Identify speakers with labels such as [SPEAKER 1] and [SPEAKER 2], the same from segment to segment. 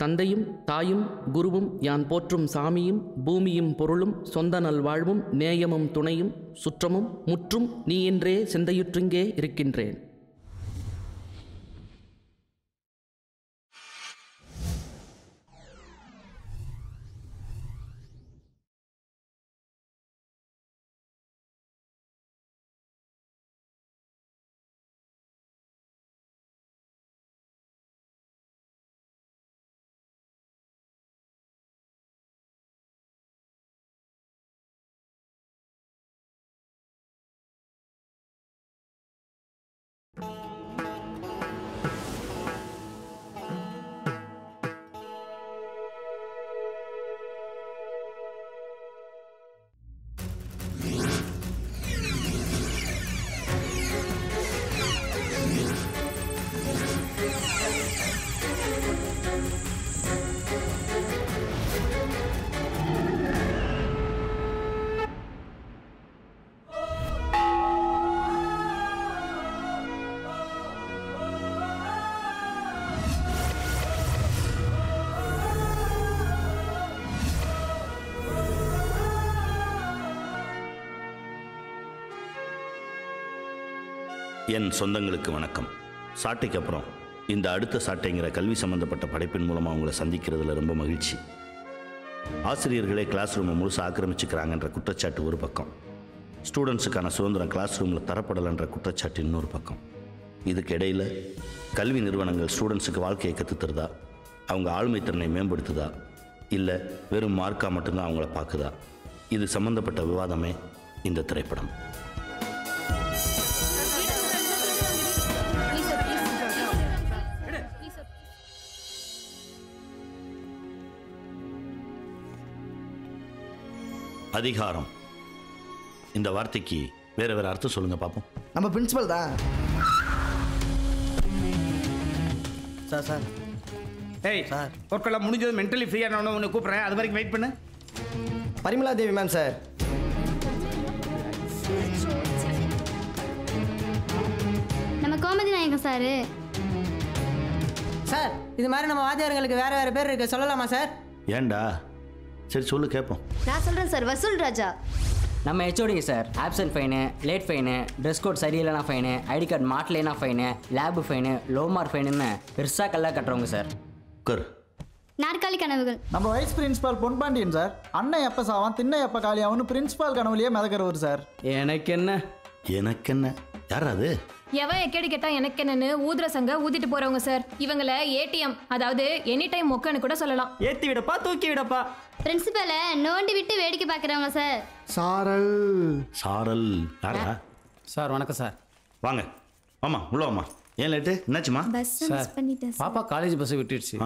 [SPEAKER 1] தந்தையும் தாயும் குருவும் யான் போற்றும் சாமியும் பூமியும் பொருளும் சொந்த நல்வாழ்வும் நேயமும் துணையும் சுற்றமும் முற்றும் நீ என்றே சிந்தையுற்றிங்கே இருக்கின்றேன்.
[SPEAKER 2] என் சொந்தங்களுக்கு வணக்கம். சாட்டைக்கு அப்புறம் இந்த அடுத்த சாட்டைங்கிற கல்வி சம்பந்தப்பட்ட படைப்பின் மூலமாக உங்களை சந்திக்கிறதுல ரொம்ப மகிழ்ச்சி. ஆசிரியர்களே கிளாஸ் ரூமை முழுசாக ஆக்கிரமிச்சுக்கிறாங்கன்ற குற்றச்சாட்டு ஒரு பக்கம், ஸ்டூடெண்ட்ஸுக்கான சுதந்திரம் கிளாஸ் ரூமில் தரப்படலைன்ற குற்றச்சாட்டு இன்னொரு பக்கம். இதுக்கு இடையில் கல்வி நிறுவனங்கள் ஸ்டூடெண்ட்ஸுக்கு வாழ்க்கையை கற்றுத்தருதா, அவங்க ஆளுமை திறனை மேம்படுத்துதா, இல்லை வெறும் மார்க்காக மட்டும்தான் அவங்கள பார்க்குதா? இது சம்பந்தப்பட்ட விவாதமே இந்த திரைப்படம். அதிகாரம். இந்த வார்த்தைக்கு வேற வேற அர்த்தம் சொல்லுங்க பாப்போம்.
[SPEAKER 3] நம்ம பிரின்சிபல் தான் சார். சார்
[SPEAKER 4] ஏய் சார், ஒர்க்கெல்லாம் முடிஞ்சது. மென்டலி ஃப்ரீயான ஒன்று கூப்பிட்றேன், அது வரைக்கும் வெயிட் பண்ணு.
[SPEAKER 3] பரிமலா தேவி மேம் சார்.
[SPEAKER 5] நம்ம கோமதி நாயகம் சார்.
[SPEAKER 6] சார், இது மாதிரி நம்ம வாத்தியார்களுக்கு வேற வேற பேர் இருக்கு, சொல்லலாமா சார்?
[SPEAKER 2] ஏண்டா? சரி சொல்லு கேட்போம்.
[SPEAKER 5] நான் சொல்கிறேன் சார், வசூல் ராஜா.
[SPEAKER 7] நம்ம ஹெச்ஓடிங்க sir. Absent fine, late fine, dress code சரியில்லைனா ஃபைனு, ஐடி கார்டு மாட்டலைனா fine, lab fine, low mark ஃபைனுன்னு பெருசாக கல்லாக கட்டுறவங்க சார்.
[SPEAKER 5] நாற்காலி கனவுகள்.
[SPEAKER 8] நம்ம வைஸ் பிரின்சிபால் பொன்பாண்டியன் சார். அண்ணன் எப்போ சாவான் திண்ணை எப்போ காலியாகும்னு பிரின்சிபால் கனவுலையே மிதக்கிறவர் சார்.
[SPEAKER 7] எனக்கு
[SPEAKER 2] என்ன யார் அது?
[SPEAKER 9] எவன் எக்கேடி கேட்டா எனக்கு என்னன்னு ஊதுற சங்க ஊதிட்டு போறவங்க சார். இவங்கள ஏடிஎம், அதாவது எனி டைம் மொக்கன்னு கூட சொல்லலாம்.
[SPEAKER 4] ஏத்தி விடப்பா தூக்கி விடப்பா.
[SPEAKER 5] பிரின்சிபலை நோண்டி விட்டு வேடிக்கை பார்க்குறவங்க சார்.
[SPEAKER 2] சாரல் யாரா?
[SPEAKER 7] சார் வணக்கம் சார்.
[SPEAKER 2] வாங்க. ஆமா உள்ள வாமா. ஏன் லேட்டு? என்னாச்சுமா?
[SPEAKER 7] சார் பாப்பா காலேஜ் பஸ்ஸை விட்டுடுச்சு,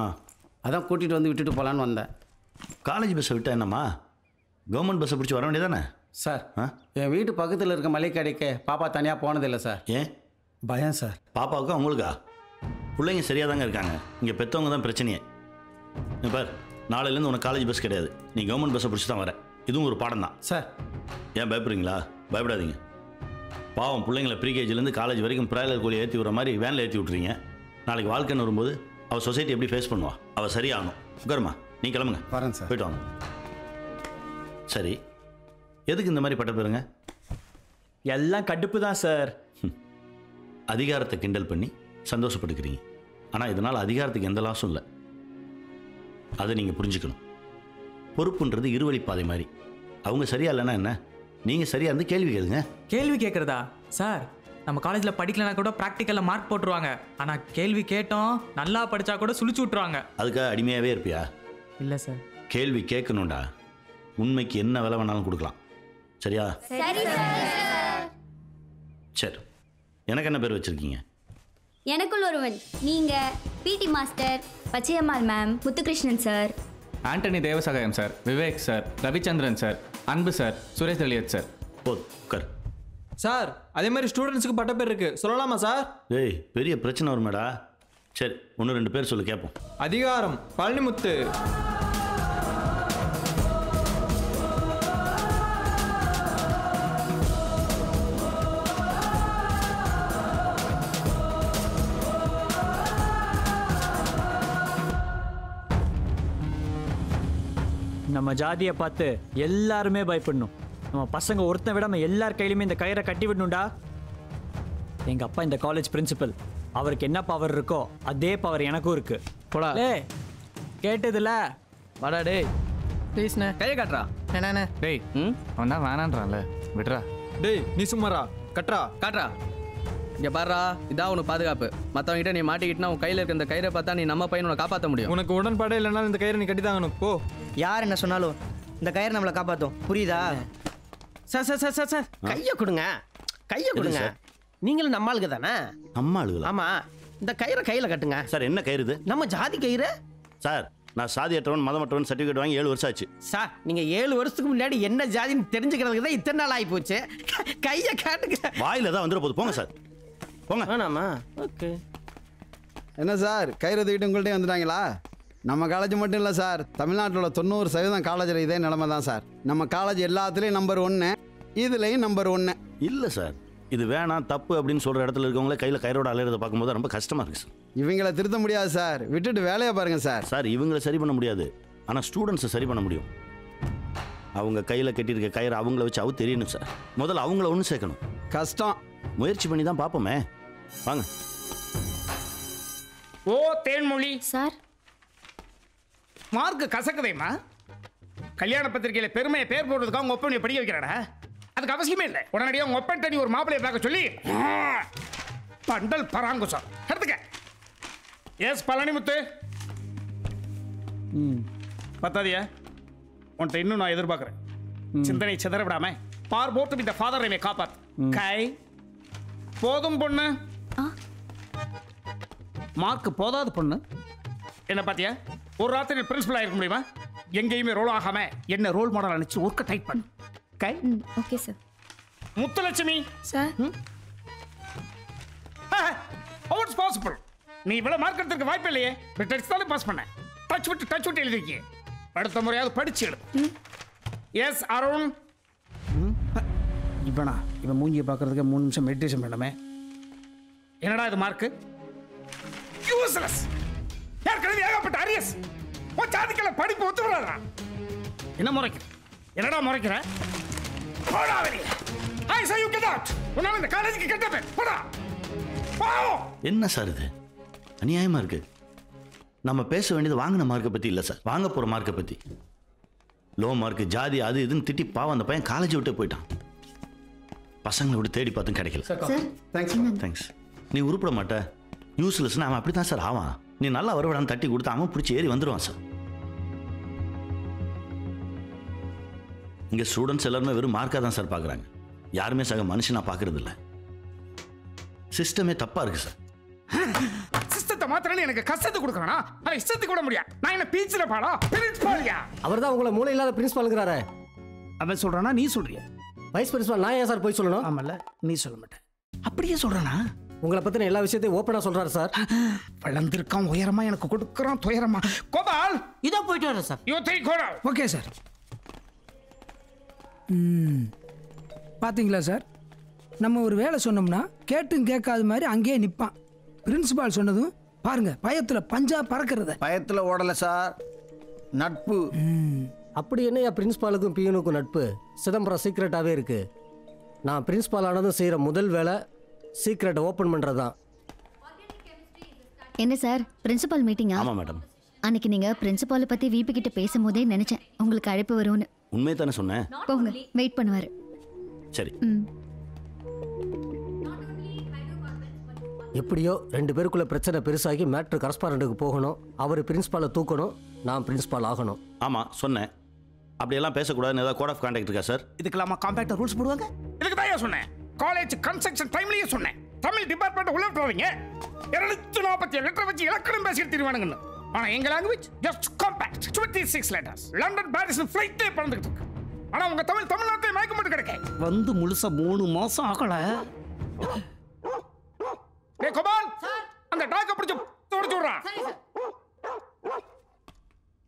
[SPEAKER 7] அதான் கூட்டிகிட்டு வந்து விட்டுட்டு போகலான்னு வந்தேன்.
[SPEAKER 2] காலேஜ் பஸ்ஸை விட்டா என்னம்மா? கவர்மெண்ட் பஸ்ஸை பிடிச்சி வர வேண்டியதானே?
[SPEAKER 7] சார் என் வீட்டு பக்கத்தில் இருக்க மளிகை கடைக்கு பாப்பா தனியாக போனதில்லை சார்.
[SPEAKER 2] ஏன்
[SPEAKER 7] பயம் சார்.
[SPEAKER 2] பாப்பாவுக்கா உங்களுக்கா? பிள்ளைங்க சரியாக தாங்க இருக்காங்க, இங்கே பெற்றவங்க தான் பிரச்சனையே. பார், நாளையிலேருந்து உனக்கு காலேஜ் பஸ் கிடையாது, நீ கவர்மெண்ட் பஸ்ஸை பிடிச்சி தான் வர. இதுவும் ஒரு பாடம் தான்
[SPEAKER 7] சார்.
[SPEAKER 2] ஏன் பயப்படுறீங்களா? பயப்படாதீங்க. பாவம் பிள்ளைங்களை ப்ரீகேஜிலேருந்து காலேஜ் வரைக்கும் பிராய்லர் கோழி ஏற்றி விடுற மாதிரி வேனில் ஏற்றி விட்றீங்க. நாளைக்கு வாழ்க்கைன்னு வரும்போது அவள் சொசைட்டி எப்படி ஃபேஸ் பண்ணுவா? அவள் சரியாகணும். உட்காருமா, நீ கிளம்புங்க.
[SPEAKER 7] வரேன் சார்.
[SPEAKER 2] போய்ட்டு வாங்க. சரி, எதுக்கு இந்த மாதிரி பட்ட பேருங்க?
[SPEAKER 4] எல்லாம் கடுப்பு தான் சார்.
[SPEAKER 2] அதிகாரத்தை கிண்டல் பண்ணி சந்தோஷப்பட்டுக்கிறீங்க, ஆனால் இதனால் அதிகாரத்துக்கு எந்த லாஸும் இல்லை. அதை நீங்கள் புரிஞ்சுக்கணும். பொறுப்புன்றது இருவழிப்பாதை மாதிரி. அவங்க சரியா இல்லைன்னா என்ன, நீங்கள் சரியாக இருந்து கேள்வி கேளுங்க.
[SPEAKER 10] கேள்வி கேட்குறதா சார்? நம்ம காலேஜில் படிக்கலனா கூட ப்ராக்டிக்கலில் மார்க் போட்டுருவாங்க, ஆனால் கேள்வி கேட்டோம் நல்லா படித்தா கூட சுழிச்சு விட்ருவாங்க.
[SPEAKER 2] அதுக்காக அடிமையாகவே இருப்பியா?
[SPEAKER 10] இல்லை சார்.
[SPEAKER 2] கேள்வி கேட்கணும்டா. உண்மைக்கு என்ன விலை வேணாலும் கொடுக்கலாம். சரியா? சரி, எனக்கு என்ன பேர் வச்சிருக்கீங்க?
[SPEAKER 5] எனக்குள் ஒருவன். நீங்க PT master, Pachaiyammal ma'am, Muthukrishnan sir,
[SPEAKER 10] Antony Devasagayam sir, Vivek sir, Ravichandran sir, Anbu sir, Suresh Thaliyath sir.
[SPEAKER 2] உட்கார்
[SPEAKER 11] சார். அதே மாதிரி ஸ்டூடெண்ட்ஸுக்கு பட்ட பேர் இருக்கு, சொல்லலாமா சார்?
[SPEAKER 2] ஏய், பெரிய பிரச்சனை வருமேடா. சரி, 1-2 பேர் சொல்லு கேட்போம்.
[SPEAKER 11] அதிகாரம் பழனிமுத்து.
[SPEAKER 12] நம்ம ஜாதியை பார்த்து எல்லாருமே பயப்படணும். நம்ம பசங்க ஒருத்தன் விடாம எல்லார் கையிலுமே இந்த கயிறை கட்டி விடணும்டா. எங்க அப்பா இந்த காலேஜ் பிரின்சிபல். அவருக்கு என்ன பவர் இருக்கோ அதே பவர் எனக்கும் இருக்கு.
[SPEAKER 11] போடா.
[SPEAKER 12] டேய் கேட்டதுல
[SPEAKER 11] வாடா டேய்.
[SPEAKER 6] ப்ளீஸ்ண்ணே.
[SPEAKER 11] கையை காட்டுறா.
[SPEAKER 6] என்னண்ணே?
[SPEAKER 11] டேய் அவன் தான் வேணான்றான்ல, விடுறா. டேய் நீ சும்மாரா, கட்டுறா. காட்டுறா. இங்க பாருடா, இதான் உனக்கு பாதுகாப்பு. மற்றவங்கிட்ட நீ மாட்டிக்கிட்டுனா உன் கையில் இருக்க இந்த கயிறை பார்த்தா நீ நம்ம பையனை காப்பாற்ற முடியும். உனக்கு உடன்பாடே இல்லைனாலும் இந்த கயிறை நீ கட்டி தாங்கணும். போ.
[SPEAKER 3] யார் என்ன சொன்னாலும் இந்த கயிறு நம்மளை காப்பாற்றும், புரியுதா?
[SPEAKER 13] Sir sir sir sir sir கையை கொடுங்க, கையை கொடுங்க. நீங்களும் நம்ம ஆளுங்க தானே?
[SPEAKER 2] நம்ம ஆளுங்களா?
[SPEAKER 13] ஆமா. இந்த கயிறை கையில் கட்டுங்க.
[SPEAKER 2] சார் என்ன கயிறு இது?
[SPEAKER 13] நம்ம ஜாதி கயிறு
[SPEAKER 2] சார். நான் சாதியற்றவன் மதமற்றவன் சர்டிஃபிகேட் வாங்கி 7 வருஷம் ஆச்சு
[SPEAKER 13] சார். நீங்க 7 வருஷத்துக்கு முன்னாடி என்ன ஜாதின்னு தெரிஞ்சுக்கிறதுக்கு தான் இத்தனை நாள் ஆகி போச்சு. கையை காட்டுங்க.
[SPEAKER 2] வாயில தான் வந்துட போகுது. போங்க சார், போங்க.
[SPEAKER 13] வேணாமா? ஓகே.
[SPEAKER 14] என்ன சார், கயிறு தூக்கிட்டு உங்கள்கிட்ட வந்துட்டாங்களா? நம்ம காலேஜ் மட்டும் இல்லை சார், தமிழ்நாட்டில் 90% காலேஜில் இதே நிலைமை தான் சார். நம்ம காலேஜ் எல்லாத்துலேயும் நம்பர் 1, இதுலேயும் நம்பர் 1.
[SPEAKER 2] இல்லை சார், இது வேணாம் தப்பு அப்படின்னு சொல்கிற இடத்துல இருக்கவங்களே கையில் கயிறோட அலையிறத பார்க்கும்போது ரொம்ப கஷ்டமாக இருக்குது சார்.
[SPEAKER 14] இவங்களை திருத்த முடியாது சார், விட்டுட்டு வேலையை பாருங்கள் சார்.
[SPEAKER 2] சார் இவங்களை சரி பண்ண முடியாது, ஆனால் ஸ்டூடெண்ட்ஸை சரி பண்ண முடியும். அவங்க கையில் கட்டியிருக்க கயிறு அவங்கள வச்சு அவங்க தெரியணும் சார். முதல்ல அவங்கள ஒன்று சேர்க்கணும்.
[SPEAKER 14] கஷ்டம்.
[SPEAKER 2] முயற்சி பண்ணி தான் பார்ப்போமே. வாங்க.
[SPEAKER 4] ஓ தேன்மொழி
[SPEAKER 5] சார்.
[SPEAKER 4] மார்க்கு கசக்குதேம்மா. கல்யாண பத்திரிகையில் பெருமையை பேர் போடுறதுக்காக உங்க ஒப்பனை படிக்க வைக்கிறாடா. அதுக்கு அவசியமே இல்லை. உடனடியாக உங்க ஒப்பன் தண்ணி ஒரு மாப்பிளையை பார்க்க சொல்லி பண்டல் பராங்குசம் எடுத்துக்க. எஸ் பழனிமுத்து. பத்தாதியா உன்ட்ட இன்னும் நான் எதிர்பார்க்குறேன். சிந்தனை சிதற விடாம பார் போட்டு இந்த ஃபாதர் என்னை காப்பாத்து. கை போதும் பொண்ணு. மார்க் போதாது பொண்ணு. என்ன பாத்தியா, ஒரு ராத்திரி பிரின்சிபல் ஆயிருக்க முடியுமா? எங்கேயுமே ரோல் ஆகாம என்ன ரோல் மாடல் அனுப்பிச்சு ஒர்க்கை டைட் பண்ணு. கை.
[SPEAKER 5] Okay sir.
[SPEAKER 4] Muthulakshmi
[SPEAKER 5] sir.
[SPEAKER 4] how it's possible? நீ இவ்வளவு மார்க் எடுத்துக்க வாய்ப்பு இல்லையே. டச் தான் பாஸ் பண்ண. டச் விட்டு எழுதிருக்கீங்க. அடுத்த முறையாவது படிச்சு எழுது. எஸ் அருண். இவனா இவன் மூஞ்சியை பார்க்கறதுக்கு 3 நிமிஷம் மெடிடேஷன் பண்ணமே. என்னடா இது மார்க்? யூஸ்லெஸ். ஏற்கனவே ஏகப்பட்ட அரியஸ். உன் ஜாதிக்கல படிப்பு ஒத்து வராதா? என்ன முறைக்கிற? என்னடா முறைக்கிற? போடா வெளியே. ஐ சே யூ கெட் அவுட். உன்னால இந்த காலேஜுக்கு கெட்ட பேர். போடா.
[SPEAKER 2] என்ன சார் இது அநியாயமா இருக்கு. நம்ம பேச வேண்டியது வாங்கின மார்க்கை பத்தி இல்லை சார், வாங்க போற மார்க்கை பத்தி. லோ மார்க் ஜாதி அது இதுன்னு திட்டி பாவம் அந்த பையன் காலேஜ் விட்டு போயிட்டான். பசங்களை விட்டு தேடி பார்த்தும் கிடைக்கல. தேங்க்ஸ். நீ உருப்பிட மாட்ட, யூஸ்லெஸ்னா அவன் அப்படி தான் சார் ஆவான். நீ நல்லா வருவான்னு தட்டி கொடுத்து அவன் பிடிச்சி ஏறி வந்துடுவான் சார். இங்கே ஸ்டூடெண்ட்ஸ் எல்லாருமே வெறும் மார்க்காக தான் சார் பார்க்குறாங்க. யாருமே சக மனுஷனா பார்க்கறது இல்லை. சிஸ்டமே தப்பா இருக்கு சார்.
[SPEAKER 4] சிஸ்டத்தை மாத்திரன்னு எனக்கு கஷ்டத்தை கொடுக்கறனா? அதை இஷ்டத்துக்கு கூட முடியாது. நான் என்ன பீச்சில பாடா பிரின்சிபால்யா?
[SPEAKER 13] அவர் தான் உங்களை மூளை இல்லாத பிரின்சிபால்ங்கறாரே.
[SPEAKER 4] அவன் சொல்றானா நீ சொல்றியா?
[SPEAKER 13] வைஸ் பிரின்சிபால் நான் ஏன் சார் போய் சொல்லணும்?
[SPEAKER 4] ஆமால நீ சொல்ல மாட்டே. அப்படியே சொல்றானா?
[SPEAKER 13] உங்களை பத்தின எல்லா விஷயத்தையும் ஓப்பனா சொல்றாரு சார்.
[SPEAKER 4] வளர்ந்திருக்கான் உயரமா எனக்கு கொடுக்கறான் துயரமா. கோபால்
[SPEAKER 13] இதோ போயிட்டு வரேன் sir.
[SPEAKER 4] You three Kota.
[SPEAKER 15] Okay sir. பாத்தீங்களா சார், நம்ம ஒரு வேலை சொன்னோம்னா கேட்டும் கேட்காத மாதிரி அங்கேயே நிற்பான். பிரின்சிபால் சொன்னதும் பாருங்க, பயத்தில் பஞ்சா பறக்கிறத.
[SPEAKER 3] பயத்தில் ஓடலை சார், நட்பு.
[SPEAKER 13] அப்படி என்ன பிரின்சிபாலுக்கும் பியூனுக்கும் நட்பு? சிதம்பரம் சீக்ரெட்டாகவே இருக்கு. நான் பிரின்சிபால் ஆனதும் செய்கிற முதல் வேலை சீக்ரெட்டை ஓப்பன் பண்ணுறது தான்.
[SPEAKER 5] என்ன சார் பிரின்சிபால் மீட்டிங்கா?
[SPEAKER 2] ஆமாம் மேடம்.
[SPEAKER 5] அன்னைக்கு நீங்கள் பிரின்சிபாலை பற்றி விபி கிட்ட பேசும்போதே நினச்சேன் உங்களுக்கு அழைப்பு வரும்னு.
[SPEAKER 2] உண்மையை தானே சொன்னேன்.
[SPEAKER 5] போங்க, வெயிட் பண்ணுவார்.
[SPEAKER 2] சரி.
[SPEAKER 13] எப்படியோ 2 பேருக்குள்ள பிரச்சனை பெருசாகி மேட்ரு கரஸ்பாரண்ட்டுக்கு போகணும். அவர் பிரின்சிபாலை தூக்கணும், நான் பிரின்சிபால் ஆகணும்.
[SPEAKER 2] ஆமாம் சொன்னேன். அப்படியெல்லாம் பேசக்கூடாதுன்னு ஏதாவது கோட் ஆஃப் கான்டாக்ட் இருக்கா சார்?
[SPEAKER 4] இதுக்கெல்லாமா காம்பேக்ட் ரூல்ஸ் போடுவாங்க? இதுக்கு தான் சொன்னேன். காலேஜ் கன்ஸ்ட்ரக்ஷன் டைம்லயே சொன்னேன். தமிழ் டிபார்ட்மெண்ட் உள்ள விட்டுறீங்க. 247 லெட்டர் வச்சு இலக்கணம் பேசிட்டு திருவானுங்கன்னு. ஆனா எங்க language just compact 26 letters. London Paris ஃளைட்டே பறந்துட்டு இருக்கு. ஆனா உங்க தமிழ்நாட்டிலே மயக்க மட்டும் கிடைக்க வந்து முழுசா 3 மாசம் ஆகல. ஏ கோபால் அந்த டாக்க பிடிச்சு தோடிச்சு விடுறா.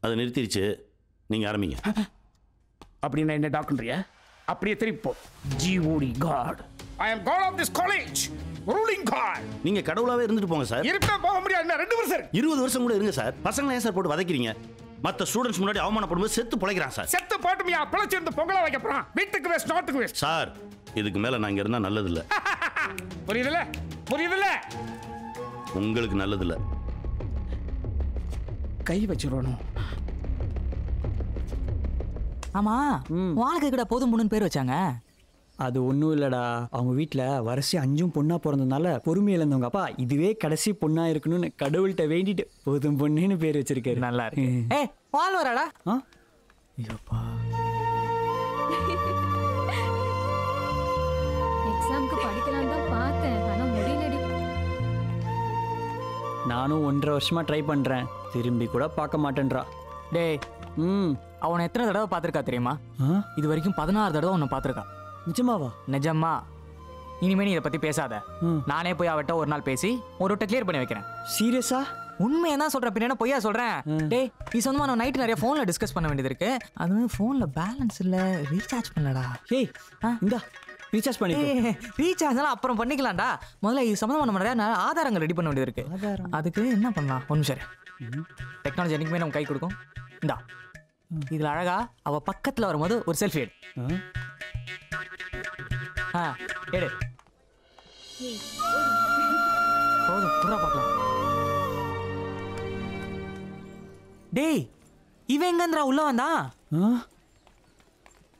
[SPEAKER 2] அதை நிறுத்திடுச்சு, நீங்க ஆரம்பிங்க.
[SPEAKER 4] அப்படின்னா என்ன டாக்டர்யா? அப்படியே திருப்பி போ. G O D god. I am god of this college, ruling god.
[SPEAKER 2] நீங்க கடவுளாவே இருந்துட்டு போங்க சார்.
[SPEAKER 4] இருப்பேன், போக முடியாது. 2 வருஷம்
[SPEAKER 2] 20 வருஷம் கூட இருங்க சார். பசங்களை ஏன் சார் போட்டு வதைக்கிறீங்க? மற்ற ஸ்டூடெண்ட்ஸ் முன்னாடி அவமானப்படும்போது செத்து பிழைக்கிறான் சார்.
[SPEAKER 4] செத்து போட்டுமியா பிழைச்சிருந்து பொங்கலை வைக்க போறான். வீட்டுக்கு வேஸ்ட், நாட்டுக்கு வேஸ்ட்.
[SPEAKER 2] சார் இதுக்கு மேல நான் இங்க இருந்தா நல்லது இல்ல.
[SPEAKER 4] புரியுதுல? புரியுதுல?
[SPEAKER 2] உங்களுக்கு நல்லது இல்ல.
[SPEAKER 16] கை வச்சிடணும்.
[SPEAKER 17] ஆமா வாழ்க்கை கூட போதும் பொண்ணுன்னு பேர் வச்சாங்க.
[SPEAKER 12] அது ஒன்றும் இல்லைடா, அவங்க வீட்டில் வரிசை 5 பொண்ணாக பிறந்ததுனால பொறுமை இழந்தவங்க அப்பா இதுவே கடைசி பொண்ணா இருக்கணும்னு கடவுள்கிட்ட வேண்டிட்டு போதும் பொண்ணுன்னு பேர் வச்சிருக்காரு.
[SPEAKER 17] நல்லா இருக்கு. ஏய் வாழ் வராடா.
[SPEAKER 9] எக்ஸாம்க்கு படிக்கலாம் தான் பார்த்தேன், ஆனா முடியலடி.
[SPEAKER 12] நானும் 1.5 வருஷமா ட்ரை பண்ணுறேன், திரும்பி கூட பார்க்க மாட்டேன்றா.
[SPEAKER 17] டேய் அவனை எத்தனை தடவை பார்த்துருக்கா தெரியுமா? இது வரைக்கும் 16 தடவை உன்னை பார்த்துருக்கா.
[SPEAKER 12] நிஜமாவா?
[SPEAKER 17] நிஜமா. இனிமே நீ இதை பற்றி பேசாத. நானே போய் அவட்ட ஒரு நாள் பேசி ஒரு விட்ட கிளியர் பண்ணி வைக்கிறேன்.
[SPEAKER 12] சீரியஸா?
[SPEAKER 17] உண்மையை தான் சொல்கிறேன், பின்ன பொய்யா சொல்கிறேன். டேய் நீ சொந்தமாக நான் நைட்டு நிறைய ஃபோனில் டிஸ்கஸ் பண்ண வேண்டியது இருக்கு. அது ஃபோனில் பேலன்ஸ் இல்லை, ரீசார்ஜ் பண்ணலடா.
[SPEAKER 12] ஏய் இந்தா ரீசார்ஜ் பண்ணி.
[SPEAKER 17] ரீசார்ஜ்லாம் அப்புறம் பண்ணிக்கலாம்டா. முதல்ல இது சம்மந்தமாக நம்ம நிறையா ஆதாரங்கள் ரெடி பண்ண வேண்டியது இருக்கு. அதுக்கு என்ன பண்ணலாம்? ஒரு நிமிஷம். டெக்னாலஜி என்றைக்குமே நம்ம கை கொடுக்கும். இந்தா இதில் அழகா அவள் பக்கத்தில் வரும்போது ஒரு செல்ஃபி எடு. எடு. போதும் புறா பார்க்கலாம். டேய் இவன் எங்கன்றா உள்ள வந்தா?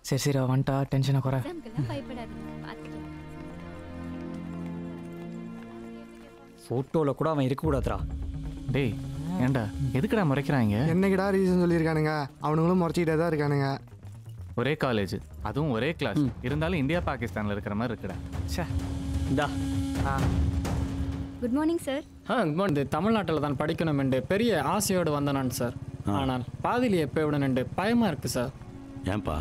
[SPEAKER 17] சரி சரி வந்துட்டா, டென்ஷனை குறை.
[SPEAKER 12] ஃபோட்டோவில் கூட அவன் இருக்கக்கூடாதுரா.
[SPEAKER 18] டேய் ஏண்டா எதுக்குடா முறைக்கிறாங்க?
[SPEAKER 19] என்னைக்குடா ரீசன் சொல்லியிருக்கானுங்க, அவனுங்களும் முறைச்சிக்கிட்டே தான் இருக்கானுங்க.
[SPEAKER 18] ஒரே காலேஜ், அதுவும் ஒரே கிளாஸ் இருந்தாலும் இந்தியா பாகிஸ்தானில் இருக்கிற மாதிரி இருக்குடா. சே
[SPEAKER 12] இந்தா.
[SPEAKER 5] Good morning sir.
[SPEAKER 20] Good morning. தமிழ்நாட்டில் தான் படிக்கணும் என்று பெரிய ஆசையோடு வந்தனான் சார். ஆனால் பாதியில் எப்போ விடணுண்டு பயமா இருக்கு சார்.
[SPEAKER 2] ஏன்பா?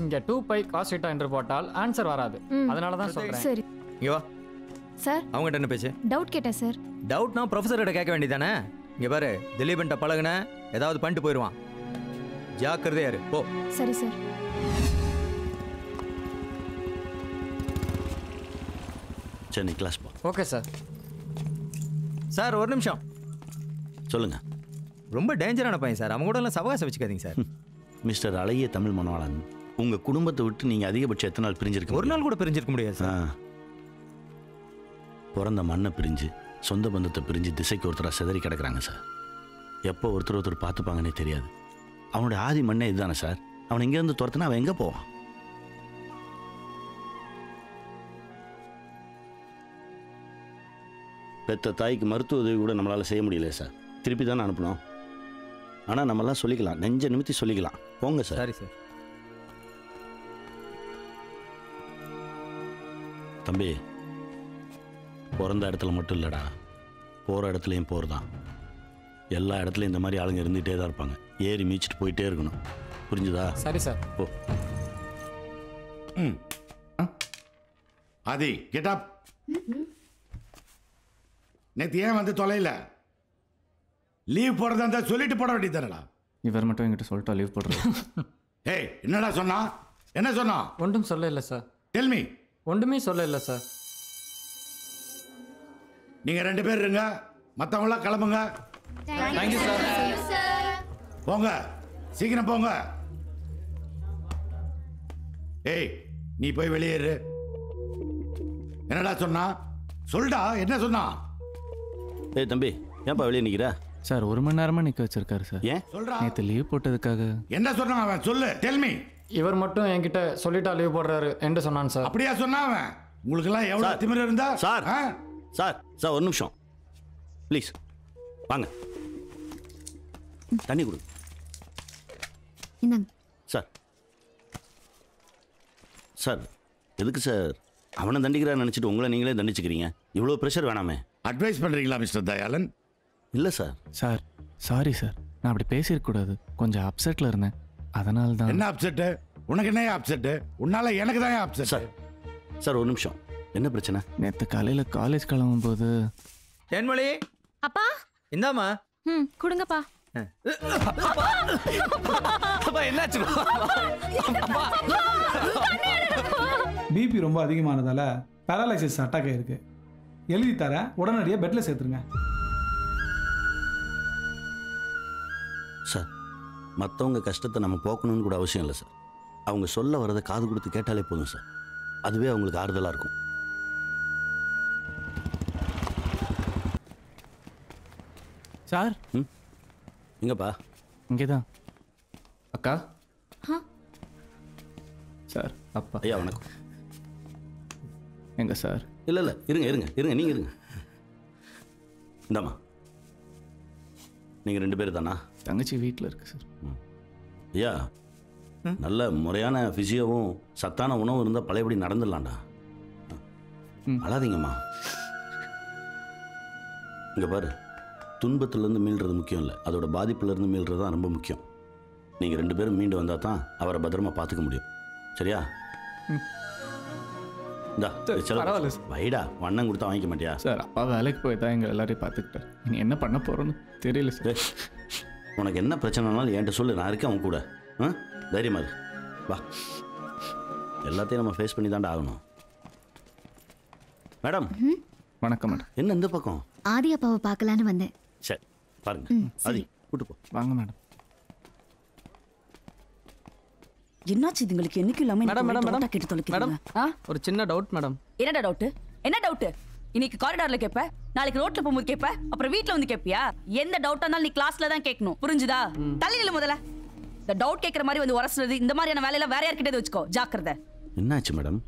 [SPEAKER 20] இங்கே 2π cos θ என்று போட்டால் ஆன்சர் வராது. அதனால தான் சொல்கிறேன்.
[SPEAKER 9] சரி
[SPEAKER 21] இங்கே வா
[SPEAKER 9] சார்.
[SPEAKER 21] அவங்ககிட்ட என்ன பேச்சு?
[SPEAKER 9] டவுட் கேட்டேன் சார்.
[SPEAKER 21] டவுட்னா ப்ரொஃபஸர்கிட்ட கேட்க வேண்டியதானே? இங்கே பாரு, திலீபன்ட்ட பழகுன ஏதாவது பண்ணிட்டு போயிடுவான். ஜாக்கிரதையா இரு. போ.
[SPEAKER 9] சரி சார்.
[SPEAKER 2] சரி கிளாஸ் போ.
[SPEAKER 20] Okay sir.
[SPEAKER 21] சார் ஒரு நிமிஷம்
[SPEAKER 2] சொல்லுங்க.
[SPEAKER 21] ரொம்ப டேஞ்சரான பையன் சார், அவங்க கூட எல்லாம் சவகாசம் வச்சுக்காதீங்க சார்.
[SPEAKER 2] மிஸ்டர் அழகிய தமிழ் மனவாளன், உங்க குடும்பத்தை விட்டு நீங்க அதிகபட்சம் எத்தனை நாள் பிரிஞ்சிருக்க?
[SPEAKER 21] ஒரு நாள் கூட பிரிஞ்சிருக்க முடியாது சார்.
[SPEAKER 2] பிறந்த மண்ணை பிரிஞ்சு சொந்த பந்தத்தை பிரிஞ்சு திசைக்கு ஒருத்தராக சிதறி கிடக்குறாங்க சார். எப்போ ஒருத்தர் பார்த்துப்பாங்கன்னே தெரியாது. அவனுடைய ஆதி மண்ணே இதுதானே சார். அவன் இங்கேருந்து துரத்துனா அவன் எங்கே போவான்? பெத்த தாய்க்கு மருத்துவ உதவி கூட நம்மளால் செய்ய முடியல சார். திருப்பி தானே அனுப்பணும். ஆனால் நம்மளாம் சொல்லிக்கலாம், நெஞ்ச நிமித்தி சொல்லிக்கலாம். போங்க சார்.
[SPEAKER 21] சரி சார்.
[SPEAKER 2] தம்பி, பிறந்த இடத்துல மட்டும் இல்லைடா, போகிற இடத்துலையும் போர் தான். எல்லா இடத்துலையும் இந்த மாதிரி ஆளுங்க இருந்துகிட்டே தான் இருப்பாங்க. ஏறி மீச்சிட்டு போயிட்டே இருக்கணும். புரிஞ்சுதா?
[SPEAKER 20] சரி சார்.
[SPEAKER 2] போ.
[SPEAKER 22] ஆதி கெட் அப். நேற்று ஏன் வந்து தொலைல? லீவ் போடுறதா இருந்தா சொல்லிட்டு போட வேண்டியது தானடா.
[SPEAKER 18] இவர் மட்டும் என்கிட்ட சொல்லிட்டா லீவ் போடுறது.
[SPEAKER 22] ஏய் என்னடா சொன்னா? என்ன சொன்னா?
[SPEAKER 20] ஒன்றும் சொல்ல இல்லை சார்.
[SPEAKER 22] Tell me.
[SPEAKER 20] ஒன்றுமே சொல்ல இல்லை சார்.
[SPEAKER 22] நீங்க 2 பேர் இருங்க, மற்றவங்களாம் கிளம்புங்க.
[SPEAKER 20] Thank you sir.
[SPEAKER 22] போங்க, சீக்கிரம் போங்க. ஏய் நீ போய் வெளியேறு. என்னடா சொன்னா? சொல்டா, என்ன சொன்னா?
[SPEAKER 2] ஏய் தம்பி, ஏன்பா வெளியே நிற்கிறா?
[SPEAKER 18] சார் 1 மணி நேரமா நிற்க வச்சிருக்காரு சார்.
[SPEAKER 2] ஏன்?
[SPEAKER 22] சொல்றா.
[SPEAKER 18] நேற்று லீவ் போட்டதுக்காக.
[SPEAKER 22] என்ன சொன்னான் அவன்? சொல்லு, டெல் மீ.
[SPEAKER 20] இவர் மட்டும் என்கிட்ட சொல்லிட்டா லீவ் போடுறாரு என்று சொன்னான் சார்.
[SPEAKER 22] அப்படியா சொன்னா அவன்? உங்களுக்கு எல்லாம் எவ்வளவு திமிரு இருந்தா?
[SPEAKER 2] சார் சார் சார் ஒரு நிமிஷம் ப்ளீஸ் வாங்க. தண்ணி கொடு. சார் சார் எதுக்கு சார் அவனை தண்டிக்கிறான்னு நினச்சிட்டு உங்களை நீங்களே தண்டிச்சுக்கிறீங்க? இவ்வளோ ப்ரெஷர் வேணாமே.
[SPEAKER 22] அட்வைஸ் பண்ணுறீங்களா மிஸ்டர் தயாளன்?
[SPEAKER 2] இல்லை சார்.
[SPEAKER 18] சார் சாரி சார், நான் அப்படி பேசியிருக்கக்கூடாது. கொஞ்சம் அப்செட்டில் இருந்தேன், அதனால தான்.
[SPEAKER 22] என்ன அப்செட்டு? உனக்கு என்ன அப்செட்டு? உன்னால எனக்கு தான் அப்செட்.
[SPEAKER 2] சார் சார் ஒரு நிமிஷம், என்ன பிரச்சனை?
[SPEAKER 18] நேற்று காலையில் காலேஜ் கிளம்பும்போது.
[SPEAKER 21] தேன்மொழி.
[SPEAKER 9] அப்பா
[SPEAKER 21] இந்தாமா.
[SPEAKER 9] கொடுங்கப்பா.
[SPEAKER 21] என்னாச்சு?
[SPEAKER 23] பிபி ரொம்ப அதிகமானதால பேரலைசிஸ் அட்டாக் ஆயிருக்கு. எழுதி தரேன், உடனடியாக பெட்டில் சேர்த்துருங்க.
[SPEAKER 2] சார் மற்றவங்க கஷ்டத்தை நம்ம போக்கணும்னு கூட அவசியம் இல்லை சார். அவங்க சொல்ல வரதை காது கொடுத்து கேட்டாலே போதும் சார். அதுவே அவங்களுக்கு ஆறுதலாக இருக்கும்.
[SPEAKER 18] சார்
[SPEAKER 2] எங்கப்பா?
[SPEAKER 18] இங்கே தான். அக்கா சார். அப்பா.
[SPEAKER 2] ஐயா வணக்கம்.
[SPEAKER 18] எங்க சார்?
[SPEAKER 2] இல்லை இல்லை, இருங்க இருங்க இருங்க, நீங்கள் இருங்க. இந்தாம்மா, நீங்கள் 2 பேர் தானா?
[SPEAKER 18] தங்கச்சி வீட்டில் இருக்கு சார்.
[SPEAKER 2] ஐயா, நல்ல முறையான ஃபிசியோவும் சத்தான உணவும் இருந்தால் பழையபடி நடந்துடலாம்டா. அழாதீங்கம்மா. இங்கே பாரு, துன்பத்திலேருந்து மீள்றது முக்கியம் இல்லை, அதோட பாதிப்புலேருந்து மீள்றது தான் ரொம்ப முக்கியம். நீங்கள் 2 பேரும் மீண்டு வந்தால் தான் அவரை பத்திரமா பார்த்துக்க முடியும். சரியா? இந்தா
[SPEAKER 18] பரவாயில்ல
[SPEAKER 2] வைடா, வண்ணம் கொடுத்தா வாங்கிக்க மாட்டியா?
[SPEAKER 18] சார், அப்பா வேலைக்கு போய் தான் எங்கள் எல்லாரையும் பார்த்துக்கிட்டேன். நீ என்ன பண்ண போகிறோன்னு தெரியல சார்.
[SPEAKER 2] உனக்கு என்ன பிரச்சனைனாலும் என்கிட்ட சொல்லு, நான் இருக்கேன் அவன் கூட. தைரியமா இரு, வா. எல்லாத்தையும் நம்ம ஃபேஸ் பண்ணி தாண்டா ஆகணும். மேடம்
[SPEAKER 18] வணக்கம் மேடம்.
[SPEAKER 2] என்ன இந்த பக்கம்?
[SPEAKER 1] ஆதி அப்பாவை பார்க்கலான்னு வந்தேன்.
[SPEAKER 2] சரி பாருங்க. ஆதி கூட்டு போ.
[SPEAKER 18] வாங்க மேடம்.
[SPEAKER 8] என்னாச்சு இதுங்களுக்கு? என்னைக்கு இல்லாம
[SPEAKER 11] மேடம் மேடம் மேடம்
[SPEAKER 8] கேட்டு தொலைக்கிறீங்க.
[SPEAKER 11] ஒரு சின்ன டவுட் மேடம்.
[SPEAKER 8] என்னடா டவுட்? என்ன டவுட்? இன்னைக்கு காரிடார்ல கேப்ப, நாளைக்கு ரோட்ல போகும்போது கேப்ப, அப்புறம் வீட்ல வந்து கேப்பியா? எந்த டவுட்டா இருந்தாலும் நீ கிளாஸ்ல தான் கேட்கணும். புரிஞ்சுதா? தள்ளி நில்லு முதல்ல. இந்த டவுட் கேட்கற மாதிரி வந்து உரசுறது, இந்த மாதிரியான வேலையில வேற யார்கிட்ட வச்சுக்கோ, ஜாக்கிரதை.
[SPEAKER 2] என்னாச்சு மேடம்?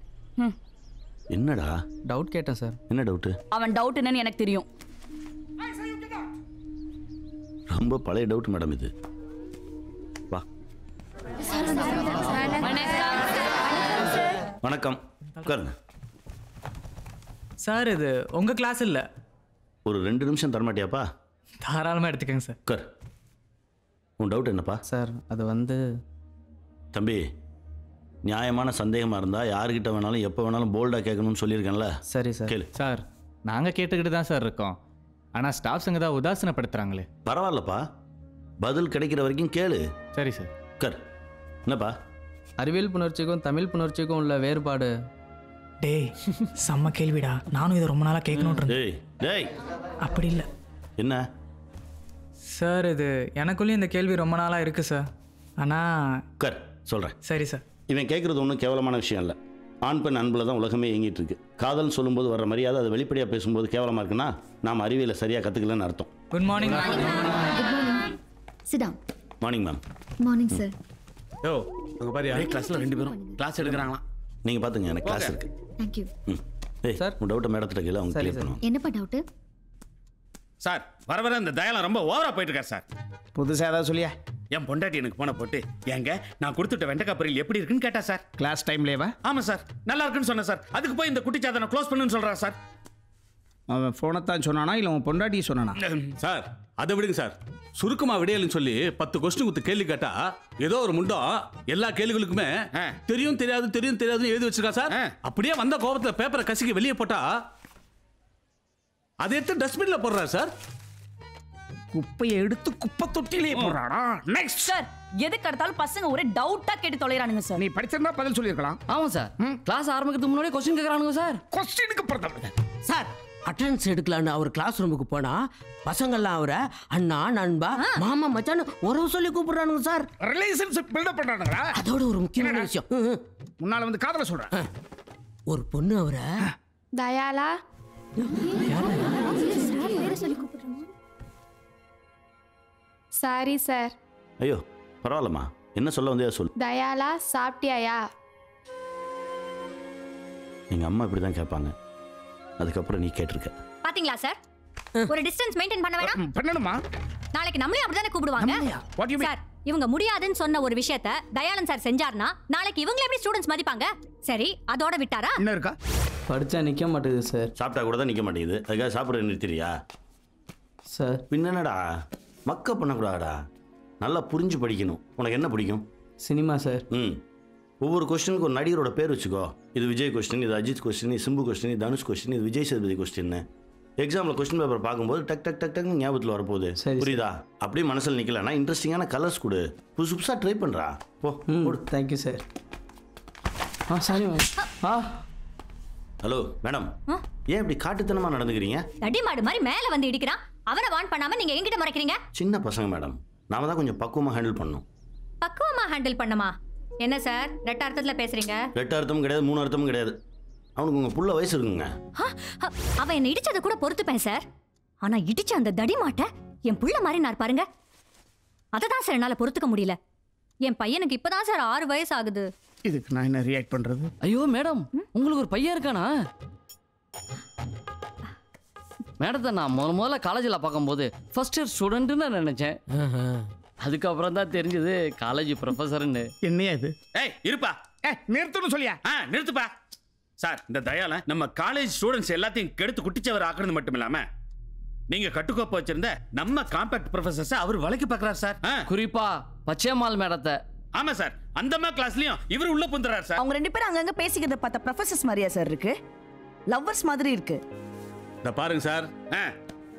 [SPEAKER 2] என்னடா
[SPEAKER 11] டவுட் கேட்டேன் சார்.
[SPEAKER 2] என்ன டவுட்?
[SPEAKER 8] அவன் டவுட் என்னன்னு எனக்கு தெரியும்.
[SPEAKER 2] ரொம்ப பழைய டவுட் மேடம் இது. வா. வணக்கம். உட்காருங்க
[SPEAKER 10] சார். இது உங்க கிளாஸ் இல்ல.
[SPEAKER 2] ஒரு 2 நிமிஷம் தரமாட்டியாப்பா?
[SPEAKER 10] தாராளமாக எடுத்துக்கங்க சார்.
[SPEAKER 2] உட்கார். உன் டவுட் என்னப்பா?
[SPEAKER 11] சார் அது வந்து
[SPEAKER 2] தம்பி, நியாயமான சந்தேகமாக இருந்தால் யார்கிட்ட வேணாலும் எப்போ வேணாலும் போல்டாக கேட்கணும்னு சொல்லியிருக்கேன்ல.
[SPEAKER 11] சரி சார்.
[SPEAKER 2] கேளு.
[SPEAKER 18] சார், நாங்கள் கேட்டுக்கிட்டு தான் சார் இருக்கோம். ஆனால் ஸ்டாஃப்ஸுங்க தான் உதாசீனப்படுத்துகிறாங்களே.
[SPEAKER 2] பரவாயில்லப்பா, பதில் கிடைக்கிற வரைக்கும் கேளு.
[SPEAKER 18] சரி சார்.
[SPEAKER 2] உட்கார். என்னப்பா?
[SPEAKER 11] அறிவியல் புணர்ச்சிக்கும் தமிழ் புணர்ச்சிக்கும் உள்ள வேறுபாடு.
[SPEAKER 17] டேய் செம்ம கேள்விடா. நானும் இதை ரொம்ப நாளாக கேட்கணும்.
[SPEAKER 2] டேய்
[SPEAKER 17] அப்படி இல்லை.
[SPEAKER 2] என்ன
[SPEAKER 10] சார்? இது எனக்குள்ளேயும் இந்த கேள்வி ரொம்ப நாளாக இருக்கு சார். ஆனால்
[SPEAKER 2] உட்கார், சொல்கிறேன்.
[SPEAKER 10] சரி சார்.
[SPEAKER 2] இவன் கேட்குறது ஒன்றும் கேவலமான விஷயம் இல்லை. ஆண் பெண் அன்பில் தான் உலகமே இயங்கிட்டு இருக்கு. காதல் சொல்லும்போது வர மரியாதை அதை வெளிப்படையாக பேசும்போது கேவலமாக இருக்குன்னா நாம் அறிவியலை சரியாக கற்றுக்கலன்னு அர்த்தம்.
[SPEAKER 10] Good morning.
[SPEAKER 1] Sit down.
[SPEAKER 2] Morning ma'am.
[SPEAKER 1] Morning sir.
[SPEAKER 16] யோ, அங்கே பாரு, அதே கிளாஸில் 2 பேரும் கிளாஸ் எடுக்கிறாங்களாம்.
[SPEAKER 2] நீங்கள் பார்த்துங்க, எனக்கு கிளாஸ் இருக்கு.
[SPEAKER 1] Thank you.
[SPEAKER 2] ஏய் சார், உன் டவுட்டை மேடத்தில் கேளு, அவங்க கிளியர் பண்ணுவோம்.
[SPEAKER 1] என்னப்பா டவுட்?
[SPEAKER 16] சார், வர வர இந்த தயாலம் ரொம்ப ஓவரா போயிட்டு இருக்கார் சார்.
[SPEAKER 4] புதுசாக ஏதாவது சொல்லியா?
[SPEAKER 16] என் பொண்டாட்டி எனக்கு போன போட்டு, ஏங்க நான் கொடுத்துட்ட வெண்டைக்காய் பொரியல் எப்படி இருக்குன்னு கேட்டா சார்.
[SPEAKER 4] கிளாஸ் டைம்லேவா?
[SPEAKER 16] ஆமாம் சார், நல்லா இருக்குன்னு சொன்னேன் சார். அதுக்கு போய் இந்த குட்டிச்சாதனை க்ளோஸ் பண்ணுன்னு சொல்கிறார் சார்.
[SPEAKER 4] அவன் ஃபோனைத்தான் சொன்னானா இல்லை உன் பொண்டாட்டி சொன்னானா?
[SPEAKER 24] சார், அதை விடுங்க சார். சுருக்கமா விடையல்னு சொல்லி 10 கொஸ்டின் கொடுத்து கேள்வி கேட்டா ஏதோ ஒரு முண்டம் எல்லா கேள்விகளுக்குமே தெரியும் தெரியாது தெரியும் தெரியாதுன்னு எழுதி வச்சிருக்கா சார். அப்படியே வந்த கோபத்துல பேப்பரை கசிக்க வெளியே போட்டா அதை எடுத்து டஸ்ட்பின்ல போடுறாரு சார்.
[SPEAKER 4] குப்பையை எடுத்து குப்பை தொட்டிலே போடுறானா?
[SPEAKER 8] நெக்ஸ்ட் சார், எதுக்கு எடுத்தாலும் பசங்க ஒரே டவுட்டா கேட்டு தொலைறானுங்க சார்.
[SPEAKER 4] நீ படிச்சிருந்தா பதில் சொல்லியிருக்கலாம்.
[SPEAKER 6] ஆமாம் சார். கிளாஸ் ஆரம்பிக்கிறதுக்கு முன்னாடி கொஸ்டின் கேட்குறானுங்க சார்.
[SPEAKER 4] கொஸ்டினுக்கு பிறந்த
[SPEAKER 6] சார், அட்டெண்டன்ஸ் எடுக்கலான்னு அவர் கிளாஸ் ரூமுக்கு போனா பசங்கள்லாம் அவரை அண்ணா நண்பா மாமா மச்சான்னு உறவு சொல்லி கூப்பிடுறானுங்க சார்.
[SPEAKER 4] ரிலேஷன்ஷிப் பில்டப் பண்றானுங்களா?
[SPEAKER 6] அதோட ஒரு முக்கியமான விஷயம்,
[SPEAKER 4] முன்னால வந்து காதல சொல்றேன்.
[SPEAKER 6] ஒரு பொண்ணு அவரை
[SPEAKER 1] தயாலா
[SPEAKER 25] சாரி சார்.
[SPEAKER 2] ஐயோ பரவாயில்லம்மா, என்ன சொல்ல வந்தியா சொல்லு.
[SPEAKER 25] தயாலா சாப்பிட்டியாயா?
[SPEAKER 2] எங்கள் அம்மா இப்படி தான் கேட்பாங்க. அதுக்கப்புறம் நீ கேட்டிருக்க.
[SPEAKER 5] பாத்தீங்களா சார், ஒரு டிஸ்டன்ஸ் மெயின்டைன் பண்ண வேணாம்.
[SPEAKER 4] பண்ணணுமா?
[SPEAKER 5] நாளைக்கு நம்மளையும் அப்படிதானே கூப்பிடுவாங்க சார். இவங்க முடியாதுன்னு சொன்ன ஒரு விஷயத்தை தயாளன் சார் செஞ்சார்னா நாளைக்கு இவங்க எப்படி ஸ்டூடெண்ட்ஸ் மதிப்பாங்க? சரி, அதோட விட்டாரா?
[SPEAKER 4] என்ன இருக்கா?
[SPEAKER 11] படிச்சா நிக்க மாட்டேங்குது சார்.
[SPEAKER 2] சாப்பிட்டா கூட தான் நிற்க மாட்டேங்குது. அதுக்காக சாப்பிட நிறுத்திரியா
[SPEAKER 11] சார்?
[SPEAKER 2] பின்னடா மக்க பண்ணக்கூடாடா, நல்லா புரிஞ்சு படிக்கணும். உனக்கு என்ன பிடிக்கும்?
[SPEAKER 11] Cinema sir.
[SPEAKER 2] ஒவ்வொரு கொஸ்டினுக்கு ஒரு நடிகரோட பேர் வச்சுக்கோ. இது விஜய் கொஸ்டின், இது அஜித் கொஸ்டின், இது சிம்பு கொஸ்டின், இது தனுஷ் கொஸ்டின், இது விஜய் சேதுபதி கொஸ்டின். எக்ஸாமில் கொஸ்டின் பேப்பர் பார்க்கும்போது டக் டக் டக் டக்னு ஞாபகத்தில் வரப்போகுது. புரியுதா? அப்படியே மனசில் நிற்கலன்னா இன்ட்ரெஸ்டிங்கான கலர்ஸ் கொடு, புதுசு புதுசாக ட்ரை பண்ணுறா. போ.
[SPEAKER 11] Thank you sir. Sorry ma'am.
[SPEAKER 2] Hello madam, ஏன் இப்படி காட்டுத்தனமாக நடந்துக்கிறீங்க?
[SPEAKER 5] தடி மாடு மாதிரி மேல வந்து இடிக்கிறான். அவரை வான் பண்ணாம நீங்க எங்கிட்ட மறைக்கிறீங்க?
[SPEAKER 2] சின்ன பசங்க மேடம், நாம தான் கொஞ்சம் பக்குவமாக ஹேண்டில் பண்ணணும்.
[SPEAKER 5] பக்குவமா ஹேண்டில் பண்ணமா? என்ன சார் ரெட்ட அர்த்தத்துல பேசுறீங்க?
[SPEAKER 2] ரெட்ட அர்த்தமும் கிடையாது, 3 அர்த்தமும் கிடையாது. அவனுக்கு உங்க புள்ள வயசு இருக்குங்க.
[SPEAKER 5] அவன் என்ன இடிச்சதை கூட பொறுத்துப்பேன் சார். ஆனா இடிச்ச அந்த தடி மாட்ட என் புள்ள மாதிரி நான் பாருங்க. அததான் சார் என்னால பொறுத்துக்க முடியல. என் பையனுக்கு இப்பதான் சார் 6 வயசு ஆகுது.
[SPEAKER 4] இதுக்கு நான் என்ன ரியாக்ட் பண்றது?
[SPEAKER 3] ஐயோ மேடம், உங்களுக்கு ஒரு பையன் இருக்கானா? மேடத்தை நான் முதல்ல காலேஜில் பார்க்கும்போது ஃபர்ஸ்ட் இயர் ஸ்டூடெண்ட்டுன்னு நான் நினைச்சேன். அதுக்கப்புறம் தான் தெரிஞ்சது காலேஜ் ப்ரொஃபஸர்னு.
[SPEAKER 4] என்னையா இது?
[SPEAKER 16] ஏய் இருப்பா,
[SPEAKER 4] நிறுத்துன்னு சொல்லியா?
[SPEAKER 16] நிறுத்துப்பா. சார், இந்த தயால நம்ம காலேஜ் ஸ்டூடெண்ட்ஸ் எல்லாத்தையும் கெடுத்து குட்டிச்சவர் ஆக்குறது மட்டும் இல்லாம நீங்க கட்டுக்கோப்ப வச்சிருந்த நம்ம காம்பேக்ட் ப்ரொஃபசர்ஸ் அவர் வளைக்க பார்க்கறார் சார்.
[SPEAKER 3] குறிப்பா பச்சைமால் மேடத்தை.
[SPEAKER 16] ஆமா சார், அந்தம்மா கிளாஸ்லயும் இவர் உள்ள புந்துறாரு சார்.
[SPEAKER 8] அவங்க 2 பேரும் அங்கங்க பேசிக்கிறத பார்த்த ப்ரொஃபசர்ஸ் மாதிரியா சார் இருக்கு? லவ்வர்ஸ் மாதிரி இருக்கு.
[SPEAKER 24] இந்த பாருங்க சார்,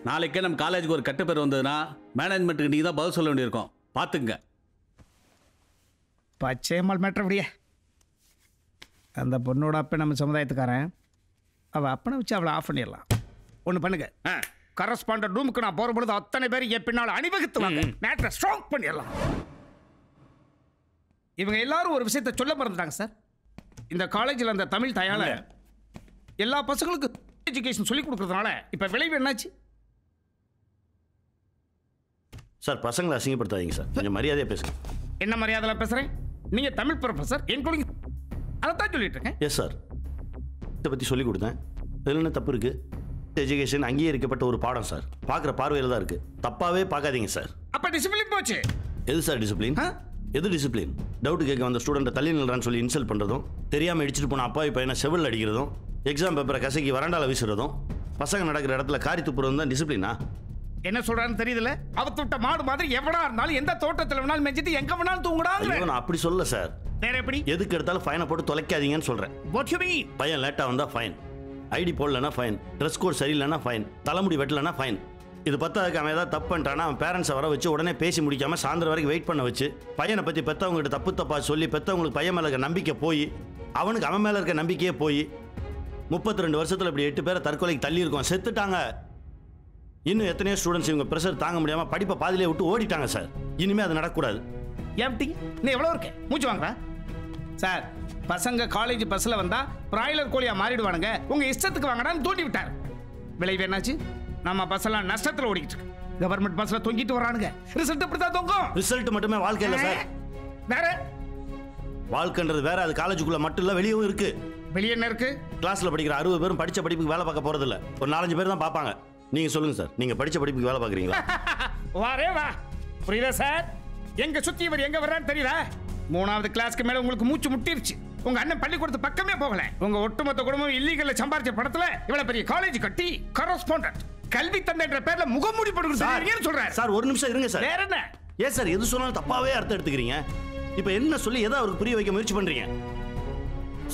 [SPEAKER 24] நாளைக்கே நம்ம காலேஜுக்கு ஒரு கெட்ட பேர் வந்ததுன்னா மேனேஜ்மெண்ட்டுக்கு நீங்க தான் பதில் சொல்ல வேண்டியிருக்கும். பார்த்துங்க.
[SPEAKER 4] பச்சைமால் மேட்டர் அப்படியே. அந்த பொண்ணோட அப்ப நம்ம சமுதாயத்துக்காரன். அவள் அப்பனை வச்சு அவளை ஆஃப் பண்ணிடலாம். ஒன்று பண்ணுங்க, கரஸ்பாண்டன்ட் ரூமுக்கு நான் போகிற பொழுது அத்தனை பேர் என் பின்னால் அணிவகுத்துவாங்க. மேட்டரை ஸ்ட்ராங் பண்ணிடலாம். இவங்க எல்லாரும் ஒரு விஷயத்தை சொல்ல மறந்துட்டாங்க சார். இந்த காலேஜில் அந்த தமிழ் தயால எல்லா பசங்களுக்கும் எஜுகேஷன் சொல்லி கொடுக்கறதுனால இப்போ விளைவு என்னாச்சு?
[SPEAKER 2] சார், பசங்களை அசிங்கப்படுத்தாதீங்க சார். கொஞ்சம் மரியாதையாக பேசுங்க.
[SPEAKER 4] என்ன மரியாதையில் பேசுகிறேன்? நீங்கள் தமிழ் ப்ரொஃபஸர், இன்க்ளூடிங் அதைத்தான் சொல்லிட்டு இருக்கேன்.
[SPEAKER 2] எஸ் சார், இதை பற்றி சொல்லிக் கொடுத்தேன். இதில் என்ன தப்பு இருக்குது? எஜுகேஷன் அங்கீகரிக்கப்பட்ட ஒரு பாடம் சார். பார்க்குற பார்வையில் தான் இருக்குது. தப்பாகவே பார்க்காதீங்க சார்.
[SPEAKER 4] அப்போ டிசிப்ளின் போச்சு.
[SPEAKER 2] எது சார் டிசிப்ளின்? எது டிசிப்ளின்? டவுட் கேட்க வந்த ஸ்டூடெண்ட்டை தள்ளி நில்றான்னு சொல்லி இன்சல்ட் பண்ணுறதும், தெரியாமல் இடிச்சிட்டு போன அப்பாவி பையனை செவில் அடிக்கிறதும், எக்ஸாம் பேப்பரை கசக்கி வராண்டால வீசுறதும், பசங்க நடக்கிற இடத்துல காரி துப்புறதும் தான் டிசிப்ளினா?
[SPEAKER 4] என்ன சொல்றான்னு தெரியல. அவத்து விட்ட மாடு மாதிரி எவனா இருந்தாலும் எந்த தோட்டத்தில் வேணாலும் மெஞ்சிட்டு எங்க வேணாலும் தூங்குடாங்க.
[SPEAKER 2] நான் அப்படி சொல்ல சார்.
[SPEAKER 4] வேற எப்படி?
[SPEAKER 2] எதுக்கு எடுத்தாலும் ஃபைனை போட்டு தொலைக்காதீங்கன்னு சொல்றேன்.
[SPEAKER 4] What you mean?
[SPEAKER 2] பையன் லேட்டா வந்தா ஃபைன், ஐடி போடலன்னா ஃபைன், ட்ரெஸ் கோட் சரியில்லைன்னா ஃபைன், தலைமுடி வெட்டலன்னா ஃபைன். இது பத்தாதுக்கு அவன் ஏதாவது தப்பு பண்ணிட்டானா அவன் பேரண்ட்ஸை வர வச்சு உடனே பேசி முடிக்காம சாயந்தரம் வரைக்கும் வெயிட் பண்ண வச்சு பையனை பற்றி பெற்றவங்ககிட்ட தப்பா சொல்லி பெற்றவங்களுக்கு பையன் மேலே இருக்க நம்பிக்கை போய் அவனுக்கு அவன் மேலே இருக்க நம்பிக்கையே போய் 32 வருஷத்தில் இப்படி 8 பேரை தற்கொலைக்கு தள்ளி இருக்கோம், செத்துட்டாங்க. இன்னும் எத்தனையோ ஸ்டூடெண்ட்ஸ் இவங்க ப்ரெஷர் தாங்க முடியாமல் படிப்பை பாதியிலே விட்டு ஓடிட்டாங்க சார். இனிமேல் அது நடக்கக்கூடாது.
[SPEAKER 4] ஏப்டி நீ எவ்வளோ இருக்க மூச்சு வாங்குறா சார்? பசங்க காலேஜ் பஸ்ஸில் வந்தா பிராய்லர் கோழியா மாறிடுவானுங்க, உங்க இஷ்டத்துக்கு வாங்கடான்னு தூண்டி விட்டார். விளைவு என்னாச்சு? நம்ம பஸ் எல்லாம் நஷ்டத்தில் ஓடிக்கிட்டு இருக்கு. கவர்மெண்ட் பஸ்ல தொங்கிட்டு வரானுங்க. ரிசல்ட் எப்படி தான் தொங்கும்?
[SPEAKER 2] ரிசல்ட் மட்டுமே வாழ்க்கை இல்லை சார்.
[SPEAKER 4] வேற
[SPEAKER 2] வாழ்க்கைன்றது வேற. அது காலேஜுக்குள்ள மட்டும் இல்லை, வெளியும் இருக்கு.
[SPEAKER 4] வெளியே என்ன இருக்கு?
[SPEAKER 2] கிளாஸ்ல படிக்கிற 60 பேரும் படிச்ச படிப்புக்கு வேலை பார்க்க போறது இல்ல. ஒரு 4-5 பேர் தான் பார்ப்பாங்க. நீங்க சொல்லுங்க சார், நீங்க படிச்ச படிப்புக்கு வேலை பார்க்குறீங்களா?
[SPEAKER 4] வாரே வா. புரியுதா சார்? எங்க சுத்தி இவர் எங்க வர்றான்னு தெரியுதா? 3வது கிளாஸ்க்கு மேல உங்களுக்கு மூச்சு முட்டிருச்சு. உங்க அண்ணன் பள்ளிக்கூடத்து பக்கமே போகல. உங்க ஒட்டுமொத்த குடும்பம் இல்லீகல்ல சம்பாரிச்ச படத்துல இவ்வளவு பெரிய காலேஜ் கட்டி கரஸ்பாண்டன்ட் கல்வி தந்தைன்ற பேர்ல முகமூடி போடுறது சொல்றாரு
[SPEAKER 2] சார். ஒரு நிமிஷம் இருங்க சார்.
[SPEAKER 4] வேற என்ன?
[SPEAKER 2] ஏன் சார் எது சொன்னாலும் தப்பாவே அர்த்தம் எடுத்துக்கிறீங்க? இப்போ என்ன சொல்லி எதை அவருக்கு புரிய வைக்க முயற்சி பண்றீங்க?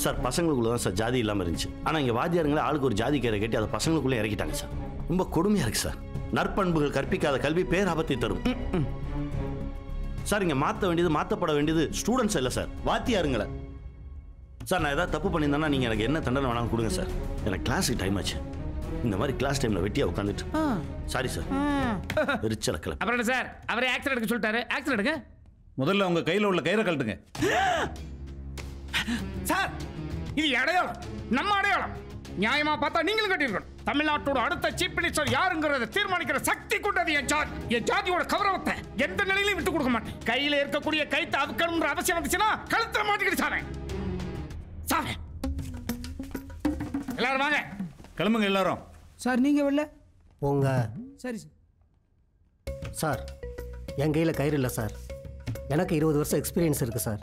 [SPEAKER 2] சார், பசங்களுக்குள்ள தான் சார் ஜாதி இல்லாமல் இருந்துச்சு. ஆனால் இங்கே வாத்தியாருங்களே ஆளுக்கு ஒரு ஜாதி கேரை கட்டி அதை பசங்களுக்குள்ளே இறக்கிட்டாங்க சார். ரொம்ப கொடுமையாக இருக்கு சார். நற்பண்புகள் கற்பிக்காத கல்வி பேராபத்தை தரும் சார். இங்கே மாற்ற வேண்டியது மாற்றப்பட வேண்டியது ஸ்டூடெண்ட்ஸ் இல்லை சார், வாத்தியாருங்களை. சார், நான் ஏதாவது தப்பு பண்ணியிருந்தேன்னா நீங்கள் எனக்கு என்ன தண்டனை வேணாலும் கொடுங்க சார். எனக்கு கிளாஸுக்கு டைம் ஆச்சு. இந்த மாதிரி கிளாஸ் டைமில் வெட்டியாக உட்காந்துட்டு சாரி சார். ரிச்சல் கிளப்.
[SPEAKER 4] அப்புறம் என்ன சார், அவரே ஆக்சன் எடுக்க சொல்லிட்டாரு. ஆக்சன் எடுங்க.
[SPEAKER 24] முதல்ல உங்க கையில் உள்ள கயிறை கழட்டுங்க.
[SPEAKER 4] சார், இது அடையாளம், நம்ம அடையாளம். நியாயமா பார்த்தா நீங்களும் கட்டிருக்கணும். தமிழ்நாட்டோட அடுத்த சீஃப் மினிஸ்டர் யாருங்கிறத தீர்மானிக்கிற சக்தி கொண்டது என் ஜாதி. என் ஜாதியோட கௌரவத்தை எந்த நிலையிலும் விட்டு கொடுக்க மாட்டேன். கையில இருக்கக்கூடிய கைத்தை அவுக்கணும்ன்ற அவசியம் வந்துச்சுன்னா கழுத்துல மாட்டிக்கிட்டு சாவேன். சாவேன். எல்லாரும் வாங்க,
[SPEAKER 24] கிளம்புங்க எல்லாரும்.
[SPEAKER 7] சார், நீங்க வரல
[SPEAKER 13] போங்க.
[SPEAKER 7] சரி
[SPEAKER 13] சார், என் கையில் கயிறு இல்லை சார். எனக்கு 20 வருஷம் எக்ஸ்பீரியன்ஸ் இருக்குது சார்.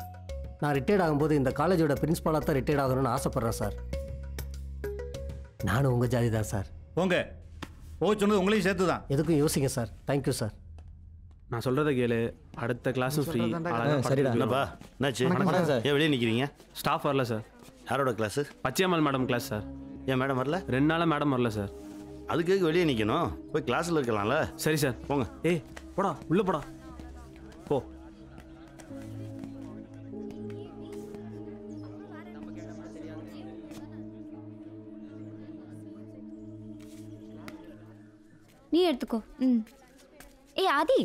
[SPEAKER 13] நான் ரிட்டையர்ட் ஆகும்போது இந்த காலேஜோட பிரின்ஸ்பாலாக தான் ரிட்டையர்ட் ஆகணும்னு ஆசைப்பட்றேன் சார். நானும் உங்கள் ஜாதி தான் சார்.
[SPEAKER 24] போங்க. போக சொன்னது உங்களையும் சேர்த்து தான்.
[SPEAKER 13] எதுக்கும் யோசிங்க சார். Thank you sir.
[SPEAKER 11] நான் சொல்கிறத கேளு. அடுத்த கிளாஸும் ஃப்ரீ.
[SPEAKER 2] சரிடா. என்னப்பா என்னாச்சு? ஏன் வெளியே நிற்கிறீங்க?
[SPEAKER 11] ஸ்டாஃப் வரல சார்.
[SPEAKER 2] யாரோட class?
[SPEAKER 11] Pachaiyammal madam class sir.
[SPEAKER 2] ஏன் மேடம் வரல?
[SPEAKER 11] 2 நாளாக மேடம் வரல சார்.
[SPEAKER 2] அதுக்கு வெளியே நிற்கணும், போய் கிளாஸில் இருக்கலாம்ல.
[SPEAKER 11] சரி சார்,
[SPEAKER 2] போங்க.
[SPEAKER 11] ஏய் போடா, உள்ளே போடா. போ.
[SPEAKER 1] நீ எடுத்துக்கோ. ஏய் ஆதி.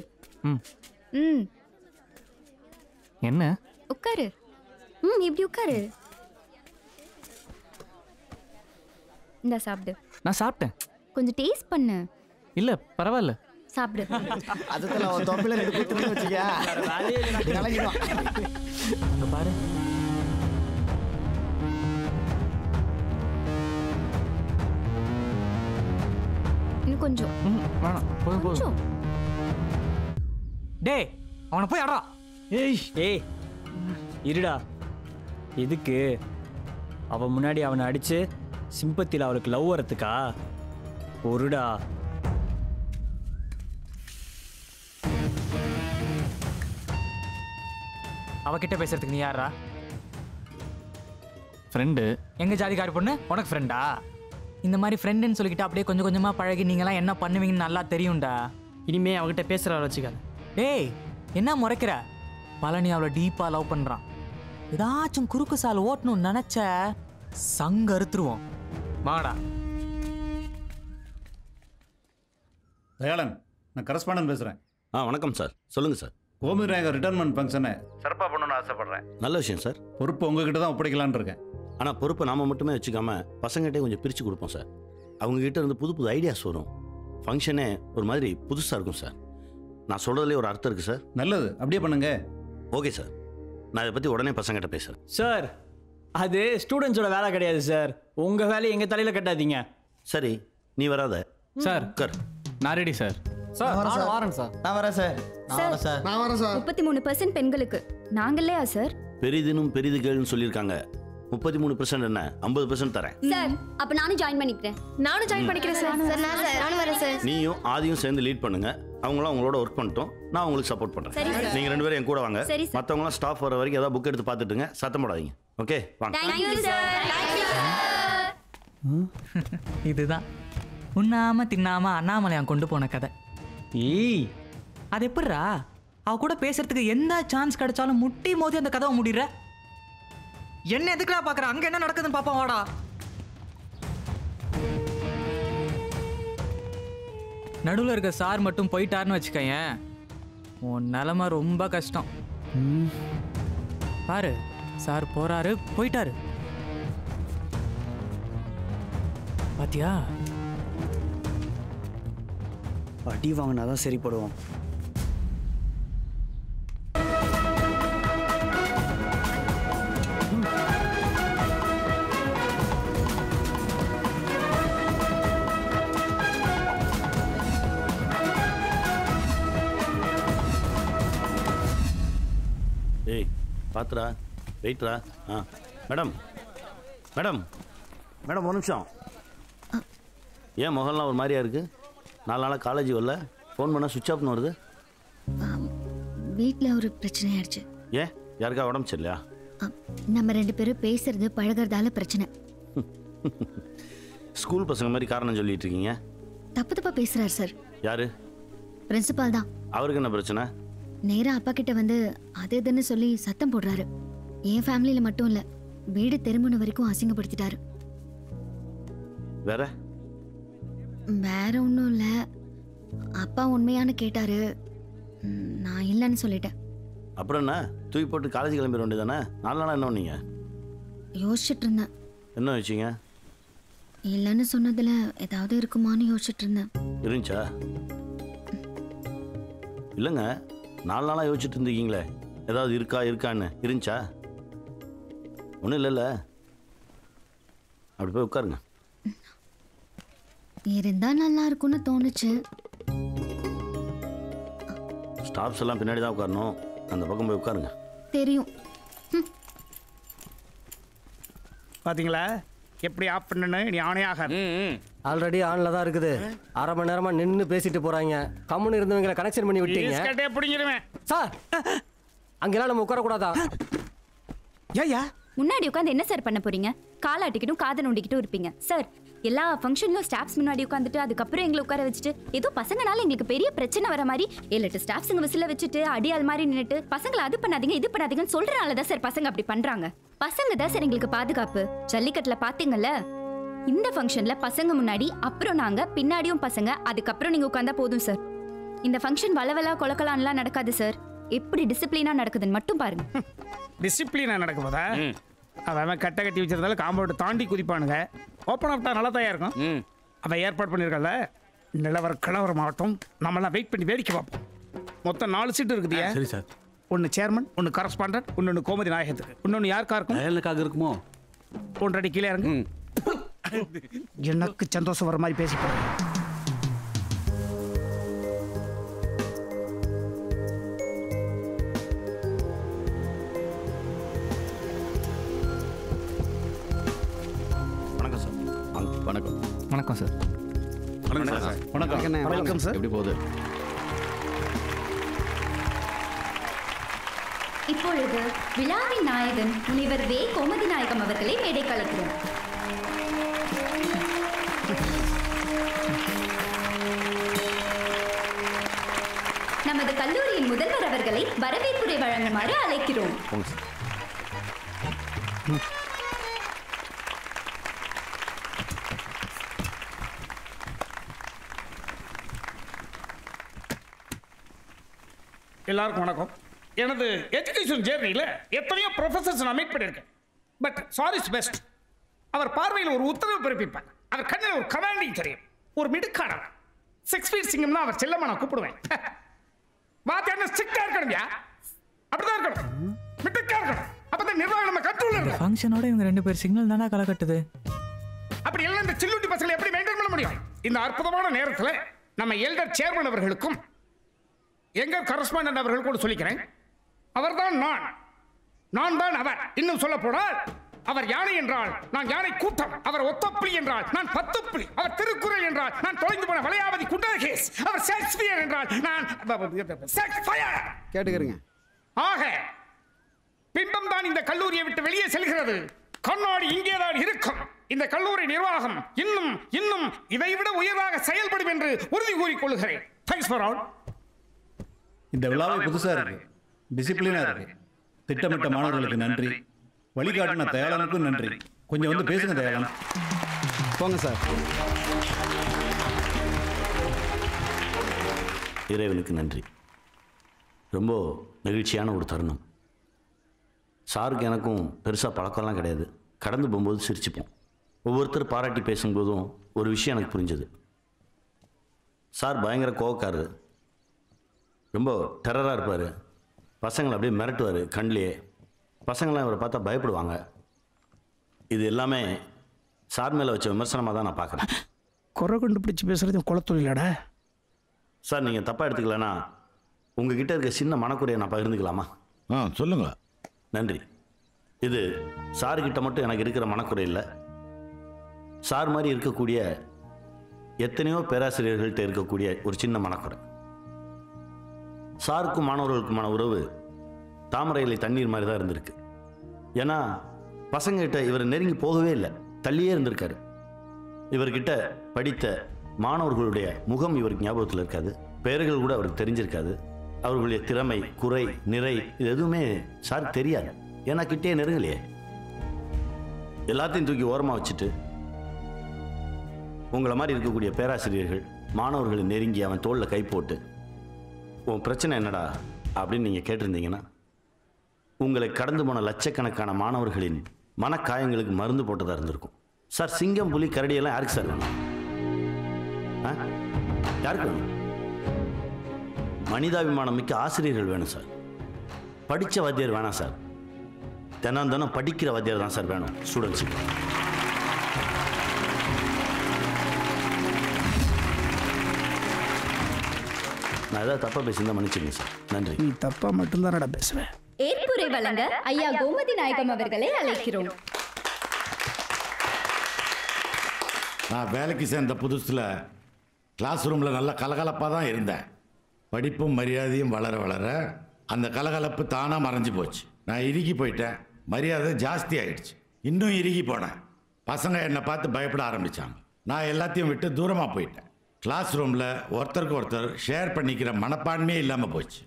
[SPEAKER 18] என்ன
[SPEAKER 5] உட்காரு. இப்படி உட்காரு. இந்த சாப்பிடு.
[SPEAKER 18] நான் சாப்பிட்டேன்.
[SPEAKER 5] கொஞ்சம் டேஸ்ட் பண்ணு.
[SPEAKER 18] இல்ல பரவாயில்ல.
[SPEAKER 5] சாப்பிடு.
[SPEAKER 7] அதுக்குள்ள அவன் தொப்பில 2 குத்துன்னு வச்சுக்க. கலங்கிடும்.
[SPEAKER 17] அங்க பாரு.
[SPEAKER 5] இன்னும் கொஞ்சம்.
[SPEAKER 18] வேணாம் போதும் போதும்.
[SPEAKER 17] டேய் அவனை போய் அடா.
[SPEAKER 12] ஏய் இருடா. எதுக்கு அவன் முன்னாடி அவனை அடிச்சு சிம்பத்தியில் அவளுக்கு லவ் வரத்துக்கா? ஒருடா.
[SPEAKER 17] அவகிட்ட பேசுறதுக்கு நீ யாரா?
[SPEAKER 18] ஃப்ரெண்டு.
[SPEAKER 17] எங்க ஜாதிக்காரி பொண்ணு உனக்கு ஃப்ரெண்டா? இந்த மாதிரி ஃப்ரெண்டுன்னு சொல்லிக்கிட்டு அப்படியே கொஞ்சம் கொஞ்சமா பழகி நீங்களாம் என்ன பண்ணுவீங்கன்னு நல்லா தெரியும்டா.
[SPEAKER 12] இனிமே அவகிட்ட பேசுற வச்சுக்காது.
[SPEAKER 17] டேய் என்ன முறைக்கிற? பழனி அவளை டீப்பா லவ் பண்றான். ஏதாச்சும் குறுக்கு சால் ஓட்டணும்னு நினைச்ச சங்க அறுத்துருவோம். வாடா.
[SPEAKER 14] தயாளன், நான் கரஸ்பாண்டன் பேசுகிறேன்.
[SPEAKER 2] வணக்கம் சார். சொல்லுங்கள் சார்.
[SPEAKER 14] கோமதி நாயகர் ரிட்டர்ன்மெண்ட் ஃபங்க்ஷனை
[SPEAKER 2] சிறப்பாக பண்ணணும்னு ஆசைப்பட்றேன். நல்ல விஷயம் சார்.
[SPEAKER 14] பொறுப்பு உங்ககிட்ட தான் ஒப்படைக்கலான்னு இருக்கேன்.
[SPEAKER 2] ஆனால் பொறுப்பை நாம் மட்டுமே வச்சுக்காம பசங்ககிட்டே கொஞ்சம் பிரித்து கொடுப்போம் சார். அவங்ககிட்ட இருந்து புது புது ஐடியாஸ் வரும். ஃபங்க்ஷனே ஒரு மாதிரி புதுசாக இருக்கும் சார். நான் சொல்கிறதுலேயே ஒரு அர்த்தம் இருக்குது சார்.
[SPEAKER 14] நல்லது, அப்படியே பண்ணுங்க.
[SPEAKER 2] ஓகே சார், நான் இதை பற்றி உடனே பசங்ககிட்ட பேசுகிறேன்.
[SPEAKER 12] சார் அது ஸ்டூடெண்ட்ஸோட வேலை கிடையாது சார். உங்கள் வேலையை எங்கள் தலையில் கட்டாதீங்க.
[SPEAKER 2] சரி, நீ வராத
[SPEAKER 18] சார்.
[SPEAKER 2] கர்
[SPEAKER 18] நான் ரெடி சார்.
[SPEAKER 12] சார் நான் வரேன் சார்.
[SPEAKER 7] நான் வரேன் சார்.
[SPEAKER 5] சார்
[SPEAKER 7] நான் வரேன் சார்.
[SPEAKER 5] 33% பெண்களுக்கு நாங்களேயா சார்?
[SPEAKER 2] பெரிதினும் பெரிது கேள்னு சொல்லியிருக்காங்க. 33% என்ன 50% தரேன்.
[SPEAKER 5] சார் அப்ப நானும் ஜாயின் பண்ணிக்கிறேன்.
[SPEAKER 9] நானும் ஜாயின் பண்ணிக்கிறேன் சார்.
[SPEAKER 25] நானும் வரேன் சார்.
[SPEAKER 2] நீயும் ஆதியும் சேர்ந்து லீட் பண்ணுங்க. அவங்களாம் உங்களோட ஒர்க் பண்ணிட்டோம். நான் உங்களுக்கு சப்போர்ட்
[SPEAKER 5] சரி
[SPEAKER 2] பண்ணுறேன்.
[SPEAKER 5] சார்.
[SPEAKER 2] நீங்கள் 2 பேரும் என் கூட வாங்க.
[SPEAKER 5] சரி சார்.
[SPEAKER 2] மற்றவங்களாம் ஸ்டாஃப் வர வரைக்கும் ஏதாவது புக் எடுத்து பார்த்துட்டுங்க. சத்தம் போடாதீங்க. ஓகே வாங்க.
[SPEAKER 5] Thank you sir.
[SPEAKER 17] இதுதான் உண்ணாம தின்னாம அண்ணாமலையான் கொண்டு போன கதை. ஏய் அது எப்படிரா? அவ கூட பேசுறதுக்கு எந்த சான்ஸ் கிடைச்சாலும் முட்டி மோதி அந்த கதவை முடிற. என்ன எதுக்குடா பாக்குற? அங்க என்ன நடக்குதுன்னு பாப்போம் வாடா. நடுவில் இருக்க சார் மட்டும் போயிட்டாருன்னு வச்சுக்கயேன், உன் நிலைமை ரொம்ப கஷ்டம். பாரு சார் போறாரு, போயிட்டாரு. பாத்தியா?
[SPEAKER 12] அடி வாங்கினாதான் சரிப்படுவோம்.
[SPEAKER 2] ஏய் பாத்துரா, வெயிட்ரா. மேடம் மேடம் மேடம், ஒரு நிமிஷம். ஏன் முகம்லாம் ஒரு மாதிரியா இருக்கு? 4 நாளாக காலேஜ் வரல. ஃபோன் பண்ணால் சுவிட்ச் ஆஃப்னு வருது.
[SPEAKER 1] வீட்டில் ஒரு பிரச்சனை ஆயிடுச்சு.
[SPEAKER 2] ஏன், யாருக்கா உடம்பு சரியில்லையா?
[SPEAKER 1] நம்ம 2 பேரும் பேசுறது பழகிறதால பிரச்சனை.
[SPEAKER 2] ஸ்கூல் பசங்க மாதிரி காரணம் சொல்லிட்டு இருக்கீங்க.
[SPEAKER 1] தப்பா பேசுறாரு சார்.
[SPEAKER 2] யாரு?
[SPEAKER 1] பிரின்சிபால் தான்.
[SPEAKER 2] அவருக்கு என்ன பிரச்சனை?
[SPEAKER 1] நேரா அப்பா கிட்ட வந்து அது இதுன்னு சொல்லி சத்தம் போடுறாரு. என் ஃபேமிலியில மட்டும் இல்ல, வீடு திருமணம் வரைக்கும் அசிங்கப்படுத்திட்டாரு.
[SPEAKER 2] வேற
[SPEAKER 1] வேற ஒன்றும் இல்லை. அப்பா உண்மையானு கேட்டாரு, நான் இல்லைன்னு சொல்லிட்டேன்.
[SPEAKER 2] அப்புறம் என்ன, தூக்கி போட்டு காலேஜ் கிளம்பிட வேண்டியதானே? 4 நாளாக என்ன பண்ணீங்க?
[SPEAKER 1] யோசிச்சுட்டு இருந்தேன்.
[SPEAKER 2] என்ன வச்சிங்க?
[SPEAKER 1] இல்லைன்னு சொன்னதுல ஏதாவது இருக்குமான்னு யோசிச்சுட்டு இருந்தேன்.
[SPEAKER 2] இருந்துச்சா? இல்லைங்க, 4 நாளாக யோசிச்சுட்டு இருந்தீங்களே, ஏதாவது இருக்கான்னு இருந்துச்சா? ஒன்றும் இல்லைல்ல. அப்படி போய் உட்காருங்க.
[SPEAKER 1] இருந்தா நல்லா இருக்கும்னு தோணுச்சு.
[SPEAKER 2] ஸ்டாஃப்ஸ் எல்லாம் பின்னாடி தான் உட்காரணும். அந்த பக்கம் போய் உட்காருங்க.
[SPEAKER 1] தெரியும்.
[SPEAKER 4] பாத்தீங்களா எப்படி ஆஃப் பண்ணனு? நீ ஆனே ஆகாது.
[SPEAKER 13] ஆல்ரெடி ஆன்ல தான் இருக்குது. 1/2 மணி நேரமா நின்று பேசிட்டு போறாங்க. கம்முன்னு இருந்தவங்களை கனெக்ஷன் பண்ணி விட்டீங்க.
[SPEAKER 4] ஈஸ்கட்டே புடிங்கிடுவேன்
[SPEAKER 13] சார். அங்கெல்லாம் நம்ம உட்கார கூடாதா?
[SPEAKER 5] ஏயா முன்னாடி உட்காந்து என்ன சார் பண்ண போறீங்க? காலாட்டிக்கிட்டும் காதை நோண்டிக்கிட்டும் இருப்பீங்க சார். எல்லா ஃபங்க்ஷன்லயும் ஸ்டாஃப்ஸ் முன்னாடி உட்காந்துட்டு அதுக்கப்புறம் எங்களை உட்கார வச்சுட்டு ஏதோ பசங்கனால எங்களுக்கு பெரிய பிரச்சனை வர மாதிரி 7-8 ஸ்டாஃப்ஸுங்க விசில வச்சுட்டு அடியால் மாதிரி நின்னுட்டு பசங்களை அது பண்ணாதீங்க இது பண்ணாதீங்கன்னு சொல்றனால தான் சார் பசங்க அப்படி பண்றாங்க. பசங்க தான் சார் எங்களுக்கு பாதுகாப்பு. ஜல்லிக்கட்டுல பாத்தீங்கல்ல, இந்த ஃபங்க்ஷன்ல பசங்க முன்னாடி, அப்புறம் நாங்க பின்னாடியும் பசங்க, அதுக்கப்புறம் நீங்க உட்கார்ந்தா போதும் சார். இந்த ஃபங்க்ஷன் வளவலா கொலக்கலான்லாம் நடக்காது சார். எப்படி டிசிப்ளினா நடக்குதுன்னு மட்டும் பாருங்க.
[SPEAKER 4] டிசிப்ளினா நடக்கும் போதா அவன் கட்டை கட்டி வச்சிருந்தாலும் காம்பவுண்ட் தாண்டி குதிப்பானுங்க. ஓப்பன் ஆஃப்டா நல்லா தான் இருக்கும். அவன் ஏற்பாடு பண்ணியிருக்கல நிலவர கலவர மாவட்டம் நம்மளாம் வெயிட் பண்ணி வேடிக்கை பார்ப்போம். மொத்தம் 4 சீட்டு இருக்குதுயா.
[SPEAKER 24] சரி சார்.
[SPEAKER 4] ஒன்று சேர்மன், ஒன்று கரஸ்பாண்டன்ட், இன்னொன்று கோமதி நாயகத்துக்கு, இன்னொன்று யாருக்கா இருக்கும்?
[SPEAKER 24] எனக்காக இருக்குமோ?
[SPEAKER 4] 1 அடி கீழே இறங்கு. எனக்கு சந்தோஷம் வர மாதிரி பேசி போறேன்.
[SPEAKER 2] வணக்கம் சார்.
[SPEAKER 11] வணக்கம்.
[SPEAKER 18] வணக்கம் சார்.
[SPEAKER 2] வணக்கம் சார். வணக்கம் சார்.
[SPEAKER 11] எப்படி போகுது?
[SPEAKER 5] இப்பொழுது விழாவின் நாயகன் முனிவர் வே கோமதி நாயகம் அவர்களை மேடை கலக்கிறோம். நமது கல்லூரியின் முதல்வர் அவர்களை வரவேற்புரை வழங்குமாறு அழைக்கிறோம்.
[SPEAKER 4] எல்லாருக்கும் வணக்கம். எனது எஜுகேஷன் ஜேர்னியில் எத்தனையோ ப்ரொஃபஸர்ஸ் நான் மீட் பண்ணியிருக்கேன். But sorry is best. அவர் பார்வையில் ஒரு உத்தரவு பிறப்பிப்பார். அவர் கண்ணில் ஒரு கமாண்டிங் தெரியும். ஒரு மிடுக்கானவர். 6 feet சிங்கம்னா அவர் செல்லமா நான் கூப்பிடுவேன். வாத்தியார் ஸ்ட்ரிக்டா இருக்கணும்யா. அப்படிதான் இருக்கணும். மிடுக்கா இருக்கணும். அப்பதான் நிர்வாகம் நம்ம கண்ட்ரோல்ல இருக்கும்.
[SPEAKER 17] ஃபங்க்ஷனோட இவங்க 2 பேர் சிக்னல் தானா கலை கட்டுது.
[SPEAKER 4] அப்படி எல்லாம் இந்த சில்லுட்டி பசங்களை எப்படி மெயின்டைன் பண்ண முடியும்? இந்த அற்புதமான நேரத்தில் நம்ம எல்டர் சேர்மன் அவர்களுக்கும் எங்க கரஸ்பாண்டன்ட் அவர்கள் கூட சொல்லிக்கிறேன். அவர்தான் நான் தான் அவர். இன்னும் சொல்ல போனால் அவர் யானை என்றால் நான் யானை கூட்டம். அவர் ஒத்தப்புலி என்றால் நான் 10 புலி. அவர் திருக்குறள் என்றால் நான் தொலைந்து போன வளையாவதி குண்டர்கேஸ். அவர் ஷேக்ஸ்பியர் என்றால் நான்
[SPEAKER 7] கேட்டுக்கிறீங்க.
[SPEAKER 4] ஆக பிம்பம் தான் இந்த கல்லூரியை விட்டு வெளியே செல்கிறது. கண்ணாடி இங்கேதான் இருக்கும். இந்த கல்லூரி நிர்வாகம் இன்னும் இன்னும் இதைவிட உயர்வாக செயல்படும் என்று உறுதி கூறிக்கொள்கிறேன். Thanks for all.
[SPEAKER 14] இந்த விழாவை புதுசாக இருக்கு, டிசிப்ளினாக இருக்கு. திட்டமிட்ட மாணவர்களுக்கு நன்றி. வழிகாட்டின தயாளனுக்கும் நன்றி. கொஞ்சம் வந்து பேசுங்க தயாளன்.
[SPEAKER 7] போங்க சார்.
[SPEAKER 2] இறைவனுக்கு நன்றி. ரொம்ப நெகிழ்ச்சியான ஒரு தருணம். சாருக்கு எனக்கும் பெருசாக பழக்கம்லாம் கிடையாது. கடந்து போகும்போது சிரிச்சுப்போம். ஒவ்வொருத்தர் பாராட்டி பேசும்போதும் ஒரு விஷயம் எனக்கு புரிஞ்சது. சார் பயங்கர கோவக்காரர், ரொம்ப டெரராக இருப்பார். பசங்களை அப்படியே மிரட்டுவார் கண்ணிலேயே. பசங்களாம் இவரை பார்த்தா பயப்படுவாங்க. இது எல்லாமே சார் மேலே வச்ச விமர்சனமாக தான் நான் பார்க்குறேன்.
[SPEAKER 4] குறை கண்டுபிடிச்சி பேசுறது குளத்தொழிலாடா.
[SPEAKER 2] சார் நீங்கள் தப்பாக எடுத்துக்கலன்னா உங்ககிட்ட இருக்க சின்ன மனக்குறையை நான் பகிர்ந்துக்கலாமா?
[SPEAKER 15] சொல்லுங்க.
[SPEAKER 2] நன்றி. இது சார்கிட்ட மட்டும் எனக்கு இருக்கிற மனக்குறை இல்லை. சார் மாதிரி இருக்கக்கூடிய எத்தனையோ பேராசிரியர்கள்ட்ட இருக்கக்கூடிய ஒரு சின்ன மனக்குறை. சாருக்கும் மாணவர்களுக்குமான உறவு தாமரை இலை தண்ணீர் மாதிரி தான் இருந்திருக்கு. ஏன்னா பசங்ககிட்ட இவர் நெருங்கி போகவே இல்லை, தள்ளியே இருந்திருக்காரு. இவர்கிட்ட படித்த மாணவர்களுடைய முகம் இவருக்கு ஞாபகத்தில் இருக்காது, பெயர்கள் கூட அவருக்கு தெரிஞ்சிருக்காது. அவர்களுடைய திறமை, குறை, நிறை இது எதுவுமே சார் தெரியாது. ஏன்னா கிட்டே நெருங்கலையே. எல்லாத்தையும் தூக்கி ஓரமாக வச்சுட்டு உங்களை மாதிரி இருக்கக்கூடிய பேராசிரியர்கள் மாணவர்களை நெருங்கி அவன் தோளில் கை போட்டு உன் பிரச்சனை என்னடா அப்படின்னு நீங்கள் கேட்டிருந்தீங்கன்னா உங்களை கடந்து போன லட்சக்கணக்கான மாணவர்களின் மனக்காயங்களுக்கு மருந்து போட்டதாக இருந்திருக்கும். சார் சிங்கம், புலி, கரடியெல்லாம் யாருக்கு சார் வேணும்? யாருக்கு வேணும்? மனிதாபிமானம் மிக்க ஆசிரியர்கள் வேணும் சார். படித்த வாத்தியார் வேணாம் சார். தினம் தினம் படிக்கிற வாத்தியார் தான் சார் வேணும் ஸ்டூடெண்ட்ஸுக்கு. நான் ஏதாவது தப்பாக பேசியிருந்தா மன்னிச்சுங்க சார். நன்றி.
[SPEAKER 4] நீ தப்பா மட்டும்தான் பேசுவேன்.
[SPEAKER 5] ஏற்புரை வழங்க ஐயா கோமதி நாயகம் அவர்களை அழைக்கிறோம்.
[SPEAKER 15] நான் வேலைக்கு சேர்ந்த புதுசில் கிளாஸ் ரூமில் நல்ல கலகலப்பாக தான் இருந்தேன். படிப்பும் மரியாதையும் வளர வளர அந்த கலகலப்பு தானாக மறைஞ்சு போச்சு. நான் இறுகி போயிட்டேன். மரியாதை ஜாஸ்தி ஆயிடுச்சு. இன்னும் இறுகி போனேன். பசங்க என்னை பார்த்து பயப்பட ஆரம்பித்தாங்க. நான் எல்லாத்தையும் விட்டு தூரமாக போயிட்டேன். கிளாஸ் ரூமில் ஒருத்தருக்கு ஒருத்தர் ஷேர் பண்ணிக்கிற மனப்பான்மையே இல்லாமல் போச்சு.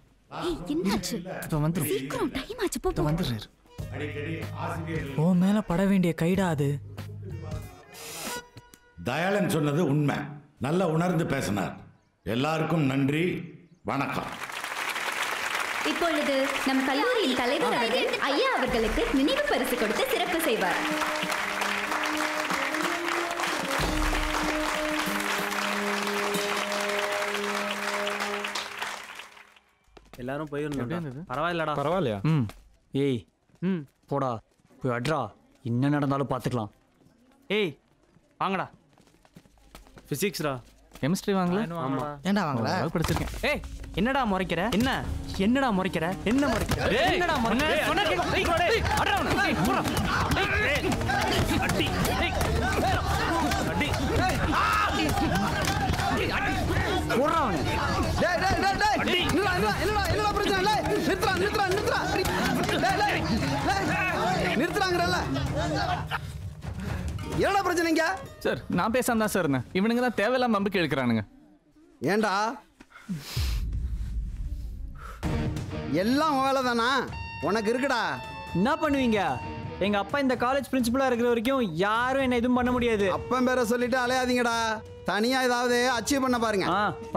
[SPEAKER 17] ஓ மேல பட வேண்டிய கைடா அது.
[SPEAKER 15] தயாளன் சொன்னது உண்மை. நல்லா உணர்ந்து பேசினார். எல்லாருக்கும் நன்றி, வணக்கம்.
[SPEAKER 5] இப்பொழுது நம் கல்லூரியின் தலைவர் அவர்கள் ஐயா அவர்களுக்கு நினைவு பரிசு கொடுத்து சிறப்பு செய்வார்.
[SPEAKER 12] எல்லாரும் போயிருந்தோம்.
[SPEAKER 17] பரவாயில்லடா.
[SPEAKER 12] பரவாயில்லையா?
[SPEAKER 17] ஏய் போடா போய் அட்ரா, என்ன நடந்தாலும் பார்த்துக்கலாம். ஏய் வாங்கடா.
[SPEAKER 12] பிசிக்ஸ்டா.
[SPEAKER 18] கெமிஸ்ட்ரி வாங்கல?
[SPEAKER 12] ஆமா.
[SPEAKER 17] ஏன்டா வாங்கல?
[SPEAKER 18] படிச்சிருக்கேன்.
[SPEAKER 17] ஏய் என்னடா முறைக்கிற? என்னடா முறைக்கிற? என்ன முறைக்கிற? என்னடா முறைக்கிற? சொன்னா கேட்க. ஏய் அட்ரா அவனை. ஏய் போடா. ஏய் அடி. ஏய் அடி. ஏய் அடி. போடா அவனை.
[SPEAKER 19] டேய் டேய் டேய் டேய். என்னடா பிரச்சனை? டேய் நிறுத்துடா. டேய் நிறுத்துறாங்கறல்ல. என்னடா பிரச்சனைங்க?
[SPEAKER 18] சார் நான் பேசாம தான் சார் இருந்தேன். இவனுங்க தான் தேவையில்லாம நம்பிக்கை எடுக்கிறானுங்க.
[SPEAKER 19] ஏண்டா எல்லாம் வேலை தானா உனக்கு இருக்குடா?
[SPEAKER 12] என்ன பண்ணுவீங்க? எங்க அப்பா இந்த காலேஜ் பிரின்சிபலா இருக்கிற வரைக்கும் யாரும் என்ன எதுவும் பண்ண முடியாது.
[SPEAKER 19] அப்பன் பேரை சொல்லிட்டு அலையாதீங்கடா. தனியா ஏதாவது அச்சீவ் பண்ண பாருங்க.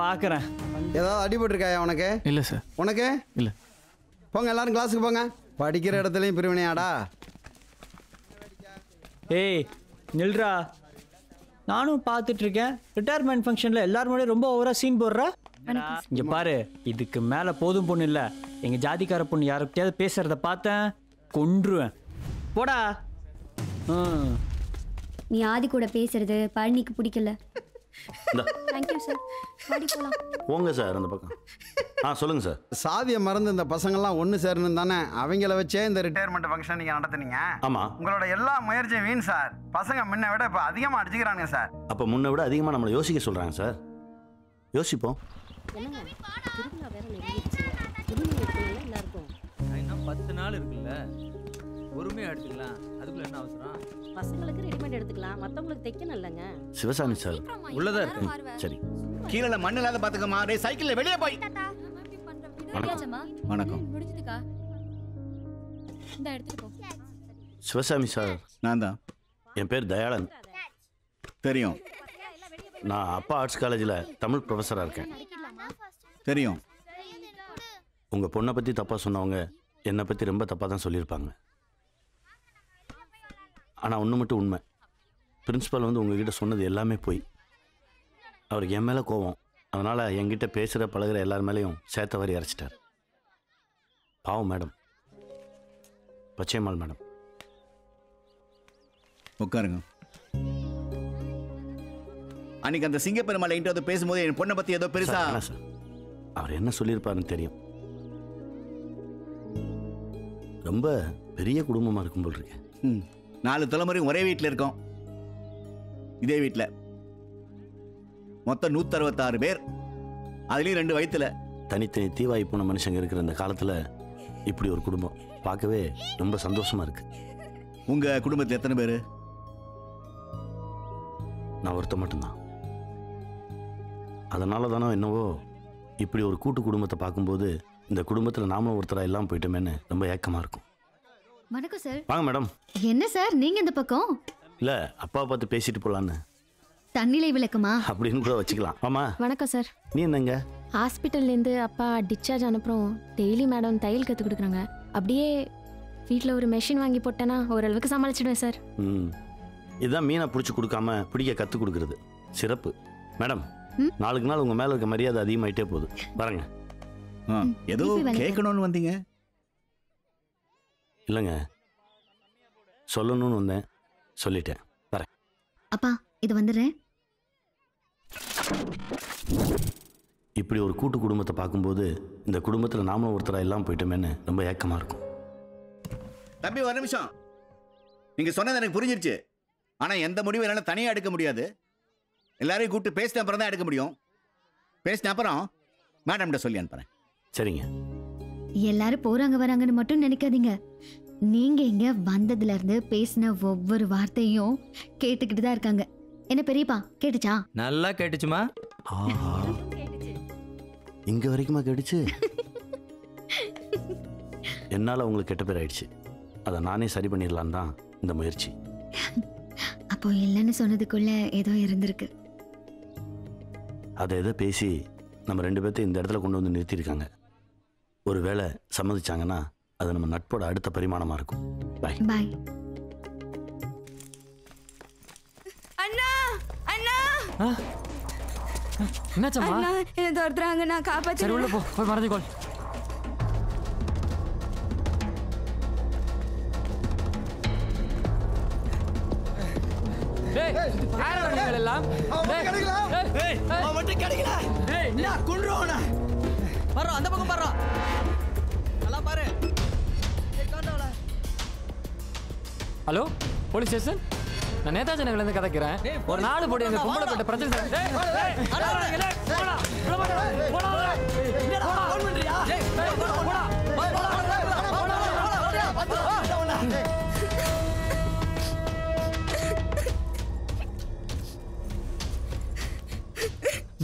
[SPEAKER 12] பாக்குறேன்.
[SPEAKER 19] ஏதாவது அடிபட்டு இருக்காயா உனக்கு?
[SPEAKER 18] இல்ல சார்.
[SPEAKER 19] உனக்கு
[SPEAKER 18] இல்ல.
[SPEAKER 19] போங்க எல்லாரும் கிளாஸுக்கு போங்க. படிக்கிற இடத்துலயும் பிரிவினையாடா?
[SPEAKER 12] ஏய் நில்றா. நானும் பார்த்துட்டு இருக்கேன். ரிட்டையர்மெண்ட் ஃபங்க்ஷன்ல எல்லாரும் முன்னாடி ரொம்ப ஓவரா சீன் போடுறா. இங்க பாரு, இதுக்கு மேல போதும் பொண்ணு இல்ல. எங்க ஜாதிக்கார பொண்ணு யார்கிட்டயாவது பேசுறத பார்த்தேன் கொன்றுவேன். போடா.
[SPEAKER 1] நீ ஆதி கூட பேசுறது பழனிக்கு பிடிக்கல.
[SPEAKER 5] Thank you sir. பாடி போலாம்.
[SPEAKER 2] போங்க சார் அந்த பக்கம். சொல்லுங்க சார்.
[SPEAKER 19] சாதியை மறந்து இந்த பசங்கள்லாம் ஒன்று சேரணும் தானே அவங்கள வச்சே இந்த ரிட்டையர்மெண்ட் ஃபங்க்ஷன் நீங்கள் நடத்துனீங்க.
[SPEAKER 2] ஆமா.
[SPEAKER 19] உங்களோட எல்லா முயற்சியும் வீண் சார். பசங்க முன்ன விட இப்போ அதிகமாக அடிச்சுக்கிறாங்க சார்.
[SPEAKER 2] அப்போ முன்ன விட அதிகமாக நம்மளை யோசிக்க சொல்கிறாங்க சார். யோசிப்போம்.
[SPEAKER 20] இன்னும் 10 நாள் இருக்குல்ல, பொறுமையாக எடுத்துக்கலாம். அதுக்குள்ள என்ன அவசரம்?
[SPEAKER 21] பசங்களுக்கு ரெடிமேட் எடுத்துக்கலாம், மற்றவங்களுக்கு தைக்கணும் இல்லைங்க.
[SPEAKER 2] சிவசாமி சார்
[SPEAKER 20] உள்ளதா இருக்கு.
[SPEAKER 2] சரி.
[SPEAKER 7] கீழே மண்ணு இல்லாத பாத்துக்கமா. டேய் சைக்கிள்ல வெளியே போய்.
[SPEAKER 2] வணக்கம்.
[SPEAKER 1] முடிஞ்சதுக்கா. இந்த எடுத்துட்டு போ.
[SPEAKER 2] சிவசாமி சார்
[SPEAKER 7] நான் தான்.
[SPEAKER 2] என் பேர் தயாளன்.
[SPEAKER 7] தெரியும்.
[SPEAKER 2] நான் அப்பா ஆர்ட்ஸ் காலேஜில் தமிழ் ப்ரொஃபஸராக இருக்கேன்.
[SPEAKER 7] தெரியும்.
[SPEAKER 2] உங்கள் பொண்ணை பற்றி தப்பாக சொன்னவங்க என்னை பற்றி ரொம்ப தப்பாக தான் சொல்லியிருப்பாங்க. ஆனால் ஒன்று மட்டும் உண்மை. பிரின்ஸிபல் வந்து உங்ககிட்ட சொன்னது எல்லாமே போய். அவருக்கு என் மேலே கோவம். அதனால் என்கிட்ட பேசுகிற பழகிற எல்லார் மேலேயும் சேர்த்த வரி அரைச்சிட்டார். பாவம் மேடம். பச்சையம்மாள் மேடம்.
[SPEAKER 7] உட்காருங்க. அன்னைக்கு அந்த சிங்கப்பெருமாள் என்கிட்ட வந்து பேசும்போது என் பொண்ணை பற்றி ஏதோ பெருசா.
[SPEAKER 2] சார் அவர் என்ன சொல்லியிருப்பாருன்னு தெரியும். ரொம்ப பெரிய குடும்பமாக இருக்கும் போல் இருக்கு.
[SPEAKER 7] 4 தலைமுறை ஒரே வீட்டில் இருக்கோம். இதே வீட்டில் மொத்தம் 166 பேர். அதுலேயும் 2 வயிற்றுல.
[SPEAKER 2] தனித்தனி தீவாய் போன மனுஷங்க இருக்கிற இந்த காலத்தில் இப்படி ஒரு குடும்பம் பார்க்கவே ரொம்ப சந்தோஷமாக இருக்கு.
[SPEAKER 7] உங்கள் குடும்பத்தில் எத்தனை பேர்?
[SPEAKER 2] நான் ஒருத்த மட்டும்தான். அதனால தானோ என்னவோ இப்படி ஒரு கூட்டு குடும்பத்தை பார்க்கும்போது இந்த குடும்பத்தில் நாமளும் ஒருத்தராக எல்லாம் போயிட்டோமேன்னு ரொம்ப ஏக்கமாக இருக்கும்.
[SPEAKER 1] வணக்கம் சார்.
[SPEAKER 2] வாங்க மேடம்.
[SPEAKER 1] என்ன சார் நீங்க இந்த பக்கம்?
[SPEAKER 2] இல்லை அப்பாவை பார்த்து பேசிட்டு போகலான்னு.
[SPEAKER 1] தண்ணிலை விளக்குமா
[SPEAKER 2] அப்படின்னு கூட வச்சுக்கலாம். ஆமா.
[SPEAKER 22] வணக்கம் சார்.
[SPEAKER 2] நீ என்னங்க?
[SPEAKER 22] ஹாஸ்பிட்டல்லேருந்து அப்பா டிஸ்சார்ஜ் அனுப்புகிறோம். டெய்லி மேடம் தையல் கற்றுக் கொடுக்குறாங்க. அப்படியே வீட்டில் ஒரு மெஷின் வாங்கி போட்டேன்னா ஓரளவுக்கு சமாளிச்சிடுவேன் சார்.
[SPEAKER 2] இதுதான் மீனை பிடிச்சி கொடுக்காம பிடிக்க கற்றுக் கொடுக்குறது. சிறப்பு மேடம். நாளுக்கு நாள் உங்கள் மேலே இருக்க மரியாதை அதிகமாயிட்டே போகுது. வரங்க.
[SPEAKER 7] ஏதோ கேட்கணும்னு வந்தீங்க?
[SPEAKER 2] இல்லைங்க சொல்லணும்னு வந்தேன், சொல்லிட்டேன். வரேன்.
[SPEAKER 1] அப்பா இது வந்துடுறேன்.
[SPEAKER 2] இப்படி ஒரு கூட்டு குடும்பத்தை பார்க்கும்போது இந்த குடும்பத்தில் நாமளும் ஒருத்தராக எல்லாம் போயிட்டோமேன்னு ரொம்ப ஏக்கமாக இருக்கும்.
[SPEAKER 7] தம்பி ஒரு நிமிஷம். நீங்கள் சொன்னது எனக்கு புரிஞ்சிருச்சு. ஆனால் எந்த முடிவும் என்னால் தனியாக எடுக்க முடியாது. எல்லாரையும் கூப்பிட்டு பேசின அப்புறம் தான் எடுக்க முடியும். பேசின அப்புறம் மேடம்கிட்ட சொல்லி அனுப்புறேன்.
[SPEAKER 2] சரிங்க.
[SPEAKER 1] எல்லாரும் போறாங்க வராங்கன்னு மட்டும் நினைக்காதீங்க. நீங்க இங்க வந்ததுல இருந்து பேசின ஒவ்வொரு வார்த்தையும் கேட்டுக்கிட்டு தான் இருக்காங்க. என்ன பெரியப்பா கேட்டுச்சா?
[SPEAKER 20] நல்லா கேட்டுச்சுமா.
[SPEAKER 2] இங்க வரைக்குமா கேட்டுச்சு? என்னால் உங்களுக்கு கெட்ட பேர் ஆயிடுச்சு. அதை நானே சரி பண்ணிடலான் தான் இந்த முயற்சி.
[SPEAKER 1] அப்போ இல்லைன்னு சொன்னதுக்குள்ள ஏதோ இருந்திருக்கு.
[SPEAKER 2] அதை எதை பேசி நம்ம 2 பேர்த்தையும் இந்த இடத்துல கொண்டு வந்து நிறுத்தியிருக்காங்க. ஒருவேளை சம்மதிச்சாங்கன்னா அது நம்ம நட்போட அடுத்த பரிமாணமாக இருக்கும். பாய்.
[SPEAKER 1] பாய்.
[SPEAKER 5] அண்ணா அண்ணா
[SPEAKER 17] என்னாச்சம்மா?
[SPEAKER 5] அண்ணா என்ன தோர்த்துறாங்க, நான் காப்பாத்து.
[SPEAKER 17] சரி உள்ள போ, போய் மறந்துக்கோள். டேய் யார வந்தீங்க எல்லாம்? டேய் டேய் அவன் மட்டும் கிடைக்கல. டேய் என்ன குன்றுவனா? பாரு அந்த பக்கம் பாரு. நல்லா பாரு. டேய் காண்டோல. ஹலோ போலீஸ் ஸ்டேஷன், நான் நேதாஜி நகர்ல இருந்து கதைக்கிறேன். ஒரு நாலு போடி எங்க பொம்பளை பட்ட பிரச்சனை. டேய் டேய் போடா போடா போடா. என்னடா ஃபோன் பண்றியா? டேய் போடா போடா.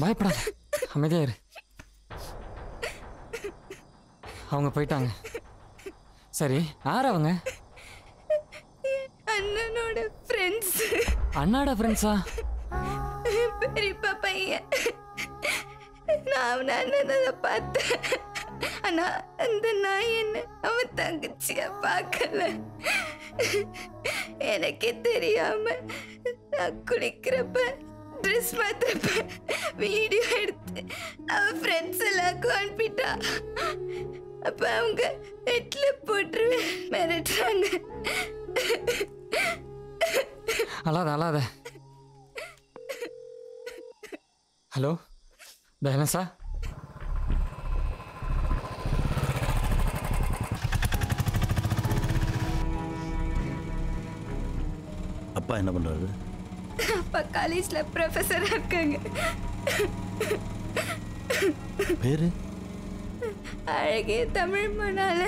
[SPEAKER 17] பயப்படாத, அமைதியா இரு. அவங்க போயிட்டாங்க. சரி யார் அவங்க?
[SPEAKER 5] அண்ணனோட ஃப்ரெண்ட்ஸ்.
[SPEAKER 17] அண்ணாட ஃப்ரெண்ட்ஸா?
[SPEAKER 5] பெரியப்பா பையன். நான் அவன் அண்ணனை பார்த்தேன். ஆனா அந்த நாய் என்ன அவன் தங்கச்சியா பார்க்கல. எனக்கே தெரியாம நான் குளிக்கிறப்ப ட்ரெஸ் மாத்திரப்ப வீடியோ எடுத்து அவன் ஃப்ரெண்ட்ஸ் எல்லாருக்கும் அனுப்பிட்டா. அப்ப அவங்க நெட்ல போட்டுருவேன் மிரட்டுறாங்க.
[SPEAKER 17] அழாத அழாத. ஹலோ தயனசா?
[SPEAKER 2] அப்பா என்ன பண்றாரு?
[SPEAKER 5] அப்பா காலேஜ்ல ப்ரொஃபஸரா இருக்காங்க.
[SPEAKER 2] பேரு?
[SPEAKER 5] அழகிய தமிழ் மணால.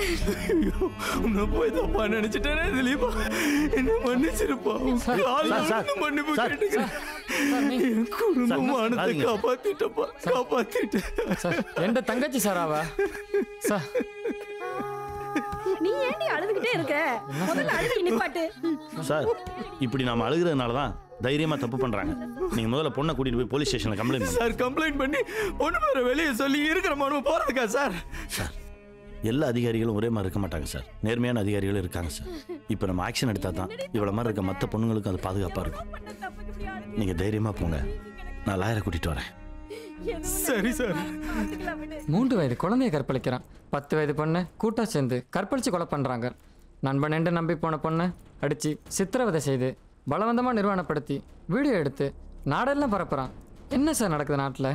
[SPEAKER 17] உன்னை போய் தப்பா நினைச்சிட்டேனே திலீபா, என்ன மன்னிச்சிருப்பா. மன்னிப்பு கேட்டுக்கிறேன். குடும்பமானத்தை காப்பாத்திட்டப்பா, காப்பாத்திட்டேன். என் தங்கச்சி சார் அவ. சார்
[SPEAKER 21] நீ ஏன்டி அழுதுகிட்டே இருக்க? முதல்ல அழுது நிப்பாட்டு.
[SPEAKER 2] சார் இப்படி நாம அழுகிறதுனால தான் தைரியமா தப்பு பண்றாங்க. நீங்க முதல்ல பொண்ணை கூட்டிட்டு போய் போலீஸ் ஸ்டேஷன்ல கம்ப்ளைண்ட் பண்ணுங்க.
[SPEAKER 12] சார் கம்ப்ளைண்ட் பண்ணி பொண்ணு பேரை வெளியே சொல்லி இருக்கிற மனு போறதுக்கா சார்?
[SPEAKER 2] சார் எல்லா அதிகாரிகளும் ஒரே மாதிரி இருக்க மாட்டாங்க சார். நேர்மையான அதிகாரிகளும் இருக்காங்க சார். இப்போ நம்ம ஆக்ஷன் எடுத்தா தான் இவ்வளவு மாதிரி இருக்க மற்ற பொண்ணுங்களுக்கும் அது பாதுகாப்பா இருக்கும். நீங்க தைரியமா போங்க, நான் லாயரை கூட்டிட்டு வரேன்.
[SPEAKER 17] சரி சார். 3 வயது குழந்தைய கற்பழிக்கிறான். 10 வயது பொண்ணு கூட்டா சேர்ந்து கற்பழிச்சு கொலை பண்றாங்க. நண்பன் என்று நம்பி போன பொண்ணு அடிச்சு சித்திரவதை செய்து பலவந்தமாக நிர்வாணப்படுத்தி வீடியோ எடுத்து நாடெல்லாம் பரப்புறான். என்ன சார் நடக்குது நாட்டில்?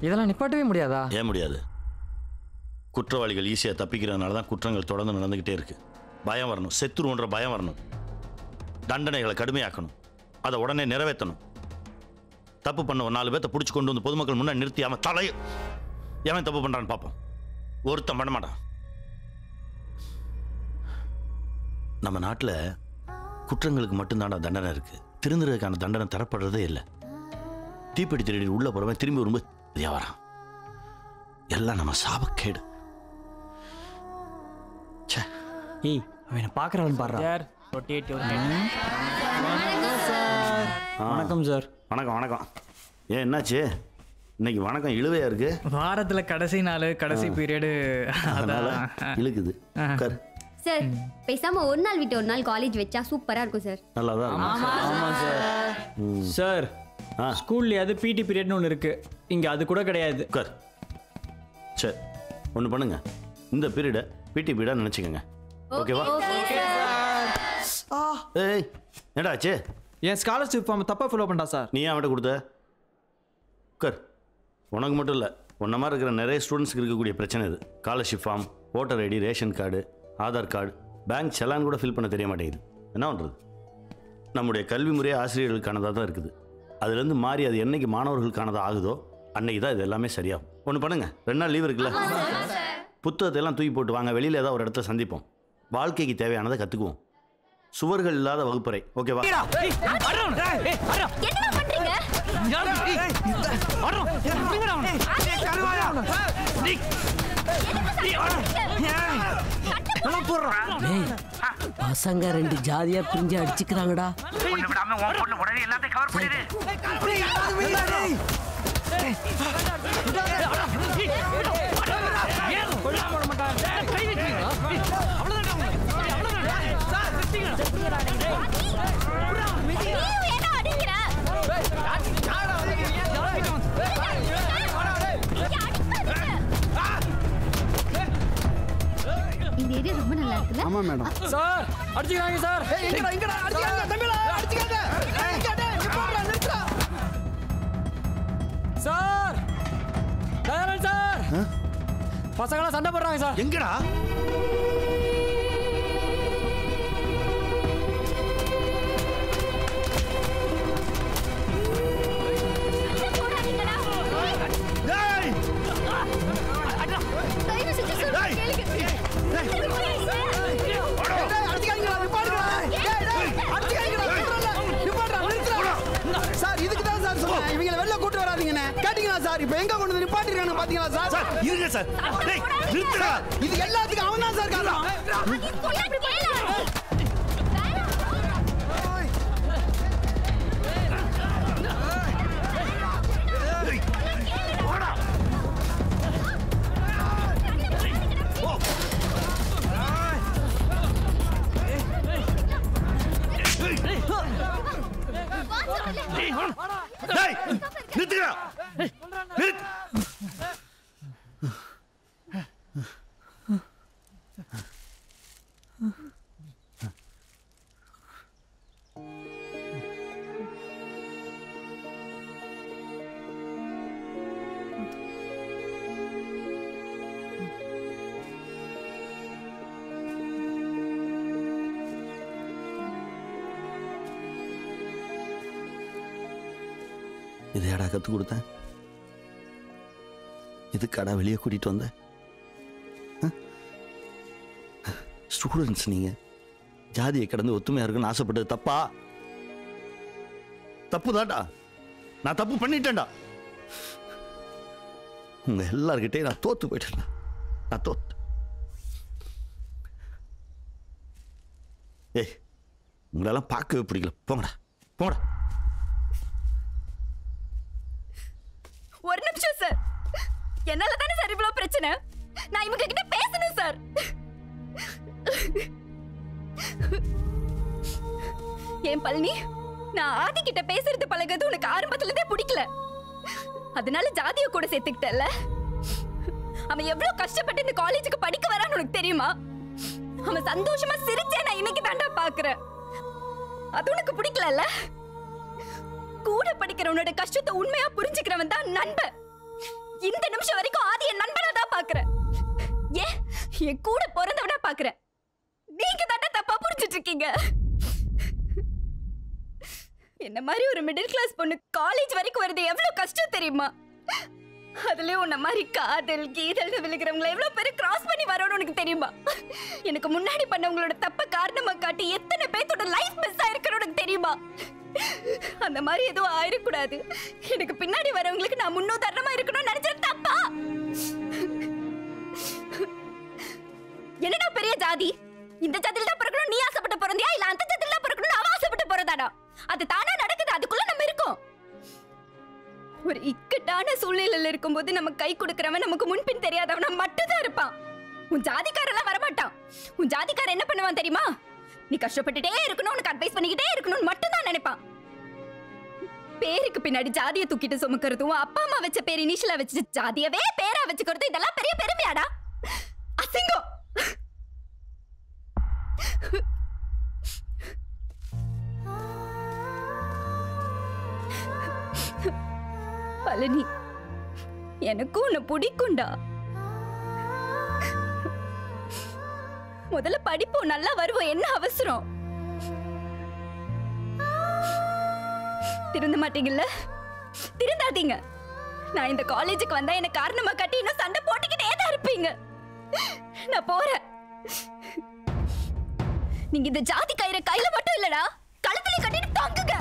[SPEAKER 17] இதெல்லாம் நிப்பாட்டவே முடியாதா?
[SPEAKER 2] ஏன் முடியாது? குற்றவாளிகள் ஈஸியாக தப்பிக்கிறதுனால தான் குற்றங்கள் தொடர்ந்து நடந்துக்கிட்டே இருக்கு. பயம் வரணும், செத்துருன்ற பயம் வரணும். தண்டனைகளை கடுமையாக்கணும், அதை உடனே நிறைவேற்றணும். தப்பு பண்ண ஒரு 4 பேர்த்த பிடிச்சி கொண்டு வந்து பொதுமக்கள் முன்னாடி நிறுத்தி அவன் தலையை எவன் தப்பு பண்ணுறான்னு பார்ப்போம். ஒருத்தன் பண்ண மாட்டான். நம்ம நாட்டில் குற்றங்களுக்கு மட்டும்தான தண்டனை இருக்கு. திருந்துறதுக்கான தண்டனை தரப்படுறதே இல்லை. தீப்பெட்டி திருடி உள்ள போறவன் திரும்பி வரும்போது வரான். எல்லாம் நம்ம சாபக்கேடு.
[SPEAKER 12] ஏய் அவனை பார்க்குறவன் பாடுறான். வணக்கம் சார்.
[SPEAKER 2] வணக்கம் வணக்கம். ஏன் என்னாச்சு இன்னைக்கு? வணக்கம் இழுவையா இருக்கு.
[SPEAKER 17] வாரத்துல கடைசி நாள், கடைசி பீரியடு,
[SPEAKER 2] அதனால இழுக்குது.
[SPEAKER 3] சார் பேசாம ஒரு நாள் விட்டு ஒரு நாள் காலேஜ் வச்சா சூப்பரா இருக்கும் சார்.
[SPEAKER 2] நல்லா தான்
[SPEAKER 12] ஆமாம் சார். சார் ஸ்கூல்லையாவது பிடி பீரியட்னு ஒன்று இருக்கு, இங்கே அது கூட கிடையாது.
[SPEAKER 2] சரி ஒன்று பண்ணுங்க, இந்த பீரியடை பிடி பீரியடாக நினச்சிக்கோங்க. ஓகேவா? ஏய் என்னடாச்சு?
[SPEAKER 12] என் ஸ்காலர்ஷிப் ஃபார்ம் தப்பாக ஃபாலோ பண்ணா சார்.
[SPEAKER 2] நீ ஏன் அவன்கிட்ட கொடுத்த? உட்கார். உனக்கு மட்டும் இல்லை, உன்ன மாதிரி இருக்கிற நிறைய ஸ்டூடெண்ட்ஸ்க்கு இருக்கக்கூடிய பிரச்சனை இது. Scholarship form, voter ID, ration card, Aadhaar card, bank challan கூட ஃபில் பண்ண தெரிய மாட்டேங்குது. என்ன பண்ணுறது? நம்முடைய கல்வி முறையே ஆசிரியர்களுக்கானதாக தான் இருக்குது. அதுலேருந்து மாறி அது என்னைக்கு மாணவர்களுக்கானதாக ஆகுதோ அன்னைக்கு தான் இது எல்லாமே சரியாகும். ஒன்று பண்ணுங்க, 2 நாள் லீவ் இருக்குல்ல, புத்தகத்தை எல்லாம் தூக்கி போட்டு வாங்க, வெளியில் ஏதாவது ஒரு இடத்துல சந்திப்போம். வாழ்க்கைக்கு தேவையானதை கற்றுக்குவோம். சுவர்கள் இல்லாத வகுப்பறை. ஓகேவா?
[SPEAKER 21] பசங்க 2 ஜாதியா பிரிஞ்சு அடிச்சுக்கிறாங்கடா.
[SPEAKER 1] நல்லா இருக்குல்ல?
[SPEAKER 19] ஆமா மேடம்.
[SPEAKER 12] Sir அடிச்சுக்கிறாங்க sir.
[SPEAKER 19] எங்கடா எங்கடா அடிச்சாங்க தம்பிடா அடிச்சாங்க. நிப்பாட்றா நிறுத்துடா.
[SPEAKER 12] சார் தயாரன் சார். பசங்களாம் சண்டை போடுறாங்க சார்.
[SPEAKER 2] எங்கடா?
[SPEAKER 19] சார் இதுக்கு தான் சார் சொன்னேன் இவங்களை வெளில கூட்டு வராதீங்கன்னு. கேட்டீங்களா சார்? இப்போ எங்க கொண்டு வந்து நிப்பாட்டிருக்காங்க பாத்தீங்களா சார்?
[SPEAKER 2] சார் இருங்க சார். டேய் நிறுத்துடா.
[SPEAKER 19] இது எல்லாத்துக்கும் அவன் தான் சார் காரணம்.
[SPEAKER 2] டேய் நிறுத்துடா. நிறுத்து. இதையாடா கற்றுக் கொடுத்தேன்? இதுக்காடா வெளியே கூட்டிகிட்டு வந்தேன்? ஸ்டூடெண்ட்ஸ் நீங்கள் ஜாதியை கடந்து ஒத்துமையாக இருக்குன்னு ஆசைப்பட்டது தப்பா? தப்பு தான்டா. நான் தப்பு பண்ணிட்டேன்டா. உங்கள் எல்லார்கிட்டையும் நான் தோற்று போயிட்டேன்டா. நான் தோத்து. ஏய் உங்களெல்லாம் பார்க்கவே பிடிக்கல. போங்கடா போங்கடா.
[SPEAKER 5] ஒரு நிமிஷம் சார். என்னால தானே சார் இவ்வளவு பிரச்சனை. நான் இவங்க கிட்ட பேசணும் சார். ஏன் பழனி, நான் ஆதி கிட்ட பேசுறது பழகிறது உனக்கு ஆரம்பத்துல இருந்தே பிடிக்கல. அதனால ஜாதிய கூட சேர்த்துக்கிட்டல. அவன் எவ்வளவு கஷ்டப்பட்டு இந்த காலேஜுக்கு படிக்க வரான்னு உனக்கு தெரியுமா? அவன் சந்தோஷமா சிரிச்சே நான் இன்னைக்கு தாண்டா பாக்குறேன். அது உனக்கு பிடிக்கல? கூட படிக்கிறவனோட கஷ்டத்தை உண்மையா புரிஞ்சுக்கிறவன் தான் நண்பன். இந்த நிமிஷம் வரைக்கும் ஆதி என் நண்பனா தான் பாக்குறேன். ஏன் என் கூட பிறந்தவனா பாக்குறேன். நீங்க தாண்டா தப்பா புரிஞ்சிட்டு இருக்கீங்க. என்ன மாதிரி ஒரு மிடில் கிளாஸ் பொண்ணு காலேஜ் வரைக்கும் வருது எவ்வளவு கஷ்டம் தெரியுமா? அதுலயும் உன்ன மாதிரி காதல் கீதல் விழுகிறவங்களை எவ்வளவு பேரு கிராஸ் பண்ணி வரணும்னு உனக்கு தெரியுமா? எனக்கு முன்னாடி பண்ணவங்களோட தப்ப காரணமா காட்டி எத்தனை பேர்த்தோட லைஃப் மிஸ் ஆயிருக்குன்னு உனக்கு தெரியுமா? அந்த மாதிரி எதுவும் ஆயிடக்கூடாது. எனக்கு பின்னாடி வரவங்களுக்கு நான் முன்னுதாரணமா இருக்கணும்னு நினைச்சது தப்பா? என்னடா பெரிய ஜாதி? இந்த ஜாதியில தான் பிறக்கணும் நீ ஆசைப்பட்டு பிறந்தியா, இல்ல அந்த ஜாதியில தான் பிறக்கணும் அவன் ஆசைப்பட்டு பிறந்தாடா? அது தானா நடக்குது. அதுக்குள்ள நம்ம இருக்கோம். ஒரு இக்கட்டான சூழ்நிலையில இருக்கும்போது நம்ம கை கொடுக்கறவன் நமக்கு முன்பின் தெரியாதவனா மட்டும் தான் இருப்பான். உன் ஜாதிக்காரெல்லாம் வரமாட்டான். உன் ஜாதிக்கார என்ன பண்ணுவான் தெரியுமா? நீ கஷ்டப்பட்டுட்டே இருக்கணும், உனக்கு அட்வைஸ் பண்ணிக்கிட்டே இருக்கணும்னு மட்டும் தான் நினைப்பான். பேருக்கு பின்னாடி ஜாதியை தூக்கிட்டு சுமக்கிறதும், அப்பா அம்மா வச்ச பேர் இனிஷியலா வச்சு ஜாதியவே பேரா வச்சுக்கிறது, இதெல்லாம் பெரிய பெருமையாடா? அசிங்கம். பழனி, எனக்கும் உன்னை பிடிக்கும்டா. முதல்ல படிப்போம், நல்லா வருவோம். என்ன அவசரம்? திருந்த மாட்டீங்கல்ல? திருந்தாதீங்க. நான் இந்த காலேஜுக்கு வந்தா என்ன காரணமா காட்டி இன்னும் சண்டை போட்டுக்கிட்டே தான் இருப்பீங்க. நான் போறேன். நீங்க இந்த ஜாதி கயிறை கையில மட்டும் இல்லடா, கழுத்துல கட்டிட்டு தாங்குங்க.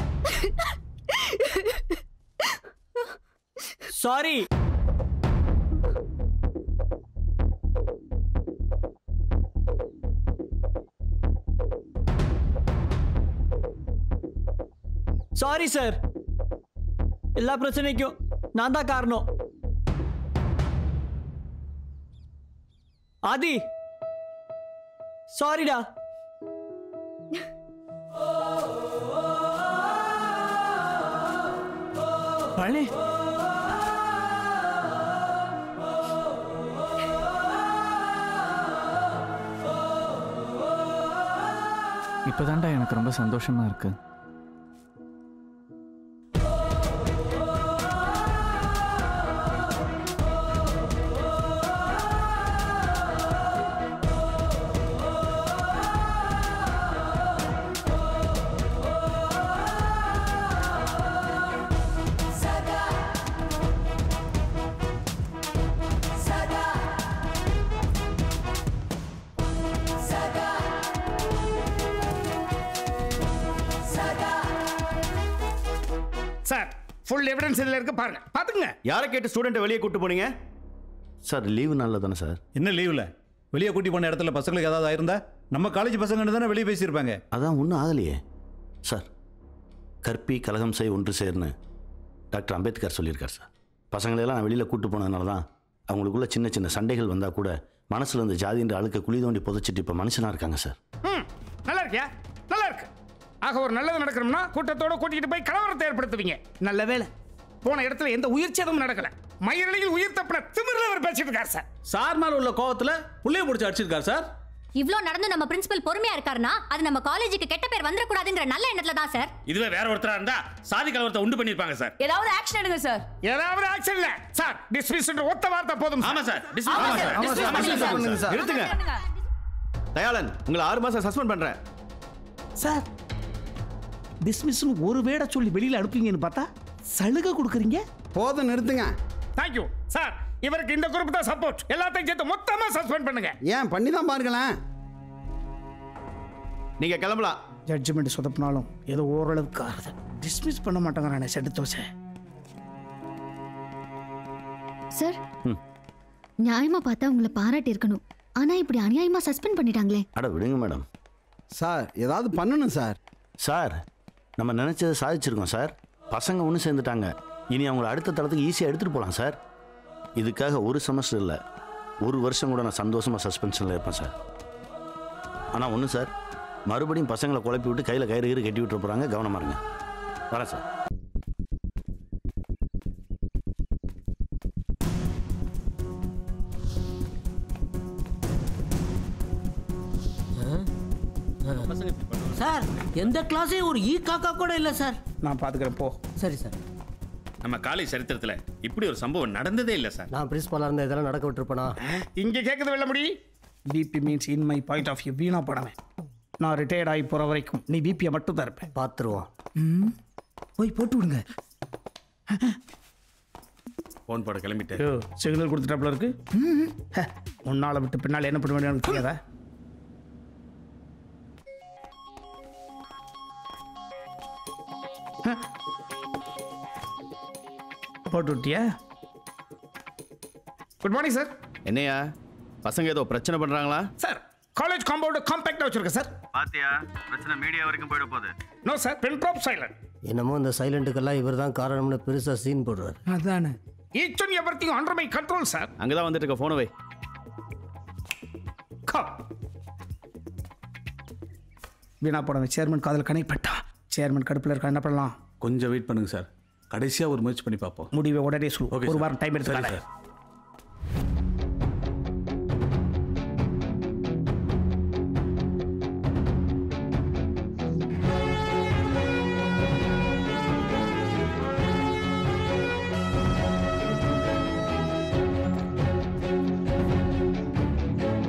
[SPEAKER 12] சாரி. Sorry sir. எல்லா பிரச்சனைக்கும் நான் தான் காரணம். ஆதி சாரிடா. பழனி,
[SPEAKER 18] இப்போதான்டா எனக்கு ரொம்ப சந்தோஷமா இருக்கு.
[SPEAKER 4] சார் ஃபுல் எவிடன்ஸ் இதில் இருக்கு பாருங்க பார்த்துங்க.
[SPEAKER 2] யாரை கேட்டு ஸ்டூடெண்ட்டை வெளியே கூட்டு போனீங்க சார்? லீவு நாளில் தானே சார்?
[SPEAKER 14] என்ன லீவில் வெளியே கூட்டி போன இடத்துல பசங்களுக்கு ஏதாவது ஆயிருந்தா நம்ம காலேஜ் பசங்கன்னு தானே வெளியே பேசியிருப்பாங்க.
[SPEAKER 2] அதான் ஒன்றும் ஆகலையே சார். கற்பி கலகம் செய் ஒன்று சேர்னு டாக்டர் அம்பேத்கர் சொல்லியிருக்கார் சார். பசங்களையெல்லாம் நான் வெளியில் கூட்டு போனதுனால தான் அவங்களுக்குள்ள சின்ன சின்ன சண்டைகள் வந்தால் கூட மனசில் இருந்த ஜாதின்ற அழுக்க குழி தோண்டி புதைச்சிட்டு இப்போ மனுஷனாக இருக்காங்க சார்.
[SPEAKER 4] நல்லா இருக்கியா? நல்லா இருக்கு. ஆக ஒரு நல்லது நடக்கணும்னா கூட்டத்தோட கூட்டிகிட்டு போய் கலவரத்தை ஏற்படுத்துவீங்க. நல்ல வேலை போன இடத்துல எந்த உயிர் சேதமும் நடக்கல. மயிரிழையில் உயிர் தப்பின திமிரில் அவர் பேசிட்டு இருக்கார் சார்.
[SPEAKER 24] சார் மேல உள்ள கோவத்துல புள்ளைய பிடிச்சி அடிச்சிருக்காரு சார்.
[SPEAKER 5] இவ்ளோ நடந்து நம்ம பிரின்சிபல் பொறுமையா இருக்காருன்னா அது நம்ம காலேஜுக்கு கெட்ட பேர் வந்துடக்கூடாதுங்கிற நல்ல எண்ணத்துல தான் சார்.
[SPEAKER 24] இதுவே வேற ஒருத்தரா இருந்தா சாதி கலவரத்தை உண்டு பண்ணிருப்பாங்க சார்.
[SPEAKER 9] ஏதாவது ஆக்ஷன் எடுங்க சார்.
[SPEAKER 4] ஏதாவது ஆக்ஷன் இல்ல சார். டிஸ்மிஸ்ன்ற ஒத்த வார்த்தை போதும்.
[SPEAKER 24] ஆமா சார்.
[SPEAKER 6] நிறுத்துங்க. தயாளன், உங்களை 6 மாசம் சஸ்பெண்ட் பண்றேன்
[SPEAKER 4] சார். டிஸ்மிஸ்னு ஒரு வேடை சொல்லி வெளியில அனுப்புவீங்கன்னு பார்த்தா சலுகை கொடுக்குறீங்க.
[SPEAKER 19] போதும், நிறுத்துங்க.
[SPEAKER 4] Thank you sir. இவருக்கு இந்த குரூப் தான் சப்போர்ட். எல்லாத்தையும் சேர்த்து மொத்தமா சஸ்பெண்ட் பண்ணுங்க.
[SPEAKER 19] ஏன் பண்ணி தான் பாருங்களேன்.
[SPEAKER 6] நீங்க கிளம்பலாம்.
[SPEAKER 4] ஜட்ஜ்மெண்ட் சொதப்பினாலும் ஏதோ ஓரளவுக்கு ஆறுது. டிஸ்மிஸ் பண்ண மாட்டாங்க. Set dosa
[SPEAKER 1] sir. நியாயமா பார்த்தா உங்களை பாராட்டி இருக்கணும். ஆனா இப்படி அநியாயமா சஸ்பெண்ட் பண்ணிட்டாங்களே.
[SPEAKER 2] அட விடுங்க மேடம்.
[SPEAKER 19] சார் ஏதாவது பண்ணணும் சார்.
[SPEAKER 2] சார் நம்ம நினைச்சதை சாதிச்சிருக்கோம் சார். பசங்க ஒன்று சேர்ந்துட்டாங்க. இனி அவங்கள அடுத்த தளத்துக்கு ஈஸியாக எடுத்துகிட்டு போகலாம் சார். இதுக்காக ஒரு செமஸ்டர் இல்லை, 1 வருஷம் கூட நான் சந்தோஷமாக சஸ்பென்ஷனில் இருப்பேன் சார். ஆனால் ஒன்று சார், மறுபடியும் பசங்களை குழப்பி விட்டு கையில் கயிறு கட்டி விட்டு போகிறாங்க. கவனமாக இருங்க. வரேன் சார்.
[SPEAKER 8] சார் எந்த கிளாஸையும் ஒரு காக்கா கூட இல்லை சார்.
[SPEAKER 4] நான் பார்த்துக்கிறேன் போ.
[SPEAKER 8] சரி சார்.
[SPEAKER 24] நம்ம காலேஜ் சரித்திரத்தில் இப்படி ஒரு சம்பவம் நடந்ததே இல்லை சார்.
[SPEAKER 13] நான் பிரின்சிபாலாக இருந்த இதெல்லாம் நடக்க விட்டுருப்பேனா?
[SPEAKER 4] இங்கே கேட்குது வெள்ள முடி. BP means in my point of view வீணா படவேன். நான் ரிட்டையர்ட் ஆகி போகிற வரைக்கும் நீ பிபியை மட்டும் தான் இருப்பேன்.
[SPEAKER 13] பார்த்துருவோம்.
[SPEAKER 4] போய் போட்டு விடுங்க.
[SPEAKER 24] ஃபோன் போட கிளம்பிட்டு
[SPEAKER 4] சிக்னல் கொடுத்துட்டாப்புல இருக்கு. முன்னால் விட்டு பின்னால் என்ன பண்ண வேண்டிய தெரியாதா? போட்டு விட்டியா? Good morning sir.
[SPEAKER 6] என்னையா பசங்க ஏதோ பிரச்சனை பண்றாங்களா?
[SPEAKER 4] சார் காலேஜ் காம்பவுண்ட் காம்பாக்டா வச்சிருக்கேன் சார்.
[SPEAKER 10] பாத்தியா பிரச்சனை மீடியா வரைக்கும் போயிட போகுது.
[SPEAKER 4] No sir, pin drop silent.
[SPEAKER 13] என்னமோ இந்த சைலண்ட்டுக்கெல்லாம் இவர் தான் காரணம்னு பெருசாக சீன் போடுறாரு.
[SPEAKER 4] அதானே. Each and everything under my control sir.
[SPEAKER 6] அங்கதான் வந்துட்டு இருக்க. போனை வை.
[SPEAKER 4] வீணா போட சேர்மன் காதல் கணைப்பட்டா. சேர்மன் கடுப்பில் இருக்கா, என்ன பண்ணலாம்?
[SPEAKER 24] கொஞ்சம் வெயிட் பண்ணுங்க சார். கடைசியாக ஒரு முயற்சி பண்ணி பார்ப்போம்.
[SPEAKER 4] முடிவை உடனே சொல்லு. ஒரு வாரம் டைம் எடுத்துக்கலாம் சார்.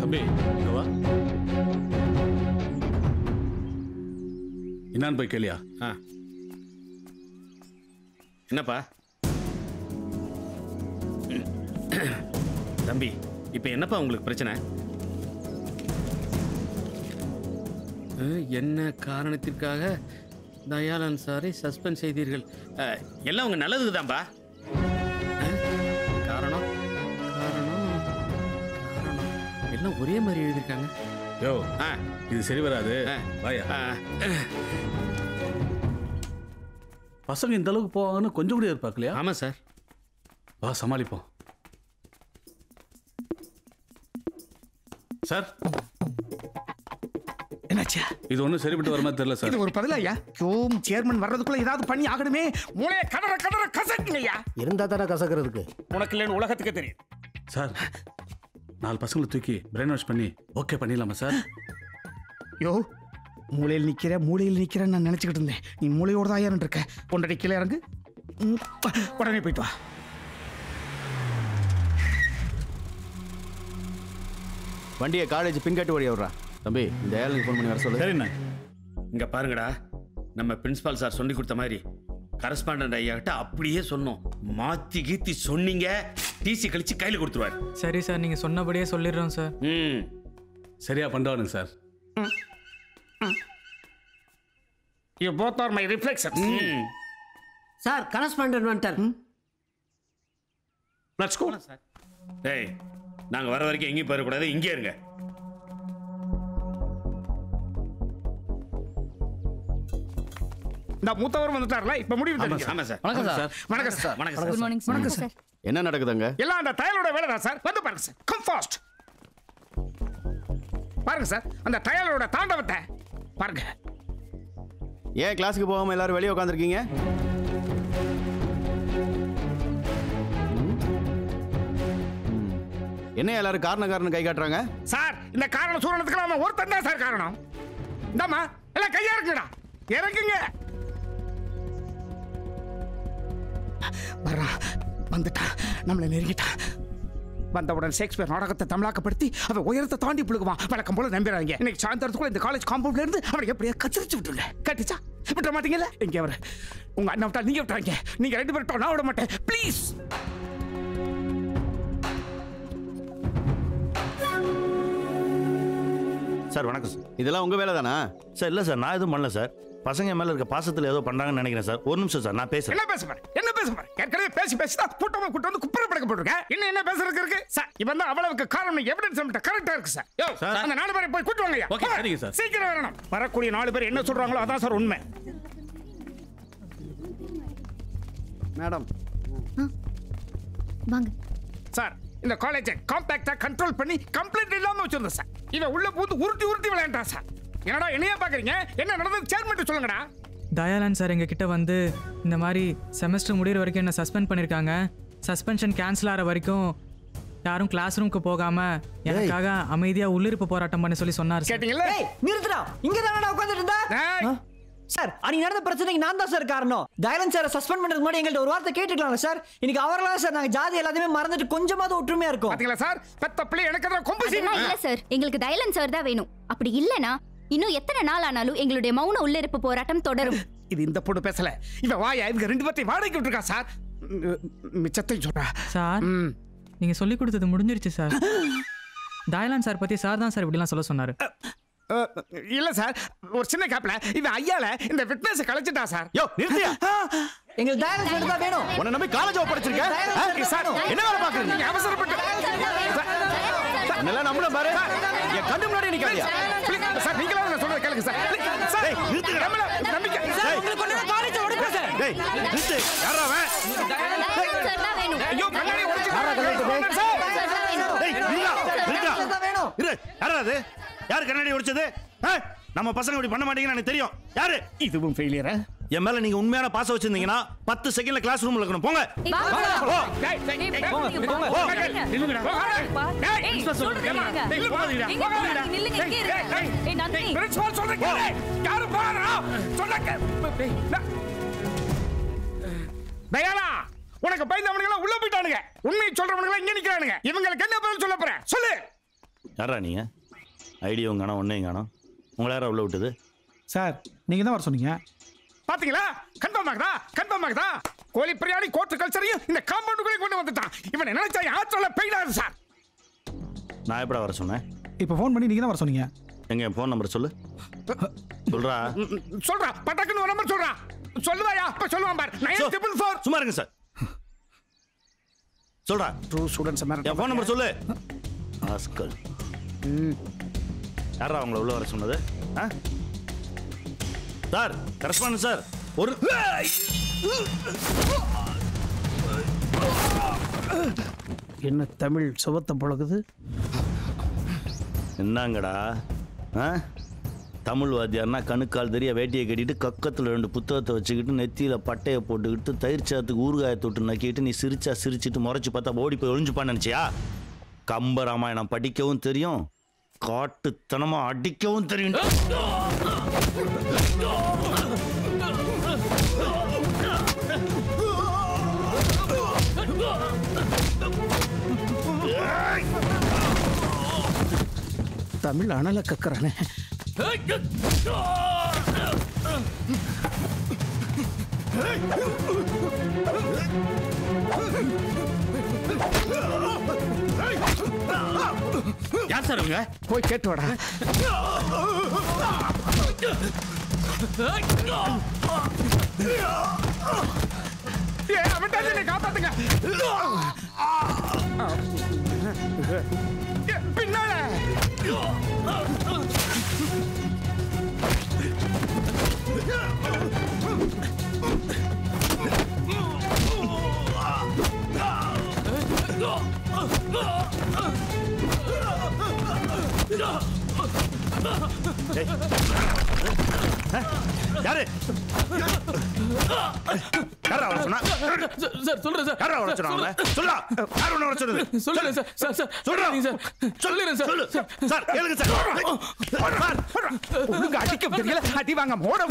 [SPEAKER 24] தம்பி வா. என்னான்னு போய் கேளியா? என்னப்பா தம்பி, இப்போ என்னப்பா உங்களுக்கு பிரச்சனை? என்ன காரணத்திற்காக தயாளன் சாரை சஸ்பெண்ட் செய்தீர்கள்? எல்லாம் உங்க நல்லதுக்கு தான்பா. காரணம் காரணம் காரணம் எல்லாம் ஒரே மாதிரி எழுதியிருக்காங்க. யோ இது சரி வராது. வாயா. பசங்க இந்த அளவுக்கு போவாங்கன்னு கொஞ்சம் கூட எதிர்பார்க்கலையா? ஆமாம் சார். வா சமாளிப்போம். சார்
[SPEAKER 4] என்னாச்சு?
[SPEAKER 24] இது ஒன்றும் சரிப்பட்டு வர மாதிரி தெரியல சார்.
[SPEAKER 4] இது ஒரு பதிலையா? சேர்மன் வர்றதுக்குள்ள ஏதாவது பண்ணி ஆகணுமே. மூளையை கடற கடற கசக்குங்கய்யா.
[SPEAKER 13] இருந்தா தானே கசக்கிறதுக்கு.
[SPEAKER 4] உனக்கு இல்லைன்னு உலகத்துக்கு தெரியும்
[SPEAKER 24] சார். 4 பசங்களை தூக்கி பிரெயின் வாஷ் பண்ணி ஓகே பண்ணிடலாமா சார்?
[SPEAKER 4] யோ மூலையில் நிக்கிறேன்னு நான் நினைச்சுக்கிட்டு இருந்தேன். நீ மூளையோட தான் ஏறிட்டு இருக்க. பொண்டடி கீழே இறங்கு. உடனே போயிட்டு வா.
[SPEAKER 6] வண்டியை காலேஜ் பின்கட்டு வழியா விட்றா. தம்பி இந்த ஏழுக்கு ஃபோன் பண்ணி வர சொல்லு.
[SPEAKER 14] சரிண்ணா.
[SPEAKER 2] இங்க பாருங்கடா, நம்ம பிரின்சிபால் சார் சொல்லி கொடுத்த மாதிரி கரஸ்பாண்டன்ட் ஐயா கிட்ட அப்படியே சொன்னோம். மாத்தி கீத்தி சொன்னீங்க, டிசி கழிச்சு கையில கொடுத்துருவாரு.
[SPEAKER 17] சரி சார், நீங்க சொன்னபடியே சொல்லிடுறோம் சார்.
[SPEAKER 24] சரியா பண்றானுங்க sir.
[SPEAKER 4] You both are my reflections.
[SPEAKER 8] Sir correspondent வந்துட்டார்.
[SPEAKER 2] Let's go. டேய், நாங்க வர வரைக்கும் எங்கேயும் போயிடக்கூடாது, இங்கே இருங்க.
[SPEAKER 4] இந்த மூத்தவர் வந்துட்டார்ல, இப்ப முடிவு தெரியும்.
[SPEAKER 2] ஆமா சார்.
[SPEAKER 6] வணக்கம் சார்.
[SPEAKER 4] வணக்கம் சார்.
[SPEAKER 2] வணக்கம் சார்.
[SPEAKER 4] Good morning. வணக்கம் சார்.
[SPEAKER 6] என்ன நடக்குதுங்க?
[SPEAKER 4] எல்லாம் அந்த டயலோட வேலை தான் சார். வந்து பாருங்க சார். Come fast. பாருங்க சார், அந்த டயலோட தாண்டவத்தை பாருங்க.
[SPEAKER 6] ஏன் கிளாஸுக்கு போகாம எல்லாரும் வெளியே உட்காந்துருக்கீங்க? என்ன எல்லாரும் காரணம் கை காட்டுறாங்க?
[SPEAKER 4] சார், இந்த காரணம் சூரணத்துக்கு நாம ஒருத்தன் தான் சார் காரணம். இந்தாமா எல்லாம் கையா இருக்குடா, இறக்குங்க. வர்றான், வந்துட்டான், நம்மளை நெருங்கிட்டான். வந்தவுடன் ஷேக்ஸ்பியர் நாடகத்தை தமிழாக்கப்படுத்தி அவன் உயரத்தை தாண்டி புழுகுவான். வழக்கம் போல நம்பிடாதீங்க. இன்னைக்கு சாயந்தரத்துக்குள்ள இந்த காலேஜ் காம்பவுண்ட்ல இருந்து அவனை எப்படியா கத்திரிச்சு விட்டுருங்க. கட்டிச்சா விட்டுற மாட்டீங்கல்ல? இங்க அவர் உங்க அண்ணன் விட்டா நீங்க விட்டுறாங்க. நீங்க 2 பேரும் நான் விட மாட்டேன். ப்ளீஸ்.
[SPEAKER 2] சார் வணக்கம் சார்.
[SPEAKER 6] இதெல்லாம் உங்க வேலை தானா?
[SPEAKER 2] சார் இல்லை சார், நான் எதுவும் பண்ணல சார். பசங்க மேல இருக்க பாசத்தில் ஏதோ பண்றாங்கன்னு நினைக்கிறேன் சார். ஒரு நிமிஷம் சார், நான் பேசுறேன்.
[SPEAKER 4] என்ன பேச பாரு, என்ன பேச பாரு. ஏற்கனவே பேசி தான் கூட்டமா கூட்டம் வந்து குப்பரை படக்க போட்டுருக்கேன். இன்னும் என்ன பேசுறதுக்கு இருக்கு சார்? இவன் தான் அவ்வளவுக்கு காரணம். எவிடன்ஸ் நம்மகிட்ட கரெக்டா இருக்கு சார். யோ, அந்த 4 பேரை போய் கூட்டு வாங்கய்யா.
[SPEAKER 24] ஓகே, சரிங்க சார்.
[SPEAKER 4] சீக்கிரம் வரணும். வரக்கூடிய 4 பேர் என்ன சொல்றாங்களோ அதான் சார் உண்மை.
[SPEAKER 6] மேடம்
[SPEAKER 1] வாங்க
[SPEAKER 4] சார். இந்த காலேஜை காம்பாக்டா கண்ட்ரோல் பண்ணி கம்ப்ளைண்ட் இல்லாம வச்சிருந்தேன் சார். இவன் உள்ள பூந்து உருட்டி விளையாண்டான் சார். என்னடா என்னையா பாக்குறீங்க? என்ன நடந்தது சேர்மெண்ட் சொல்லுங்கடா.
[SPEAKER 17] தயாளன் சார் எங்ககிட்ட வந்து இந்த மாதிரி செமஸ்டர் முடிகிற வரைக்கும் என்ன சஸ்பெண்ட் பண்ணியிருக்காங்க. சஸ்பென்ஷன் கேன்சல் ஆகிற வரைக்கும் யாரும் கிளாஸ் ரூமுக்கு போகாம எனக்காக அமைதியா உள்ளிருப்பு போராட்டம் பண்ண சொல்லி சொன்னார்.
[SPEAKER 4] கேட்டீங்களா?
[SPEAKER 12] நிறுத்துடா, இங்க தானடா உட்கார்ந்துட்டு இருந்தா? சார், அன்னைக்கு நடந்த பிரச்சனைக்கு நான் தான் சார் காரணம். தயாளன் சார் சஸ்பெண்ட் பண்றதுக்கு முன்னாடி எங்கள்ட்ட ஒரு வார்த்தை கேட்டுக்கலாம்ல சார்? இன்னைக்கு அவர்களால சார் நாங்க ஜாதி எல்லாத்தையுமே மறந்துட்டு கொஞ்சமாவது ஒற்றுமையா இருக்கும்.
[SPEAKER 4] பாத்தீங்களா சார்? பெத்த பிள்ளை எனக்கு தான் கொம்பு சீமா.
[SPEAKER 5] இல்ல சார், எங்களுக்கு தயாளன் சார் தான் வேணும். அப்படி இல்லனா இன்னும் எத்தனை நாள் ஆனாலும் எங்களுடைய மௌன உள்ளிருப்பு போராட்டம் தொடரும்.
[SPEAKER 4] இது இந்த பொண்ணு பேசல. இவ வாயா இவங்க 2 பேர்த்தையும் வாடகைக்கு விட்டுருக்கா சார். மிச்சத்தையும் சொல்றா
[SPEAKER 17] சார். நீங்க சொல்லி கொடுத்தது முடிஞ்சிருச்சு சார். தயாளன் சார் பத்தி சார் தான் சார் இப்படிலாம் சொல்ல சொன்னாரு.
[SPEAKER 4] இல்ல சார், ஒரு சின்ன கேப்ல இவன் ஐயால இந்த ஃபிட்னஸ் கலைச்சிட்டா சார்.
[SPEAKER 6] யோ நிறுத்தியா?
[SPEAKER 12] எங்களுக்கு தயாளன் சார் தான் வேணும்.
[SPEAKER 6] உன்னை நம்பி காலேஜ் படிச்சிருக்கேன் சார். என்ன வேலை பாக்குறீங்க?
[SPEAKER 4] நீங்க அவசரப்பட்டு
[SPEAKER 6] என்னெல்லாம் நம்மள பாரு. என் கண்ணு முன்னாடி நிக்காதியா?
[SPEAKER 4] சார், நீங்களா நான் சொல்றத கேளுங்க சார். சார் நிறுத்துங்க. நம்பிக்கை
[SPEAKER 12] சார், உங்களுக்கு கொண்டு வந்து காலேஜ் உடைப்பா சார்.
[SPEAKER 6] டேய் நிறுத்து. யாரா அவன்?
[SPEAKER 5] தயாளன் சார் தான் வேணும்.
[SPEAKER 4] ஐயோ, கண்ணாடி உடைச்சு
[SPEAKER 6] யாரா கலட்டு?
[SPEAKER 5] சார்
[SPEAKER 6] டேய் நிறுத்தா.
[SPEAKER 12] வேணும்.
[SPEAKER 2] இரு, யாரா அது? யார் கண்ணாடி உடைச்சது? நம்ம பசங்க இப்படி பண்ண மாட்டீங்கன்னு எனக்கு தெரியும். யாரு?
[SPEAKER 4] இதுவும் ஃபெயிலியரா?
[SPEAKER 2] என் மேல நீங்க உண்மையான பாச வச்சிருந்தீங்கன்னா 10 செகண்ட்ல கிளாஸ் ரூம்ல இருக்கணும். போங்க.
[SPEAKER 4] தயாளா, உனக்கு பயந்தவனுங்க உள்ள போயிட்டானுங்க. உண்மையை சொல்றவனுங்க இங்க நிக்கிறானுங்க. இவங்களுக்கு என்ன பதில் சொல்ல போற? சொல்லு.
[SPEAKER 2] யாரா நீங்க? ஐடியாவும் காணோம், ஒன்னையும் காணோம். உங்களை யாரா உள்ள விட்டது?
[SPEAKER 4] சார், நீங்க தான் வர சொன்னீங்க. பாத்தீங்களா? கன்ஃபார்ம் ஆகுதா? கோழி பிரியாணி கோர்ட் கல்ச்சரையும் இந்த காம்பவுண்டுக்குள்ளே கொண்டு வந்துட்டான். இவன் நினைச்சா ஆற்றல பெய்டாது சார்.
[SPEAKER 2] நான் எப்படா வர சொன்னேன்?
[SPEAKER 4] இப்போ ஃபோன் பண்ணி நீங்க தான் வர சொன்னீங்க.
[SPEAKER 2] எங்க என் ஃபோன் நம்பர் சொல்லு. சொல்றா.
[SPEAKER 4] பட்டக்குன்னு ஒரு நம்பர் சொல்றா. சொல்லுவாயா? அப்ப சொல்லுவான் பார். 944.
[SPEAKER 2] சும்மா இருங்க சார். சொல்றா.
[SPEAKER 4] ட்ரூ ஸ்டூடண்ட்ஸ் மேல
[SPEAKER 2] என் ஃபோன் நம்பர் சொல்லு. ஆஸ்கல். யாரா அவங்கள உள்ள வர சொன்னது? சார், கரஸ்பாண்டன்ட் சார், ஒரு
[SPEAKER 4] என்ன தமிழ் சுவத்தை பழகுது?
[SPEAKER 2] என்னங்கடா தமிழ் வாத்தியார்னா கணுக்கால் தெரிய வேட்டியை கட்டிட்டு கக்கத்தில் 2 புத்தகத்தை வச்சுக்கிட்டு நெத்தியில் பட்டையை போட்டுக்கிட்டு தயிர் சாத்துக்கு ஊறுகாயை தொட்டு நக்கிட்டு நீ சிரிச்சிட்டு முறைச்சி பார்த்தா ஓடி போய் ஒழிஞ்சுப்பான்னு நினச்சியா? கம்ப ராமாயணம் படிக்கவும் தெரியும், காட்டுத்தனமா அடிக்கவும் தெரியும்.
[SPEAKER 4] தமிழ் அனல கக்கறானே.
[SPEAKER 2] யார் சார் அவங்க?
[SPEAKER 4] போய் கேட்டு வாடா. அவன் காப்பாத்துங்க. பின்னால
[SPEAKER 2] யாரு யாரா வர சொன்னா?
[SPEAKER 17] சார் சொல்றேன் சார்.
[SPEAKER 2] யாரா வர சொன்னா? சொல்லா. யார் உன்னை வர சொன்னது?
[SPEAKER 17] சொல்றேன் சார். சார் சார்
[SPEAKER 2] சொல்றேன்
[SPEAKER 17] சார். சொல்லுறேன் சார்.
[SPEAKER 2] சார் கேளுங்க சார்.
[SPEAKER 4] ஒழுங்கா அடிக்க தெரியல. அடி வாங்க மோட.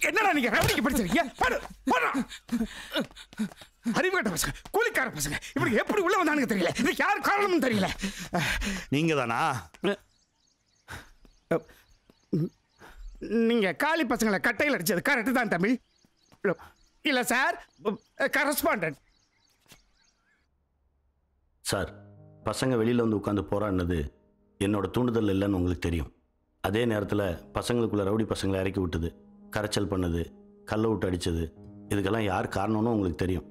[SPEAKER 4] என்னடா நீங்க ரவுடிக்கு படிச்சிருக்கீங்க? பாரு பாரு. அறிவுகட்ட பசங்க, கூலிக்கார பசங்க இப்படி எப்படி உள்ள வந்தானுங்க தெரியல. இது யார் காரணம்னு தெரியல.
[SPEAKER 2] நீங்க தானா?
[SPEAKER 4] நீங்க காலி பசங்களை கட்டையில் அடிச்சது கரெக்ட் தான் தமிழ். இல்ல சார், கரஸ்பாண்டன்ட்
[SPEAKER 2] சார். பசங்க வெளியில் வந்து உட்காந்து போராடினது என்னோட தூண்டுதல் இல்லைன்னு உங்களுக்கு தெரியும். அதே நேரத்தில் பசங்களுக்குள்ள ரவுடி பசங்களை இறக்கி விட்டது, கரைச்சல் பண்ணது, கல்லை விட்டு அடித்தது, இதுக்கெல்லாம் யார் காரணம்னு உங்களுக்கு தெரியும்.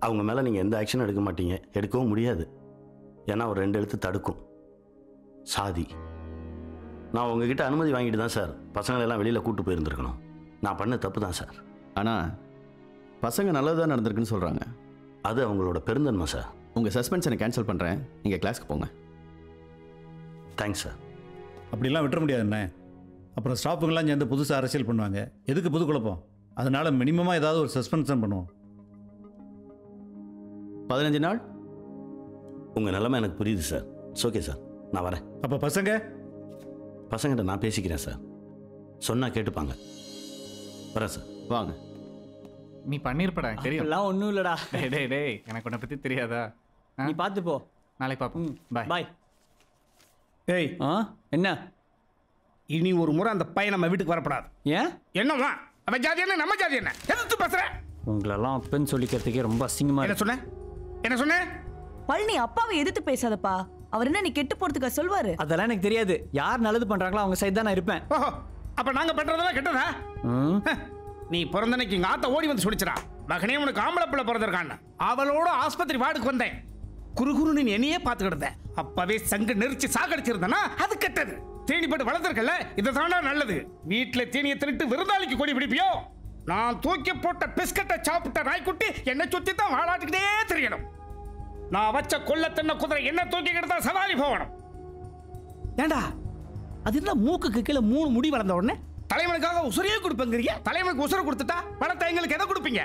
[SPEAKER 2] அவங்க மேலே நீங்கள் எந்த ஆக்ஷனும் எடுக்க மாட்டீங்க, எடுக்கவும் முடியாது. ஏன்னா ஒரு 2 எழுத்து தடுக்கும், சாதி. நான் உங்ககிட்ட அனுமதி வாங்கிட்டு தான் சார் பசங்களெல்லாம் வெளியில் கூட்டு போயிருந்துருக்கணும். நான் பண்ண தப்பு தான் சார்.
[SPEAKER 6] ஆனால் பசங்க நல்லதாக நடந்திருக்குன்னு சொல்கிறாங்க.
[SPEAKER 2] அது அவங்களோட பெருந்தன்மை சார்.
[SPEAKER 6] உங்கள் சஸ்பென்ஷனை கேன்சல் பண்ணுறேன், நீங்கள் கிளாஸ்க்கு போங்க.
[SPEAKER 2] Thanks sir.
[SPEAKER 14] அப்படிலாம் விட்டுற முடியாதுண்ணே. அப்புறம் ஸ்டாஃபுங்கெல்லாம் சேர்ந்து புதுசாக அரசியல் பண்ணுவாங்க. எதுக்கு புது குழப்பம்? அதனால் மினிமமாக ஏதாவது ஒரு சஸ்பென்ஷன் பண்ணுவோம்.
[SPEAKER 6] 15 நாள்.
[SPEAKER 2] உங்கள் நிலைமை எனக்கு புரியுது சார். இட்ஸ் ஓகே சார், நான் வரேன்.
[SPEAKER 14] அப்போ
[SPEAKER 2] பசங்கிட்ட நான் பேசிக்கிறேன் சார். சொன்னால் கேட்டுப்பாங்க. வரேன் சார்.
[SPEAKER 6] வாங்க.
[SPEAKER 18] நீ பண்ணிருப்படா தெரியும்.
[SPEAKER 12] எல்லாம் ஒன்றும் இல்லைடா.
[SPEAKER 18] டேய் டேய் எனக்கு உன்னை பற்றி தெரியாதா?
[SPEAKER 12] நீ பார்த்து போ.
[SPEAKER 18] நாளைக்கு பார்ப்போம். பாய்
[SPEAKER 12] பாய்.
[SPEAKER 4] ஏய்
[SPEAKER 12] என்ன?
[SPEAKER 4] இனி ஒரு முறை அந்த பையன் நம்ம வீட்டுக்கு வரப்படாது.
[SPEAKER 12] ஏன்?
[SPEAKER 4] என்னவா அவன் ஜாதி என்ன நம்ம ஜாதி என்ன? எதிர்த்து பேசுற?
[SPEAKER 12] உங்களெல்லாம் அப்பன்னு சொல்லிக்கிறதுக்கே ரொம்ப அசிங்கமா.
[SPEAKER 4] என்ன சொன்ன?
[SPEAKER 21] பழனி அப்பாவை எதிர்த்து பேசாதப்பா. அவர் என்ன நீ கெட்டு போறதுக்கா சொல்வாரு?
[SPEAKER 12] அதெல்லாம் எனக்கு தெரியாது. யார் நல்லது பண்றாங்களோ அவங்க சைடு தான் நான் இருப்பேன்.
[SPEAKER 4] அப்ப நாங்க பண்றதெல்லாம் கெட்டதா? நீ பிறந்தனைக்கு எங்க ஆத்த ஓடி வந்து சொல்லிச்சுடா, மகனே உனக்கு ஆம்பளை பிள்ளை பிறந்திருக்கான்னு. அவளோட ஆஸ்பத்திரி வார்டுக்கு வந்தேன். குறுகுறுன்னு நீ என்னையே பார்த்துக்கிட்டு அப்பவே சங்கு நெரிச்சு சாகடிச்சிருந்தனா அது கெட்டது. தேனிப்பட்டு வளர்ந்துருக்கல, இதுதானா நல்லது. வீட்டுல தேனியை தின்னுட்டு விருந்தாளிக்கு கொடி பிடிப்பியோ? நான் தூக்கி போட்ட பிஸ்கட்டை சாப்பிட்ட நாய்க்குட்டி என்னை சுத்தி தான் வாழாட்டுக்கிட்டே தெரியணும். நான் வச்ச கொல்ல தென்ன குதிரை என்ன தூக்கிக்கிட்டு தான் சவாரி போகணும். ஏண்டா அது என்ன மூக்குக்கு கீழே 3 முடி வளர்ந்த உடனே தலைவனுக்காக உசுரையே கொடுப்பேங்கிறீங்க? தலைவனுக்கு உசுரை கொடுத்துட்டா பணத்தை எங்களுக்கு எதை கொடுப்பீங்க?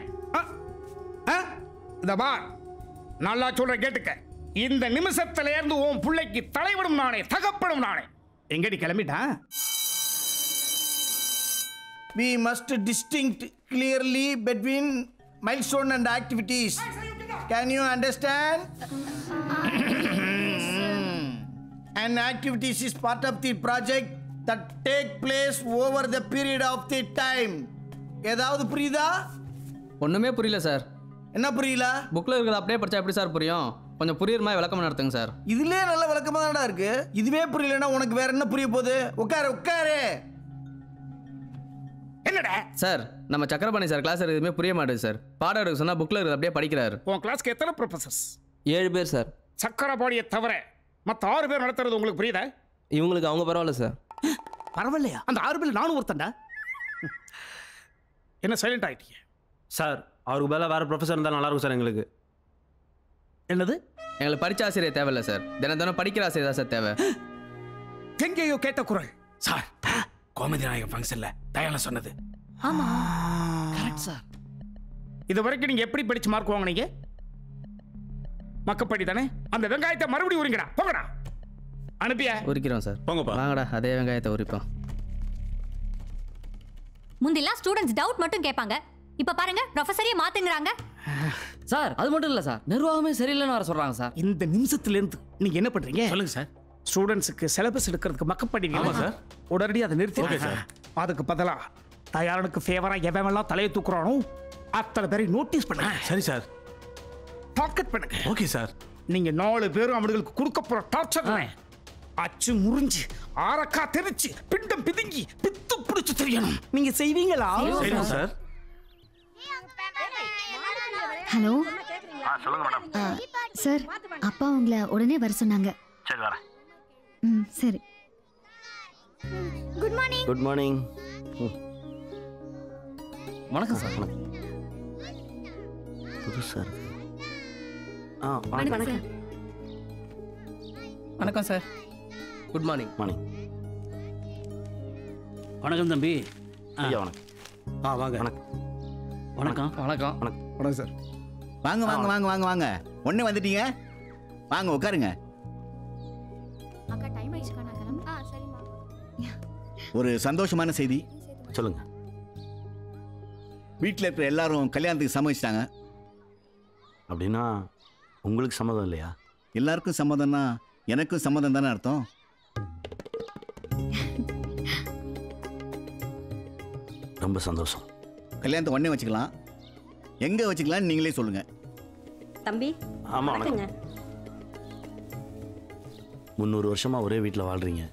[SPEAKER 4] இந்த பார், நல்லா சொல்ற கேட்டுக்க. இந்த நிமிஷத்துல இருந்து உன் பிள்ளைக்கு தலைவனும் நானே, தகப்பனும் நானே. எங்கடி கிளம்பிட்டா?
[SPEAKER 19] We must distinct clearly between milestone and activities. Can you understand? And activities is part of the project that take place over the period of the time. ஏதாவது புரியுதா?
[SPEAKER 11] ஒண்ணுமே புரியல சார்.
[SPEAKER 19] என்ன புரியல?
[SPEAKER 11] புக்ல இருக்கிறத அப்படியே படிச்சா எப்படி சார் புரியும்? கொஞ்சம் புரியுற மாதிரி விளக்கமா நடத்துங்க சார்.
[SPEAKER 19] இதுலயே நல்ல விளக்கமா தான்டா இருக்கு. இதுவே புரியலன்னா உனக்கு வேற என்ன புரிய போகுது? உட்காரு.
[SPEAKER 4] என்னடா
[SPEAKER 11] சார், நம்ம சக்கரபாணி சார் கிளாஸ் எதுவுமே புரிய மாட்டேங்குது சார். பாடம் எடுக்க சொன்னா புக்ல இருக்கிறத அப்படியே படிக்கிறாரு.
[SPEAKER 4] உன் கிளாஸ்க்கு எத்தனை ப்ரொஃபசர்ஸ்?
[SPEAKER 11] 7 பேர் சார்.
[SPEAKER 4] சக்கரபாணியை தவிர மற்ற 6 பேர் நடத்துறது உங்களுக்கு புரியுதா?
[SPEAKER 11] இவங்களுக்கு அவங்க பரவாயில்ல சார்.
[SPEAKER 4] பரவாயில்லையா? அந்த 6 பேர் நானும் ஒருத்தன்டா. என்ன சைலண்ட் ஆயிட்டீங்க?
[SPEAKER 6] சார், அவருக்கு பதிலாக வேறு ப்ரொஃபஸர் இருந்தால் நல்லாயிருக்கும் சார் எங்களுக்கு.
[SPEAKER 4] என்னது?
[SPEAKER 11] எங்களுக்கு படித்த ஆசிரியர் தேவையில்லை சார். தினம் படிக்கிற ஆசிரியர் தான் சார் தேவை.
[SPEAKER 4] எங்கேயோ கேட்ட குரல் சார். கோமதி நாயகம் ஃபங்க்ஷன்ல டயானா சொன்னது.
[SPEAKER 21] ஆமா
[SPEAKER 4] கரெக்ட் சார். இது வரைக்கும் நீங்க எப்படி படிச்சு மார்க் வாங்குனீங்க? மக்கப்படி தானே? அந்த வெங்காயத்தை மறுபடியும் உரிங்கடா, போங்கடா. அனுப்பியா
[SPEAKER 11] உரிக்கிறோம் சார்
[SPEAKER 24] போங்கப்பா
[SPEAKER 11] வாங்கடா அதே வெங்காயத்தை உரிப்போம்.
[SPEAKER 15] முந்திலாம் ஸ்டூடெண்ட்ஸ் டவுட் மட்டும் கேட்பாங்க, இப்ப பாருங்க ப்ரொஃபஸரே மாத்துங்கறாங்க.
[SPEAKER 16] சார் அது மட்டும் இல்ல சார், நிர்வாகமே சரியில்லைன்னு வர சொல்றாங்க சார்.
[SPEAKER 4] இந்த நிமிஷத்துல இருந்து நீங்க என்ன பண்றீங்க சொல்லுங்க சார். ஸ்டூடெண்ட்ஸ்க்கு சிலபஸ் எடுக்கிறதுக்கு மக்கப் பண்ணிடுவீங்க சார். உடனடியாக அதை நிறுத்தி சார். அதுக்கு பதிலா தயாரனுக்கு ஃபேவரா எவெல்லாம் தலையை தூக்குறானோ அத்தனை பேரை நோட்டீஸ் பண்ணுங்க.
[SPEAKER 24] சரி சார்.
[SPEAKER 4] டார்கெட் பண்ணுங்க.
[SPEAKER 24] Okay sir.
[SPEAKER 4] நீங்க 4 பேரும் அவங்களுக்கு கொடுக்க போற டார்ச்சர் அச்சு முறிஞ்சு ஆரக்கா தெரிச்சு பிண்டம் பிதுங்கி பித்து பிடிச்சு தெரியணும். நீங்க செய்வீங்களா?
[SPEAKER 24] சரிங்க சார்.
[SPEAKER 1] ஹலோ
[SPEAKER 10] சொல்லுங்க மேடம்.
[SPEAKER 1] சார், அப்பா உங்களை உடனே வர சொன்னாங்க.
[SPEAKER 10] சரி வரேன்.
[SPEAKER 1] சரி.
[SPEAKER 15] Good morning.
[SPEAKER 6] Good morning.
[SPEAKER 16] வணக்கம் சார்.
[SPEAKER 6] புதுசா இருக்கு.
[SPEAKER 15] வணக்கம்.
[SPEAKER 11] வணக்கம் சார். Good morning.
[SPEAKER 6] மார்னிங்.
[SPEAKER 24] வணக்கம் தம்பி.
[SPEAKER 6] ஐயா வணக்கம்.
[SPEAKER 24] வாங்க.
[SPEAKER 6] வணக்கம்.
[SPEAKER 24] வணக்கம்.
[SPEAKER 11] வணக்கம்.
[SPEAKER 4] வணக்கம் சார்.
[SPEAKER 7] வாங்க வாங்க வாங்க வாங்க வாங்க. ஒண்ணு வந்துட்டீங்க. வாங்க உட்காருங்க.
[SPEAKER 15] அக்கா டைம் ஆயிடுச்சு நான் கிளம்பு. சரிமா.
[SPEAKER 7] ஒரு சந்தோஷமான செய்தி
[SPEAKER 6] சொல்லுங்க.
[SPEAKER 7] வீட்டில் இருக்கிற எல்லாரும் கல்யாணத்துக்கு சம்மதிச்சிட்டாங்க.
[SPEAKER 6] அப்படின்னா உங்களுக்கு சம்மதம் இல்லையா?
[SPEAKER 7] எல்லாருக்கும் சம்மதம்னா எனக்கும் சம்மதம் தானே அர்த்தம்.
[SPEAKER 6] ரொம்ப சந்தோஷம்.
[SPEAKER 7] கல்யாணத்தை உடனே வச்சுக்கலாம். எங்க வச்சுக்கலாம்னு நீங்களே சொல்லுங்க.
[SPEAKER 22] தம்பி.
[SPEAKER 6] ஆமா வணக்கம். 300 வருஷமா ஒரே வீட்டில் வாழ்றீங்க.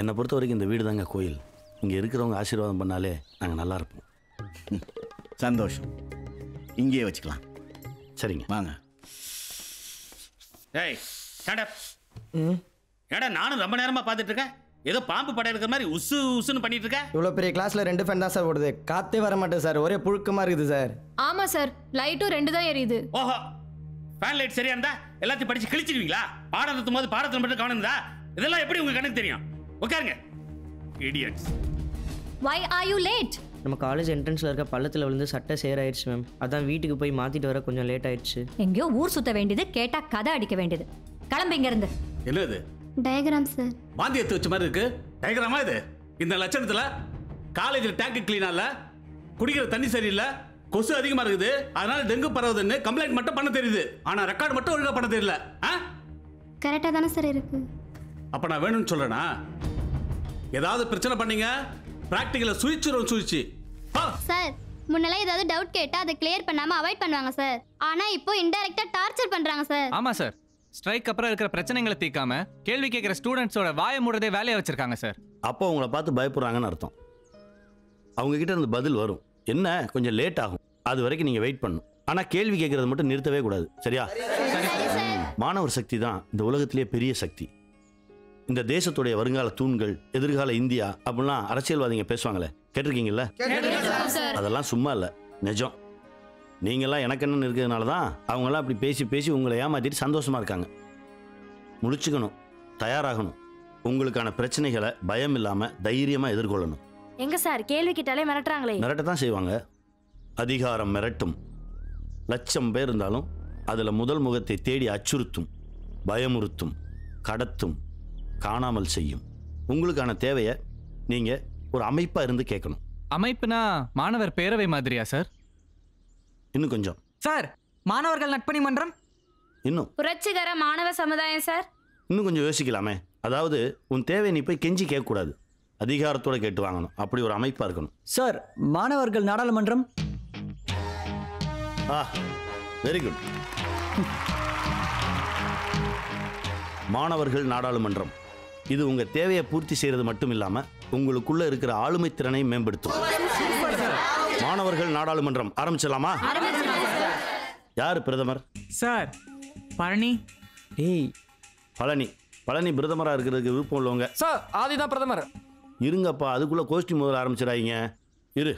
[SPEAKER 6] என்னை பொறுத்த வரைக்கும் இந்த வீடு தாங்க கோயில். இங்கே இருக்கிறவங்க ஆசீர்வாதம் பண்ணாலே நாங்கள் நல்லா இருப்போம்.
[SPEAKER 7] சந்தோஷம். இங்கேயே வச்சுக்கலாம்.
[SPEAKER 6] சரிங்க
[SPEAKER 7] வாங்க.
[SPEAKER 24] ஏய் ஸ்டாண்ட் அப். ஏடா நானும் ரொம்ப நேரமா பார்த்துட்டு இருக்கேன். ஏதோ பாம்பு படம் இருக்கிற மாதிரி உசு உசுன்னு பண்ணிட்டு இருக்க.
[SPEAKER 23] இவ்வளோ பெரிய கிளாஸ்ல 2 ஃபேன் தான் சார் ஓடுது. காத்தே வர மாட்டேது சார். ஒரே புழுக்கமா இருக்குது சார்.
[SPEAKER 9] ஆமா சார், லைட்டும் 2 தான் எரியுது.
[SPEAKER 24] ஓஹோ, ஃபேன் லைட் சரியா இருந்தா எல்லாத்தையும் படிச்சு கிழிச்சிடுவீங்களா? பாடம் நடத்தும் போது பாடத்துல மட்டும் கவனம் இருந்தா இதெல்லாம் எப்படி உங்க கணக்கு தெரியும்? உட்காருங்க. Idiots.
[SPEAKER 15] Why are you late?
[SPEAKER 23] நம்ம காலேஜ் என்ட்ரன்ஸ்ல இருக்க பள்ளத்துல விழுந்து சட்டை சேர் ஆயிடுச்சு மேம். அதான் வீட்டுக்கு போய் மாத்திட்டு வர கொஞ்சம் லேட் ஆயிடுச்சு.
[SPEAKER 15] எங்கேயோ ஊர் சுத்த வேண்டியது, கேட்டா கதை அடிக்க வேண்டியது. கிளம்பு இங்க இருந்து.
[SPEAKER 24] என்னது?
[SPEAKER 15] Diagram sir.
[SPEAKER 24] வாந்தி எடுத்து வச்ச மாதிரி இருக்கு. டயகிராமா இது? இந்த லட்சணத்துல காலேஜில் டேங்க் கிளீனா இல்ல, குடிக்கிற தண்ணி சரியில்லை, கொசு அதிகமா இருக்குது, அதனால டெங்கு பரவுதுன்னு கம்ப்ளைண்ட் மட்டும் பண்ண தெரியுது. ஆனா ரெக்கார்டு மட்டும் ஒழுங்கா பண்ண தெரியல.
[SPEAKER 15] கரெக்டா தானே சார் இருக்கு.
[SPEAKER 24] அப்ப நான் வேணும்னு சொல்றேனா? ஏதாவது பிரச்சனை பண்ணீங்க பிராக்டிகல சுயிச்சிரும் சுயிச்சு.
[SPEAKER 25] சார், முன்னெல்லாம் ஏதாவது டவுட் கேட்டா அதை கிளியர் பண்ணாம அவாய்ட் பண்ணுவாங்க சார். ஆனா இப்போ இன்டைரக்டா டார்ச்சர் பண்றாங்க சார்.
[SPEAKER 18] ஆமா சார். ஸ்ட்ரைக் அப்புறம் இருக்கிற பிரச்சனைகளை தீர்க்காம கேள்வி கேட்கிற ஸ்டூடெண்ட்ஸோட வாயை மூடுறதே வேலையை வச்சிருக்காங்க சார்.
[SPEAKER 6] அப்போ உங்களை பார்த்து பயப்படுறாங்கன்னு அர்த்தம். அவங்க கிட்ட இருந்து பதில் வரும். என்ன கொஞ்சம் லேட் ஆகும். அது வரைக்கும் நீங்க வெயிட் பண்ணணும். ஆனா கேள்வி கேட்கறது மட்டும் நிறுத்தவே கூடாது. சரியா? மாணவர் சக்தி தான் இந்த உலகத்திலேயே பெரிய சக்தி. இந்த தேசத்துடைய வருங்கால தூண்கள், எதிர்கால இந்தியா அப்படிலாம் அரசியல்வாதிங்க பேசுவாங்களே, கேட்டிருக்கீங்கல்ல? அதெல்லாம் சும்மா இல்லை, நிஜம். நீங்கள்லாம் எனக்கு என்னன்னு இருக்கிறதுனால தான் அவங்களாம் அப்படி பேசி பேசி உங்களை ஏமாத்திட்டு சந்தோஷமா இருக்காங்க. முழிச்சுக்கணும், தயாராகணும். உங்களுக்கான பிரச்சனைகளை பயம் இல்லாம தைரியமா எதிர்கொள்ளணும்.
[SPEAKER 15] எங்க சார் கேள்வி கேட்டாலே மிரட்டுறாங்களே.
[SPEAKER 6] மிரட்டத்தான் செய்வாங்க. அதிகாரம் மிரட்டும். 1,00,000 பேர் இருந்தாலும் அதுல முதல் முகத்தை தேடி அச்சுறுத்தும், பயமுறுத்தும், கடத்தும், காணாமல் செய்யும். உங்களுக்கான தேவையை நீங்க ஒரு அமைப்பா இருந்து கேட்கணும்.
[SPEAKER 18] அமைப்புனா மாணவர் பேரவை மாதிரியா சார்?
[SPEAKER 6] இன்னும் கொஞ்சம்
[SPEAKER 17] சார். மாணவர்கள் நட்பணி மன்றம்.
[SPEAKER 6] இன்னும்
[SPEAKER 15] புரட்சிகர மாணவ சமுதாயம் சார்.
[SPEAKER 6] இன்னும் கொஞ்சம் யோசிக்கலாமே. அதாவது உன் தேவை நீ போய் கெஞ்சி கேட்கக்கூடாது, அதிகாரத்தோட கேட்டு வாங்கணும். அப்படி ஒரு அமைப்பா இருக்கணும்.
[SPEAKER 12] சார், மாணவர்கள் நாடாளுமன்றம்.
[SPEAKER 6] Very good. மாணவர்கள் நாடாளுமன்றம் இது உங்க தேவையை பூர்த்தி செய்யறது மட்டும் இல்லாம உங்களுக்குள்ள இருக்கிற ஆளுமை திறனை மேம்படுத்தும். மாணவர்கள் நாடாளுமன்றம் ஆரம்பிச்சலாமா? யார் பிரதமர்?
[SPEAKER 17] சார் பழனி.
[SPEAKER 6] பழனி பிரதமரா இருக்கிறதுக்கு விருப்பம் உள்ளவங்க.
[SPEAKER 17] சார் ஆதிதான் பிரதமர்.
[SPEAKER 6] இருங்கப்பா, அதுக்குள்ள கோஷ்டி முதல்ல ஆரம்பிச்சிடாதீங்க. இரு,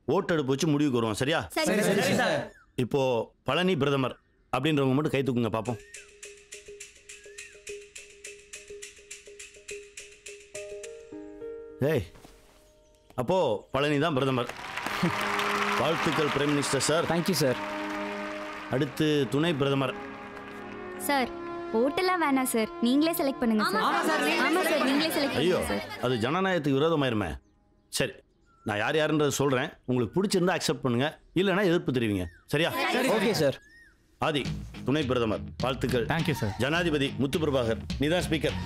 [SPEAKER 6] ஓட்டெடுப்பு வச்சு முடிவுக்கு வருவோம். சரியா? இப்போ பழனி பிரதமர் அப்படின்றவங்க மட்டும் கை தூக்குங்க பார்ப்போம். ஏய், அப்போ பழனி தான் பிரதமர். வாழ்த்துக்கள் prime minister sir.
[SPEAKER 12] Thank you sir.
[SPEAKER 6] அடுத்து துணை பிரதமர்.
[SPEAKER 15] சார்
[SPEAKER 5] ஓட்டெல்லாம் வேணாம் சார், நீங்களே செலக்ட் பண்ணுங்க சார். ஆமா சார், நீங்களே செலக்ட்
[SPEAKER 6] ஐயோ
[SPEAKER 5] பண்ணுங்க சார்.
[SPEAKER 6] அது ஜனநாயகத்துக்கு விரோதமாயிருமே. சரி, நான் யார் யாருன்றதை சொல்கிறேன். உங்களுக்கு பிடிச்சிருந்தா அக்செப்ட் பண்ணுங்க, இல்லைன்னா எதிர்ப்பு தெரிவிங்க. சரியா?
[SPEAKER 12] Okay sir.
[SPEAKER 6] ஆதி துணை பிரதமர், வாழ்த்துக்கள்.
[SPEAKER 18] Thank you sir.
[SPEAKER 6] ஜனாதிபதி முத்து பிரபாகர், நீதான் ஸ்பீக்கர்.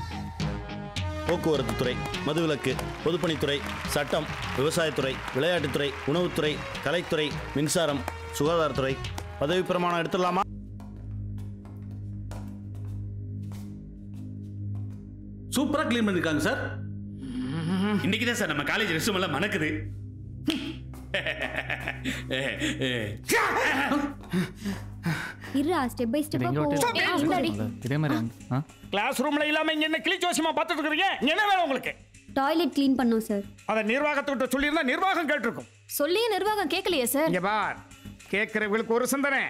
[SPEAKER 6] போக்குவரத்து துறை, மதுவிலக்கு, பொதுப்பணித்துறை, சட்டம், விவசாயத்துறை, விளையாட்டுத்துறை, உணவுத்துறை, கலைத்துறை, மின்சாரம், சுகாதாரத்துறை. பதவி பிரமாணம் எடுத்துடலாமா?
[SPEAKER 24] சூப்பரா க்ளீன் பண்ணிருக்காங்க சார்.
[SPEAKER 2] இன்னைக்கு தான் சார் நம்ம காலேஜ் ரெஸ்ட் ரூம் எல்லாம் மணக்குது.
[SPEAKER 5] இருடா, ஸ்டெப் பை ஸ்டெப்பா போ.
[SPEAKER 18] இதே மாதிரி
[SPEAKER 4] கிளாஸ் ரூம்ல இல்லாம இங்க என்ன கிளி ஜோசியமா பார்த்துட்டு இருக்கீங்க? என்ன வேணும் உங்களுக்கு?
[SPEAKER 5] டாய்லெட் க்ளீன் பண்ணோம் சார்.
[SPEAKER 4] அத நிர்வாகத்துக்கிட்ட சொல்லியிருந்தா நிர்வாகம் கேட்டிருக்கும்.
[SPEAKER 9] சொல்லியே நிர்வாகம் கேட்கலையே சார்.
[SPEAKER 4] இங்க பார், கேட்கிறவங்களுக்கு ஒரு சிந்தனை,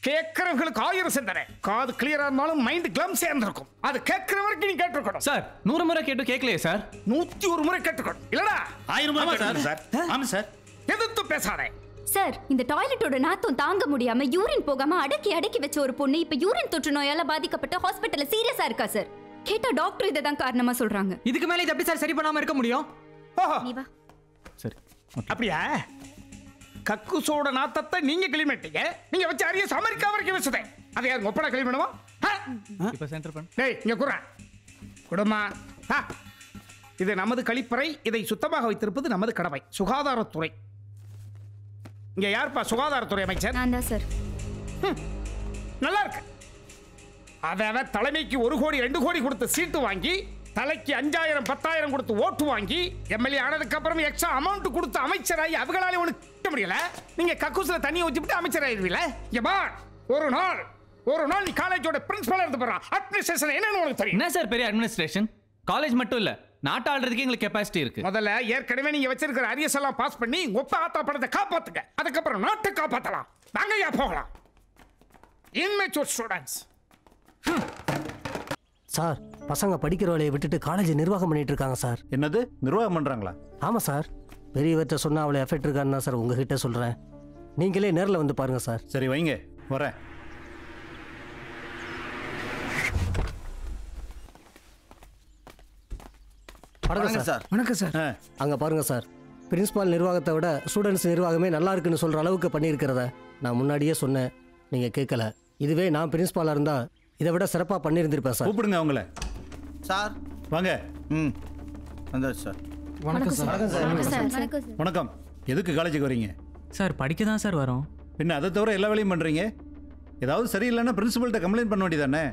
[SPEAKER 4] கேட்கிறவங்களுக்கு 1000 சிந்தனை. காது கிளியரா இருந்தாலும் மைண்ட் கிளம்ஸே இருந்திருக்கும். அது கேட்கிற வரைக்கும் நீ கேட்டிருக்கணும்
[SPEAKER 18] சார். 100 முறை கேட்டு கேட்கலையே சார்.
[SPEAKER 4] 101 முறை கேட்டிருக்கணும். இல்லடா
[SPEAKER 2] 1000 முறை கேட்டிருக்கணும் சார். ஆமா சார்.
[SPEAKER 4] எதிர்த்து பேசாதே
[SPEAKER 5] சார். இந்த டாய்லெட்டோட நாத்தம் தாங்க முடியாம யூரின் போகாம அடக்கி வச்ச ஒரு பொண்ணு இப்ப யூரின் தொற்று நோயால பாதிக்கப்பட்ட ஹாஸ்பிடல்ல சீரியஸா இருக்கா சார். கேட்டா டாக்டர் இதை தான் காரணமா சொல்றாங்க.
[SPEAKER 17] இதுக்கு மேல இது எப்படி சார் சரி பண்ணாம இருக்க முடியும்?
[SPEAKER 5] நீ வா.
[SPEAKER 18] சரி.
[SPEAKER 4] அப்படியா? கக்குசோட நாத்தத்தை நீங்க கிளீன் பண்ணிட்டீங்க. நீங்க வச்சு அரியஸ் அமெரிக்கா வரைக்கும் வச்சதே. அதை யார் ஒப்பனா கிளீன் பண்ணுவா?
[SPEAKER 18] இப்போ சென்டர் பண்ணு.
[SPEAKER 4] டேய் இங்க குறா. குடுமா. இது நமது கழிப்பறை. இதை சுத்தமாக வைத்திருப்பது நமது கடமை. சுகாதாரத்துறை. இங்க யார்ப்பா சுகாதாரத்துறை அமைச்சர்?
[SPEAKER 5] நான் தான் சார்.
[SPEAKER 4] நல்லா இருக்கு. அத தலைமைக்கு 1 கோடி 2 கோடி கொடுத்து சீட்டு வாங்கி, தலைக்கு 5000 10,000 கொடுத்து ஓட்டு வாங்கி, எம்எல்ஏ ஆனதுக்கு அப்புறம் எக்ஸ்ட்ரா அமௌண்ட் கொடுத்து அமைச்சராகி அவங்களால ஒண்ணு கிட்ட முடியல. நீங்க கக்கூஸ்ல தண்ணியை ஊத்திட்டு அமைச்சராயிருவீல. ஏமா ஒரு நாள் நீ காலேஜோட பிரின்சிபலா இருந்து போறா. அட்மினிஸ்ட்ரேஷன் என்னன்னு உனக்கு தெரியும்?
[SPEAKER 18] என்ன சார் பெரிய அட்மினிஸ்ட்ரேஷன்? காலேஜ் மட்டும் இல்ல, நாட்டு ஆள்றதுக்கு எங்களுக்கு கெபாசிட்டி இருக்கு.
[SPEAKER 4] முதல்ல ஏற்கனவே நீங்க வச்சிருக்கிற அரியஸ் எல்லாம் பாஸ் பண்ணி ஒப்ப ஆத்தா படத்தை காப்பாத்துங்க. அதுக்கப்புறம் நாட்டை காப்பாத்தலாம். நாங்க யா போகலாம். இன்மெச்சூர் ஸ்டூடண்ட்ஸ்.
[SPEAKER 3] சார், பசங்க படிக்கிற வேலையை விட்டுட்டு காலேஜ் நிர்வாகம் பண்ணிட்டு இருக்காங்க சார்.
[SPEAKER 14] என்னது நிர்வாகம் பண்றாங்களா?
[SPEAKER 3] ஆமாம் சார். பெரியவர்கிட்ட சொன்னால் அவளை எஃபெக்ட் இருக்கான்னு தான் சார் உங்ககிட்ட சொல்கிறேன். நீங்களே நேரில் வந்து பாருங்க சார்.
[SPEAKER 14] சரி வைங்க, வரேன்.
[SPEAKER 3] வணக்கம் சார்.
[SPEAKER 19] வணக்கம் சார்.
[SPEAKER 3] அங்கே பாருங்க சார், பிரின்சிபால் நிர்வாகத்தை விட ஸ்டூடெண்ட்ஸ் நிர்வாகமே நல்லா இருக்குன்னு சொல்கிற அளவுக்கு பண்ணியிருக்கிறத நான் முன்னாடியே சொன்னேன், நீங்கள் கேட்கல. இதுவே நான் பிரின்சிபாலாக இருந்தால் இதை விட சிறப்பாக பண்ணியிருந்திருப்பேன் சார்.
[SPEAKER 14] கூப்பிடுங்க அவங்கள.
[SPEAKER 19] சார்
[SPEAKER 14] வாங்க.
[SPEAKER 19] வந்தாச்சு சார்.
[SPEAKER 17] வணக்கம் சார்.
[SPEAKER 14] வணக்கம். எதுக்கு காலேஜுக்கு வரீங்க?
[SPEAKER 17] சார் படிக்க தான் சார் வரோம்.
[SPEAKER 14] பின்ன அதை தவிர எல்லா வேலையும் பண்ணுறீங்க. ஏதாவது சரியில்லைன்னா பிரின்சிபல்கிட்ட கம்ப்ளைண்ட் பண்ண வேண்டியதானே?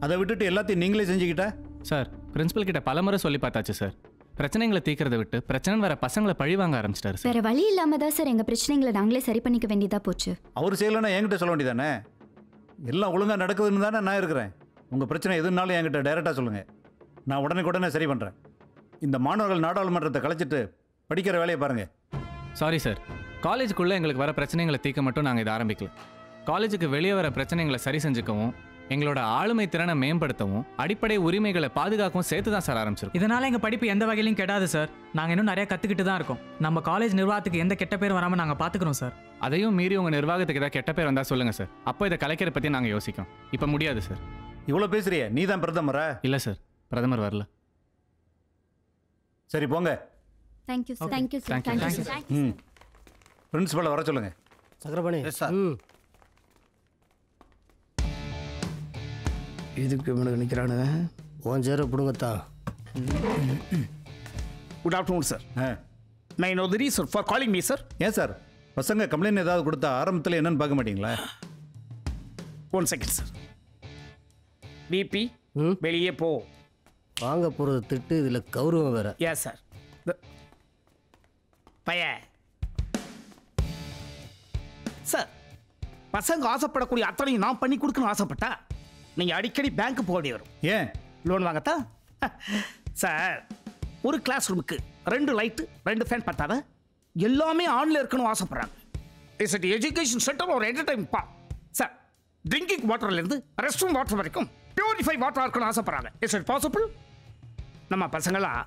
[SPEAKER 14] அதை விட்டுட்டு எல்லாத்தையும் நீங்களே செஞ்சுக்கிட்டா?
[SPEAKER 18] சார், பிரின்சிபல் கிட்ட பலமுறை சொல்லி பார்த்தாச்சு சார். பிரச்சனைகளை தீர்க்கறதை விட்டு பிரச்சனை வர பசங்களை பழி வாங்க ஆரம்பிச்சிட்டாரு சார்.
[SPEAKER 5] வேற வழி இல்லாம தான் சார் எங்க பிரச்சனைகளை நாங்களே சரி பண்ணிக்க வேண்டியதா போச்சு.
[SPEAKER 14] அவர் செய்யலைன்னா என்கிட்ட சொல்ல வேண்டியதானே? எல்லாம் ஒழுங்காக நடக்குதுன்னு தானே நான் இருக்கிறேன். உங்கள் பிரச்சனை எதுனாலும் என்கிட்ட டைரெக்டாக சொல்லுங்கள், நான் உடனே சரி பண்ணுறேன். இந்த மாணவர்கள் நாடாளுமன்றத்தை கலைச்சிட்டு படிக்கிற வேலையை பாருங்கள்.
[SPEAKER 18] சாரி சார், காலேஜுக்குள்ளே எங்களுக்கு வர பிரச்சனைகளை தீர்க்க மட்டும் நாங்கள் இதை ஆரம்பிக்கல. காலேஜுக்கு வெளியே வர பிரச்சனைகளை சரி செஞ்சுக்கவும், எங்களோட ஆளுமை திறனை மேம்படுத்தவும், அடிப்படை உரிமைகளை பாதுகாக்கவும் சேர்த்து தான் சார் ஆரம்பிச்சிருக்கோம்.
[SPEAKER 17] இதனால எங்கள் படிப்பு எந்த வகையிலும் கெடாது சார். நாங்கள் இன்னும் நிறைய கற்றுக்கிட்டு தான் இருக்கோம். நம்ம காலேஜ் நிர்வாகத்துக்கு எந்த கெட்ட பேர் வராமல் நாங்கள் பார்த்துக்கிறோம் சார்.
[SPEAKER 18] அதையும் மீறி உங்கள் நிர்வாகத்துக்கு ஏதாவது கெட்ட பேர் வந்தால் சொல்லுங்கள் சார். அப்போ இதை கலைக்கிற பற்றி நாங்கள் யோசிக்கோம். இப்போ முடியாது சார்.
[SPEAKER 14] இவ்வளோ பேசுறிய, நீ தான் பிரதமரா?
[SPEAKER 18] இல்லை சார், பிரதமர் வரல.
[SPEAKER 14] சரி போங்க.
[SPEAKER 5] Thank you sir. Thank you sir. Thank you sir.
[SPEAKER 14] பிரின்சிபலை வர சொல்லுங்க.
[SPEAKER 3] சக்கரபாணி.
[SPEAKER 19] சார். இதுக்கு இவனுக்கு நிற்கிறானுங்க.
[SPEAKER 3] உன் சேர பிடுங்கத்தான்.
[SPEAKER 4] Good afternoon sir. My know the reason for calling me sir.
[SPEAKER 14] ஏன் சார், பசங்க கம்ப்ளைண்ட் ஏதாவது கொடுத்தா ஆரம்பத்தில் என்னன்னு பார்க்க மாட்டீங்களா?
[SPEAKER 4] 1 செகண்ட் சார். பிபி வெளியே போ.
[SPEAKER 3] வாங்க போகிறது திட்டு, இதில் கௌரவம் வேற.
[SPEAKER 4] Yes sir. பையன் சார், பசங்க ஆசைப்படக்கூடிய அத்தனையும் நான் பண்ணி கொடுக்கணும் ஆசைப்பட்டா நீங்கள் அடிக்கடி பேங்க் போக வேண்டி வரும்.
[SPEAKER 14] ஏன்?
[SPEAKER 4] லோன் வாங்கத்தான் சார். ஒரு கிளாஸ் ரூமுக்கு 2 லைட்டு 2 ஃபேன் பார்த்தாத எல்லாமே ஆன்ல இருக்கணும் ஆசைப்படுறாங்க. இஸ் இட் எஜுகேஷன் சென்டர் ஒரு என்டர்டைன்மெண்ட் பா சார். ட்ரிங்கிங் வாட்டர்லேருந்து ரெஸ்ட் ரூம் வாட்டர் வரைக்கும் பியூரிஃபை வாட்டர் இருக்கணும் ஆசைப்படுறாங்க. Is it possible? நம்ம பசங்களாம்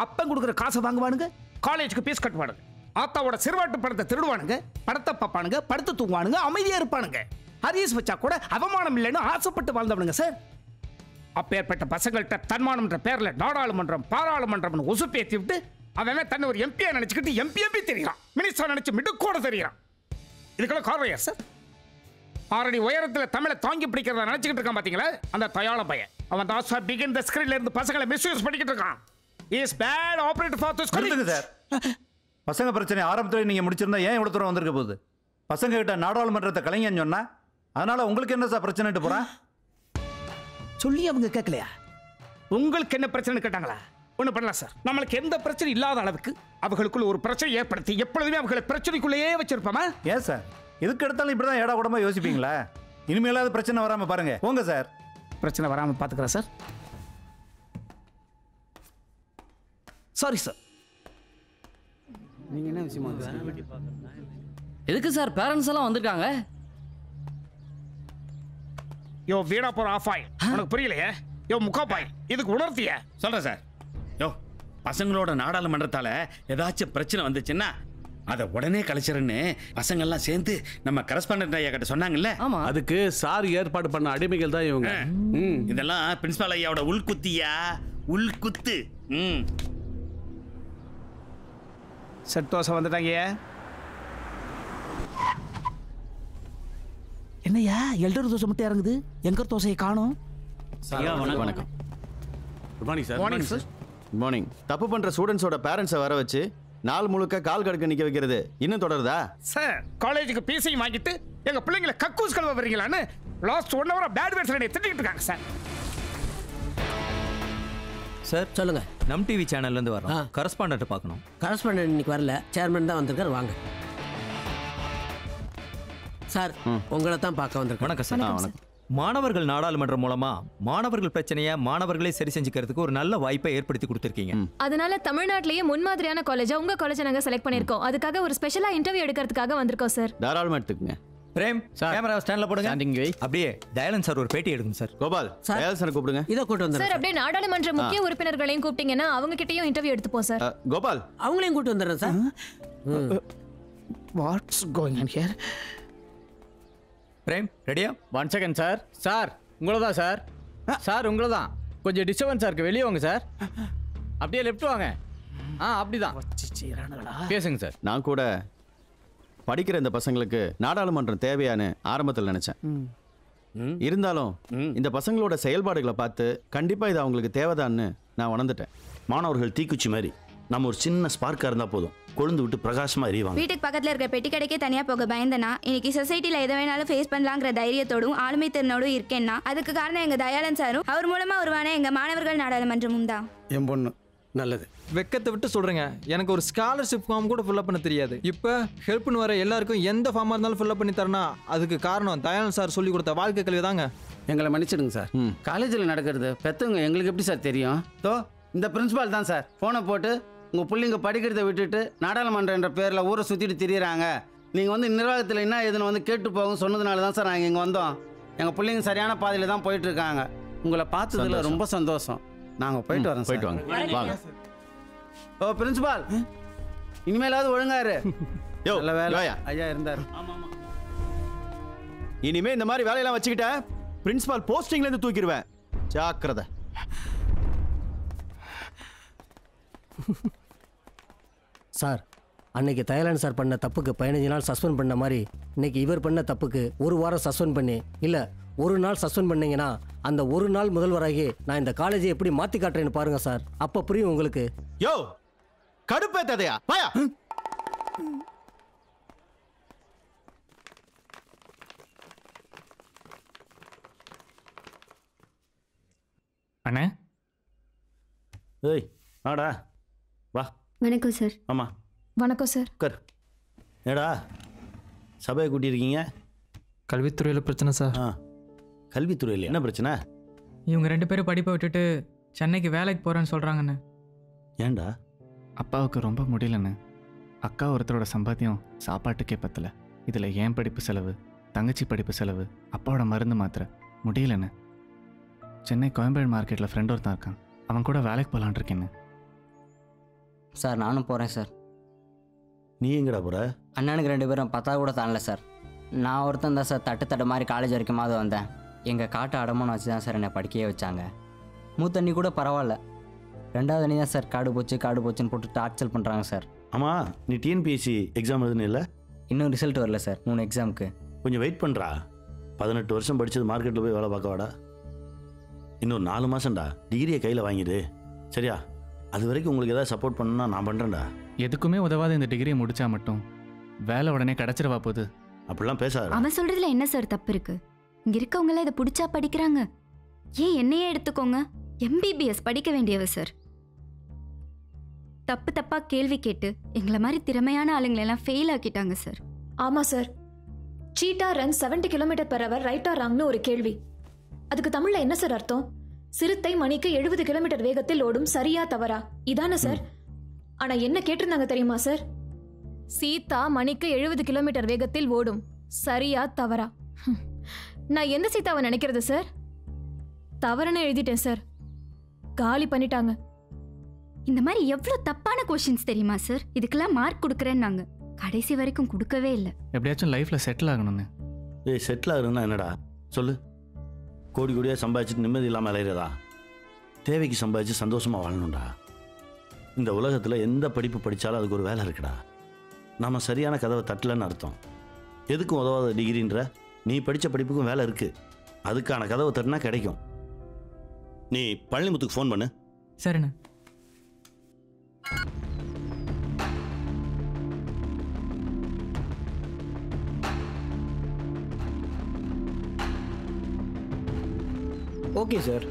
[SPEAKER 4] அப்பன் கொடுக்குற காசை வாங்குவானுங்க, காலேஜுக்கு ஃபீஸ் கட்டுவானுங்க, ஆத்தாவோட சிறுவாட்டு படத்தை திருடுவானுங்க, படத்தை பார்ப்பானுங்க, படுத்து தூங்குவானுங்க, அமைதியாக இருப்பானுங்க. அரியஸ் வச்சா கூட அவமானம் இல்லைன்னு ஆசைப்பட்டு வாழ்ந்தவனுங்க சார். அப்பேற்பட்ட பசங்கள்கிட்ட தன்மானம்ன்ற பேர்ல நாடாளுமன்றம் பாராளுமன்றம் உசுப்பேத்தி விட்டு அவன் தன்னை ஒரு எம்பியா நினைச்சுக்கிட்டு எம்பி தெரியுறான், மினிஸ்டர் நினைச்சு மிடுக்கோட தெரியுறான். இதுக்கெல்லாம் காரணம் சார். 6 அடி உயரத்தில் தமிழை தாங்கி பிடிக்கிறத நினைச்சுக்கிட்டு இருக்கான் பாத்தீங்களா, அந்த தயாள பையன். அவன் தான் சார் பிகின் த ஸ்கிரீன்ல இருந்து பசங்களை மிஸ்யூஸ் பண்ணிக்கிட்டு இருக்கான். Is bad operator for this
[SPEAKER 14] சொல்லுங்க சார். பசங்க பிரச்சனை ஆரம்பத்தில் நீங்க முடிச்சிருந்தா ஏன் இவ்வளவு தூரம் வந்திருக்க போகுது? பசங்க கிட்ட நாடாளுமன்றத்தை கலைஞன்னு சொன்னா அதனால உங்களுக்கு என்ன சார் பிரச்சனைட்டு போறா?
[SPEAKER 4] சொல்லி அவங்க கேட்கலையா? உங்களுக்கு என்ன பிரச்சனை கேட்டாங்களா? ஒண்ணு பண்ணலாம் சார். நம்மளுக்கு எந்த பிரச்சனை இல்லாத அளவுக்கு அவங்களுக்குள்ள ஒரு பிரச்சனை ஏற்படுத்தி எப்பொழுதுமே அவங்களை பிரச்சனைக்குள்ளேயே வச்சிருப்போமா?
[SPEAKER 14] ஏன் சார் எதுக்கு எடுத்தாலும் இப்படிதான் ஏடா கூடமா யோசிப்பீங்களா? இனிமேலாவது பிரச்சனை வராம பாருங்க. போங்க சார்.
[SPEAKER 4] பிரச்சனை வராம பாத்துக்கிறேன் சார். Sorry sir.
[SPEAKER 19] நீங்க என்ன விஷயமா
[SPEAKER 16] எதுக்கு சார் பேரண்ட்ஸ் எல்லாம் வந்திருக்காங்க?
[SPEAKER 4] யோ வீணா போற ஆஃப் ஆயில் உனக்கு புரியலையே? யோ முக்காப்பாய் இதுக்கு உணர்த்திய
[SPEAKER 6] சொல்றேன் சார். யோ பசங்களோட நாடாளுமன்றத்தால ஏதாச்சும் பிரச்சனை வந்துச்சுன்னா அதை உடனே கலைச்சிருன்னு பசங்கள்லாம் சேர்ந்து நம்ம கரஸ்பாண்டன்ட் ஐயா கிட்ட சொன்னாங்கல்ல.
[SPEAKER 24] அதுக்கு சார் ஏற்பாடு பண்ண அடிமைகள் தான் இவங்க.
[SPEAKER 6] இதெல்லாம் பிரின்சிபால் ஐயாவோட உள்குத்தியா, உள்குத்து.
[SPEAKER 4] சந்தோஷம் வந்துட்டாங்க. என்னையா எல்டர் தோசை மட்டும் இறங்குது, எங்க தோசையை காணும்?
[SPEAKER 6] வணக்கம்.
[SPEAKER 24] Good morning sir.
[SPEAKER 6] Morning sir.
[SPEAKER 8] Good morning. தப்பு பண்ற ஸ்டூடெண்ட்ஸோட பேரண்ட்ஸை வர வச்சு நாள் முழுக்க கால் கடுக்க நிக்க வைக்கிறது இன்னும் தொடருதா?
[SPEAKER 4] சார் காலேஜுக்கு பீஸை வாங்கிட்டு எங்க பிள்ளைங்களை கக்கூஸ் கழுவ வரீங்களான்னு லாஸ்ட் 1 hour பேட் வேர்ட்ஸ் திட்டிட்டு இருக்காங்க சார்.
[SPEAKER 13] சார் சொல்லுங்க. நம் டிவி சேனல்ல இருந்து வரோம். கரஸ்பாண்டன்ட் பார்க்கணும்.
[SPEAKER 20] கரஸ்பாண்டன்ட் இன்னைக்கு வரல, சேர்மன் தான் வந்திருக்காரு. வாங்க சார், உங்களை தான் பார்க்க வந்திருக்கேன்.
[SPEAKER 13] வணக்கம் சார். வணக்கம். மாணவர்கள் நாடாளுமன்றம் மூலமா மாணவர்கள் பிரச்சனையை மாணவர்களே சரி செஞ்சுக்கிறதுக்கு ஒரு நல்ல வாய்ப்பை ஏற்படுத்தி கொடுத்துருக்கீங்க.
[SPEAKER 9] அதனால தமிழ்நாட்டிலேயே முன்மாதிரியான காலேஜா உங்க காலேஜை நாங்க செலக்ட் பண்ணிருக்கோம். அதுக்காக ஒரு ஸ்பெஷலா இன்டர்வியூ எடுக்கிறதுக்காக வந்திருக்கோம் சார்.
[SPEAKER 8] தாராளமா எடுத்துக்கங்க.
[SPEAKER 13] பிரேம் கேமரா ஸ்டாண்ட்ல போடுங்க. அப்படியே தயாளன் சார் ஒரு பேட்டி எடுங்க சார்.
[SPEAKER 8] கோபால் தயாளன் சார் கூப்பிடுங்க.
[SPEAKER 20] இத கூட்டி வந்துறேன்
[SPEAKER 9] சார். அப்படியே நாடாளுமன்ற முக்கிய உறுப்பினர்களையும் கூப்பிட்டீங்கன்னா அவங்க கிட்டயும் இன்டர்வியூ எடுத்துப்போம் சார்.
[SPEAKER 8] கோபால்
[SPEAKER 20] அவங்களையும் கூட்டி வந்துறேன் sir.
[SPEAKER 4] What's going on here?
[SPEAKER 13] Prem ரெடியா?
[SPEAKER 21] 1 செகண்ட் சார். சார் உங்களை தான் சார். சார் உங்களை தான். கொஞ்சம் டிஸ்டர்பன்ஸாக இருக்குது, வெளியே வாங்க சார். அப்படியே லெஃப்ட் வாங்க. அப்படிதான் பேசுங்க சார்.
[SPEAKER 8] நான் கூட படிக்கிற இந்த பசங்களுக்கு நாடாளுமன்றம் தேவையான்னு ஆரம்பத்தில் நினைச்சேன். இருந்தாலும் இந்த பசங்களோட செயல்பாடுகளை பார்த்து கண்டிப்பா இது அவங்களுக்கு தேவைதான்னு நான் உணர்ந்துட்டேன்.
[SPEAKER 2] மாணவர்கள் தீக்குச்சி மாதிரி நம்ம ஒரு சின்ன ஸ்பார்க்காக இருந்தால் போதும், கொழுந்து விட்டு பிரகாசமாக எரிவாங்க.
[SPEAKER 5] வீட்டுக்கு பக்கத்தில் இருக்கிற பெட்டி கடைக்கே தனியாக போக பயந்தனா இன்னைக்கு சொசைட்டியில் எதை வேணாலும் ஃபேஸ் பண்ணலாங்கிற தைரியத்தோடும் ஆளுமை திறனோடும் இருக்கேன்னா அதுக்கு காரணம் எங்கள் தயாளன் சாரும் அவர் மூலமாக உருவான எங்கள் மாணவர்கள் நாடாளுமன்றமும் தான்.
[SPEAKER 20] என் பொண்ணு நல்லது.
[SPEAKER 18] வெக்கத்தை விட்டு சொல்கிறேங்க, எனக்கு ஒரு ஸ்காலர்ஷிப் ஃபார்ம் கூட ஃபில்அப் பண்ண தெரியாது. இப்போ ஹெல்ப்னு வர எல்லாருக்கும் எந்த ஃபார்மாக இருந்தாலும் ஃபில்அப் பண்ணி தரனா அதுக்கு காரணம் தயாளன் சார் சொல்லி கொடுத்த வாழ்க்கை கல்வி தாங்க.
[SPEAKER 19] எங்களை மன்னிச்சிடுங்க சார். காலேஜில் நடக்கிறது பெற்றவங்க எங்களுக்கு எப்படி சார் தெரியும்? இந்த பிரின்சிபால் தான் சார் ஃபோனை போட்டு உங்கள் பிள்ளைங்க படிக்கிறத விட்டுட்டு நாடாளுமன்றம் என்ற பேரில் ஊரை சுற்றிட்டு திரியிறாங்க, நீங்கள் வந்து நிர்வாகத்தில் என்ன எதுன்னு வந்து கேட்டு போங்க சொன்னதுனால தான் சார் நாங்கள் இங்கே வந்தோம். எங்கள் பிள்ளைங்க சரியான பாதையில் தான் போயிட்டுருக்காங்க. உங்களை பார்த்ததுல ரொம்ப சந்தோஷம். நாங்கள் போயிட்டு வரோம்.
[SPEAKER 8] போயிட்டு வாங்க. வாங்க.
[SPEAKER 19] ஓ பிரின்சிபால், இனிமேலாவது ஒழுங்காரு. நல்ல வேலை ஐயா இருந்தார்.
[SPEAKER 8] இனிமே இந்த மாதிரி வேலையெல்லாம் வச்சுக்கிட்ட பிரின்சிபால் போஸ்டிங்ல இருந்து தூக்கிடுவேன். ஜாக்கிரதை.
[SPEAKER 3] சார், அன்னைக்கு தயாளன் சார் பண்ண தப்புக்கு 15 நாள் சஸ்பெண்ட் பண்ண மாதிரி இன்னைக்கு இவர் பண்ண தப்புக்கு 1 வாரம் சஸ்பெண்ட் பண்ணி இல்லை 1 நாள் சஸ்பெண்ட் பண்ணீங்கன்னா அந்த 1 நாள் முதல்வராகி நான் இந்த காலேஜை எப்படி மாற்றி காட்டுறேன்னு பாருங்க சார். அப்போ புரியும் உங்களுக்கு.
[SPEAKER 8] யோ கடுப்பேத்ததையா பாயா.
[SPEAKER 18] அண்ணே.
[SPEAKER 2] ஏய் ஆடா வா.
[SPEAKER 25] வணக்கம் சார்.
[SPEAKER 2] ஆமா
[SPEAKER 9] வணக்கம் சார்.
[SPEAKER 2] உட்கார். ஏடா சபையை கூட்டியிருக்கீங்க?
[SPEAKER 18] கல்வித்துறையில் பிரச்சனை சார்.
[SPEAKER 2] கல்வித்துறையில் என்ன பிரச்சனை?
[SPEAKER 17] இவங்க 2 பேரும் படிப்பை விட்டுட்டு சென்னைக்கு வேலைக்கு போகிறேன்னு சொல்கிறாங்கண்ணே.
[SPEAKER 2] ஏண்டா?
[SPEAKER 18] அப்பாவுக்கு ரொம்ப முடியலண்ணே. அக்கா ஒருத்தரோட சம்பாத்தியம் சாப்பாட்டுக்கே பத்தலை. இதில் ஏன் படிப்பு செலவு, தங்கச்சி படிப்பு செலவு, அப்பாவோட மருந்து மாத்திரை முடியலண்ணே. சென்னை கோயம்பேடு மார்க்கெட்டில் ஃப்ரெண்ட் ஒருத்தன் இருக்கான், அவன் கூட வேலைக்கு போகலான் இருக்கேன்னு.
[SPEAKER 22] சார் நானும் போகிறேன் சார்.
[SPEAKER 2] நீ எங்கடா போகிற?
[SPEAKER 22] அண்ணனுக்கு 2 பேரும் 10 கூட தாண்டல சார்.
[SPEAKER 1] நான் ஒருத்தன் தான் சார் தட்டு மாதிரி காலேஜ் வரைக்குமாவது வந்தேன். எங்கள் காட்டு அடமானம் வச்சு தான் சார் என்னை படிக்கவே வச்சாங்க. மூத்தண்ணி கூட பரவாயில்ல, 2வது அண்ணி தான் சார் காடு போச்சுன்னு போட்டு டார்ச்சர் பண்ணுறாங்க சார்.
[SPEAKER 6] ஆமாம், நீ டிஎன்பிஎஸ்சி எக்ஸாம் எழுதுன இல்லை?
[SPEAKER 1] இன்னும் ரிசல்ட் வரல சார் 3 எக்ஸாமுக்கு.
[SPEAKER 6] கொஞ்சம் வெயிட் பண்ணுறா. 18 வருஷம் படித்தது மார்க்கெட்டில் போய் வேலை பார்க்க வாடா. இன்னும் 4 மாதம்டா, டிகிரியை கையில் வாங்கிடு. சரியா? அது வரைக்கும் உங்களுக்கு ஏதாவது சப்போர்ட் பண்ணணும்னா நான் பண்ணுறேன்டா.
[SPEAKER 18] எதுக்குமே உதவாத இந்த டிகிரியை முடிச்சா மட்டும் வேலை உடனே கிடைச்சிடவா போகுது?
[SPEAKER 6] அப்படிலாம் பேசாத.
[SPEAKER 5] அவன் சொல்றதுல என்ன சார் தப்பு இருக்கு? இங்க இருக்கவங்க எல்லாம் இதை பிடிச்சா படிக்கிறாங்க. ஏன் என்னையே எடுத்துக்கோங்க, MBBS படிக்க வேண்டியவ சார். தப்பா கேள்வி கேட்டு எங்களை மாதிரி திறமையான ஆளுங்களை எல்லாம் ஃபெயில் ஆக்கிட்டாங்க சார்.
[SPEAKER 9] ஆமா சார், சீட்டா ரன் 70 km/h ரைட்டா ராங்னு ஒரு கேள்வி. அதுக்கு தமிழ்ல என்ன சார் அர்த்தம்? சிறுத்தை மணிக்கு 70 km வேகத்தில் ஓடும், சரியா தவறா? இதானே சார்? ஆனா என்ன கேட்டிருந்தாங்க தெரியுமா சார்? சீதா மணிக்கு 70 km வேகத்தில் ஓடும், சரியா தவறா? நான் எந்த சீதாவை நினைக்கிறது சார்? தவறுன்னு எழுதிட்டேன் சார், காலி பண்ணிட்டாங்க.
[SPEAKER 5] இந்த மாதிரி எவ்வளவு தப்பான கொஸ்டின்ஸ் தெரியுமா சார்? இதுக்கெல்லாம் மார்க் கொடுக்குறேன்னாங்க, கடைசி வரைக்கும் கொடுக்கவே இல்லை.
[SPEAKER 18] எப்படியாச்சும் லைஃப்ல செட்டில் ஆகணும்னு.
[SPEAKER 6] ஏய், செட்டில் ஆகுறதுன்னா என்னடா சொல்லு? கோடி கோடியாக சம்பாதிச்சுட்டு நிம்மதி இல்லாமல் அலையிறதா? தேவைக்கு சம்பாதிச்சு சந்தோஷமாக வாழணும்டா. இந்த உலகத்தில் எந்த படிப்பு படித்தாலும் அதுக்கு ஒரு வேலை இருக்குடா. நாம் சரியான கதவை தட்டலன்னு அர்த்தம். எதுக்கும் உதவாத டிகிரின்ற நீ படித்த படிப்புக்கும் வேலை இருக்குது. அதுக்கான கதவை தட்டினா கிடைக்கும். நீ பழனிமுத்துக்கு ஃபோன் பண்ணு.
[SPEAKER 17] சரிண்ணா.
[SPEAKER 12] ஓகே சார்,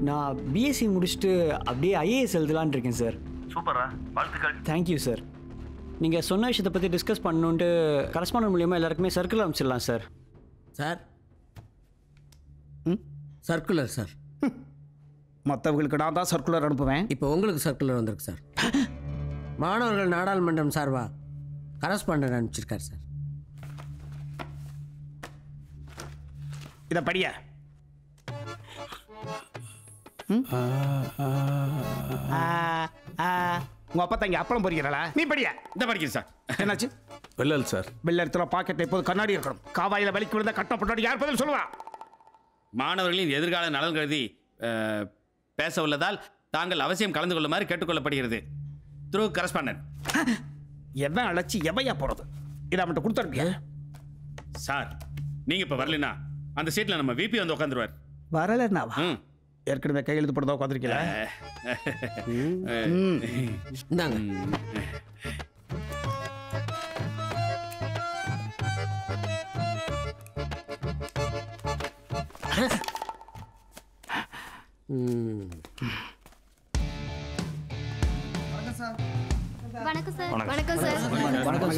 [SPEAKER 12] நான் பிஎஸ்சி முடிச்சுட்டு அப்படியே ஐஏஎஸ் எழுதலான்னு இருக்கேன் சார்.
[SPEAKER 6] சூப்பரா, வாழ்த்துக்கள்.
[SPEAKER 12] Thank you sir. நீங்கள் சொன்ன விஷயத்தை பற்றி டிஸ்கஸ் பண்ணணுன்ட்டு கரஸ்பாண்டன்ட் மூலியமாக எல்லாருக்குமே சர்க்குலர் அனுப்பிச்சிடலாம் சார்.
[SPEAKER 20] Sir circular sir.
[SPEAKER 4] மற்றவங்களுக்கு நான் தான் சர்க்குலர் அனுப்புவேன்.
[SPEAKER 20] இப்போ உங்களுக்கு சர்க்குலர் வந்திருக்கு சார். மாணவர்கள் நாடாளுமன்றம் சார்பா கரஸ்பாண்டன்ட் அனுப்பிச்சிருக்கார் சார்.
[SPEAKER 4] இதை படிய. உங்க அப்பா தங்க அப்பளம் பொறிக்கிறா? நீ படிய. இந்த படிக்கிற சார். என்னாச்சு?
[SPEAKER 24] வெள்ளல் சார்.
[SPEAKER 4] வெள்ளத்துல பாக்கெட் எப்போது கண்ணாடி இருக்கணும். காவாயில வலிக்கு விழுந்த கட்ட பொட்டாடி யார் பதில் சொல்லுவா?
[SPEAKER 7] மாணவர்களின் எதிர்கால நலன் கருதி பேச உள்ளதால் தாங்கள் அவசியம் கலந்து கொள்ளுமாறு கேட்டுக்கொள்ளப்படுகிறது. Through correspondent.
[SPEAKER 4] எவன் அழைச்சி எவையா போறது? இதை அவன்கிட்ட கொடுத்துருப்பியா?
[SPEAKER 7] சார், நீங்க இப்ப வரலனா அந்த சீட்ல நம்ம விபி வந்து உட்காந்துருவார்.
[SPEAKER 4] வரலன்னாவா? ஏற்கனவே கையெழுத்து போட்டு தான் உட்காந்துருக்கீங்களா?
[SPEAKER 20] இந்தாங்க.
[SPEAKER 25] வணக்கம் சார்.
[SPEAKER 14] வணக்கம்
[SPEAKER 25] சார்.
[SPEAKER 14] வணக்கம்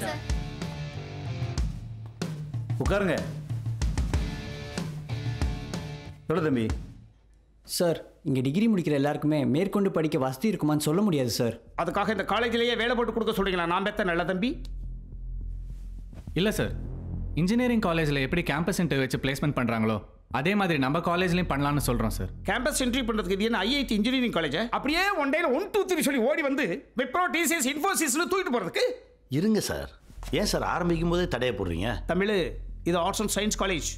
[SPEAKER 14] சார். உட்காருங்க. சொல்லு தம்பி.
[SPEAKER 12] சார், இங்கே டிகிரி முடிக்கிற எல்லாருக்குமே மேற்கொண்டு படிக்க வசதி இருக்குமான்னு சொல்ல முடியாது சார்.
[SPEAKER 4] அதுக்காக இந்த காலேஜிலேயே வேலை போட்டு கொடுக்க சொல்றீங்களா? நான் பெத்த நல்ல தம்பி
[SPEAKER 18] இல்லை சார். இன்ஜினியரிங் காலேஜில் எப்படி கேம்பஸ் இன்டர்வியூ வச்சு பிளேஸ்மெண்ட் பண்ணுறாங்களோ அதே மாதிரி நம்ம காலேஜ்லையும் பண்ணலாம்னு சொல்கிறோம் சார்.
[SPEAKER 4] கேம்பஸ் என்ட்ரி பண்ணுறதுக்கு இது என்ன ஐஐடி இன்ஜினியரிங் காலேஜ்? அப்படியே ஒன் டேல 1 2 3 சொல்லி ஓடி வந்து விப்ரோ, டிசிஎஸ், இன்ஃபோசிஸ்னு தூக்கிட்டு போகிறதுக்கு?
[SPEAKER 6] இருங்க சார். ஏன் சார் ஆரம்பிக்கும் போதே தடையை போடுறீங்க?
[SPEAKER 4] தமிழ் இது ஆர்ட்ஸ் அண்ட் சயின்ஸ் காலேஜ்.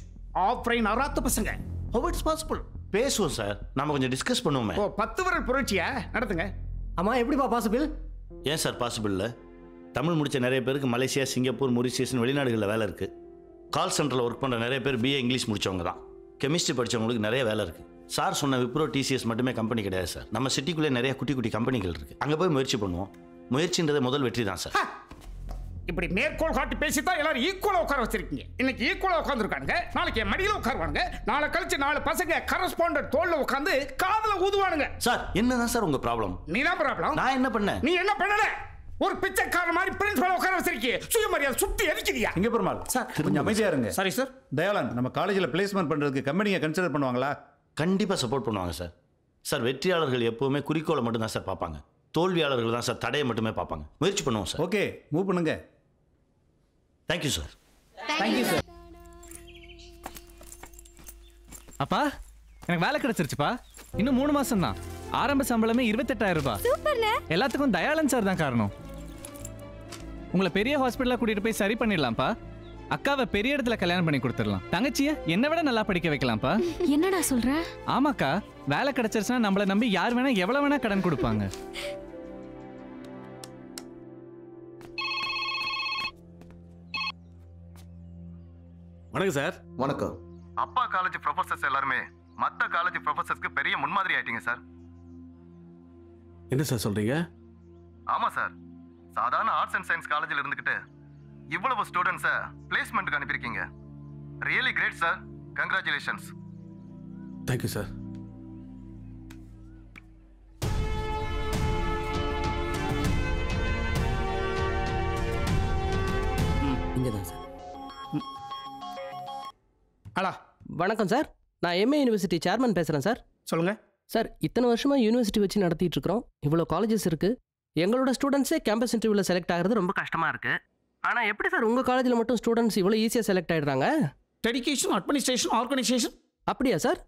[SPEAKER 4] ஆஃப்ரைன் அராத்து பசங்க. How it's possible?
[SPEAKER 6] பேசுவோம் சார், நாம கொஞ்சம் டிஸ்கஸ் பண்ணுவோமே.
[SPEAKER 4] ஓ, 10 விரல் புரட்சியா நடத்துங்க.
[SPEAKER 3] ஆமா, எப்படிப்பா பாசிபிள்?
[SPEAKER 6] ஏன் சார் பாசிபிள் இல்லை? தமிழ் முடிச்ச நிறைய பேருக்கு மலேசியா, சிங்கப்பூர், மொரிஷியஸ் வெளிநாடுகளில் வேலை இருக்கு. கால் சென்டரில் ஒர்க் பண்ணுற நிறைய பேர் பிஏ இங்கிலீஷ் முடிச்சவங்க தான். கெமிஸ்ட்ரி படித்தவங்களுக்கு நிறைய வேலை இருக்கு. சார் சொன்ன விப்ரோ, டிசிஎஸ் மட்டுமே கம்பெனி கிடையாது சார். நம்ம சிட்டிக்குள்ளே நிறைய குட்டி குட்டி கம்பெனிகள் இருக்கு. அங்கே போய் முயற்சி பண்ணுவோம். முயற்சின்றதை முதல் வெற்றி தான் சார்.
[SPEAKER 4] இப்படி மேற்கோள் காட்டி பேசித்தான் எல்லாரும் ஈக்குவலா உட்கார வச்சிருக்கீங்க. இன்னைக்கு ஈக்குவலா உட்காந்துருக்காங்க, நாளைக்கு என் மடியில உட்காருவாங்க, நாளை கழிச்சு 4 பசங்க கரஸ்பாண்டன்ட் தோல்ல உட்காந்து காதுல ஊதுவானுங்க.
[SPEAKER 6] சார், என்னதான் சார் உங்க ப்ராப்ளம்?
[SPEAKER 4] நீ தான் ப்ராப்ளம்.
[SPEAKER 6] நான் என்ன பண்ணேன்?
[SPEAKER 4] நீ என்ன பண்ணல? ஒரு பிச்சைக்கார மாதிரி பிரின்சிபல் உட்கார வச்சிருக்கீங்க. சுயமரியாதை சுத்தி எரிக்கிறியா?
[SPEAKER 14] இங்க பெருமாள்
[SPEAKER 4] சார்
[SPEAKER 14] கொஞ்சம் அமைதியா இருங்க.
[SPEAKER 4] Sorry sir.
[SPEAKER 14] தயாளன், நம்ம காலேஜில் பிளேஸ்மெண்ட் பண்றதுக்கு கம்பெனியை கன்சிடர் பண்ணுவாங்களா?
[SPEAKER 6] கண்டிப்பாக சப்போர்ட் பண்ணுவாங்க சார். சார், வெற்றியாளர்கள் எப்பவுமே குறிக்கோளை மட்டும் தான் சார் பார்ப்பாங்க. தோல்வியாளர்கள் தான் சார் தடையை மட்டுமே பார்ப்பாங்க. முயற்சி பண்ணுவோம் சார்.
[SPEAKER 14] ஓகே, மூவ் பண்ணுங்க.
[SPEAKER 6] Thank you sir.
[SPEAKER 12] Thank you sir.
[SPEAKER 18] அப்பா, எனக்கு வேலை கிடைச்சிருச்சுப்பா. இன்னும் 3 மாசம் தான். ஆரம்ப சம்பளமே 28,000 ரூபாய்.
[SPEAKER 5] சூப்பர்ல.
[SPEAKER 18] எல்லாத்துக்கும் தயாளன் சார் தான் காரணம். உங்களை பெரிய ஹாஸ்பிட்டலா கூட்டிட்டு போய் சரி பண்ணிடலாம்ப்பா. அக்காவை பெரிய இடத்துல கல்யாணம் பண்ணி கொடுத்துடலாம். தங்கச்சிய என்னை விட நல்லா படிக்க வைக்கலாம்ப்பா.
[SPEAKER 5] என்னடா சொல்ற?
[SPEAKER 18] ஆமாக்கா, வேலை கிடைச்சிருச்சுன்னா நம்மள நம்பி யார் வேணா எவ்வளவு வேணா கடன் கொடுப்பாங்க.
[SPEAKER 24] வணக்கம் சார்.
[SPEAKER 10] வணக்கம். அப்பா காலேஜ் ப்ரொஃபசர்ஸ் எல்லாருமே மற்ற காலேஜ் ப்ரொஃபசர்ஸ்க்கு பெரிய முன்மாதிரி ஆயிட்டீங்க சார்.
[SPEAKER 24] என்ன சார் சொல்றீங்க?
[SPEAKER 10] ஆமா சார். சாதாரண ஆர்ட்ஸ் அண்ட் சயின்ஸ் காலேஜில் இருந்துக்கிட்டு இவ்வளவு ஸ்டூடெண்ட்ஸை பிளேஸ்மெண்ட்டுக்கு அனுப்பியிருக்கீங்க. Really great sir. Congratulations.
[SPEAKER 24] Thank you sir.
[SPEAKER 3] இங்கே தான் சார்.
[SPEAKER 4] ஹலோ,
[SPEAKER 11] வணக்கம் சார். நான் எம்ஏ யூனிவர்சிட்டி சேர்மன் பேசுகிறேன் சார்.
[SPEAKER 4] சொல்லுங்க
[SPEAKER 11] சார். இத்தனை வருஷமாக யூனிவர்சிட்டி வச்சு நடத்திட்டு இருக்கிறோம். இவ்வளோ காலேஜஸ் இருக்குது. எங்களோட ஸ்டூடெண்ட்ஸே கேம்பஸ் இன்டர்வியூவில் செலக்ட் ஆகிறது ரொம்ப கஷ்டமாக இருக்குது. ஆனால் எப்படி சார் உங்கள் காலேஜில் மட்டும் ஸ்டூடெண்ட்ஸ் இவ்வளோ ஈஸியாக செலக்ட் ஆகிடுறாங்க?
[SPEAKER 4] Dedication, administration, organisation.
[SPEAKER 11] அப்படியா சார்?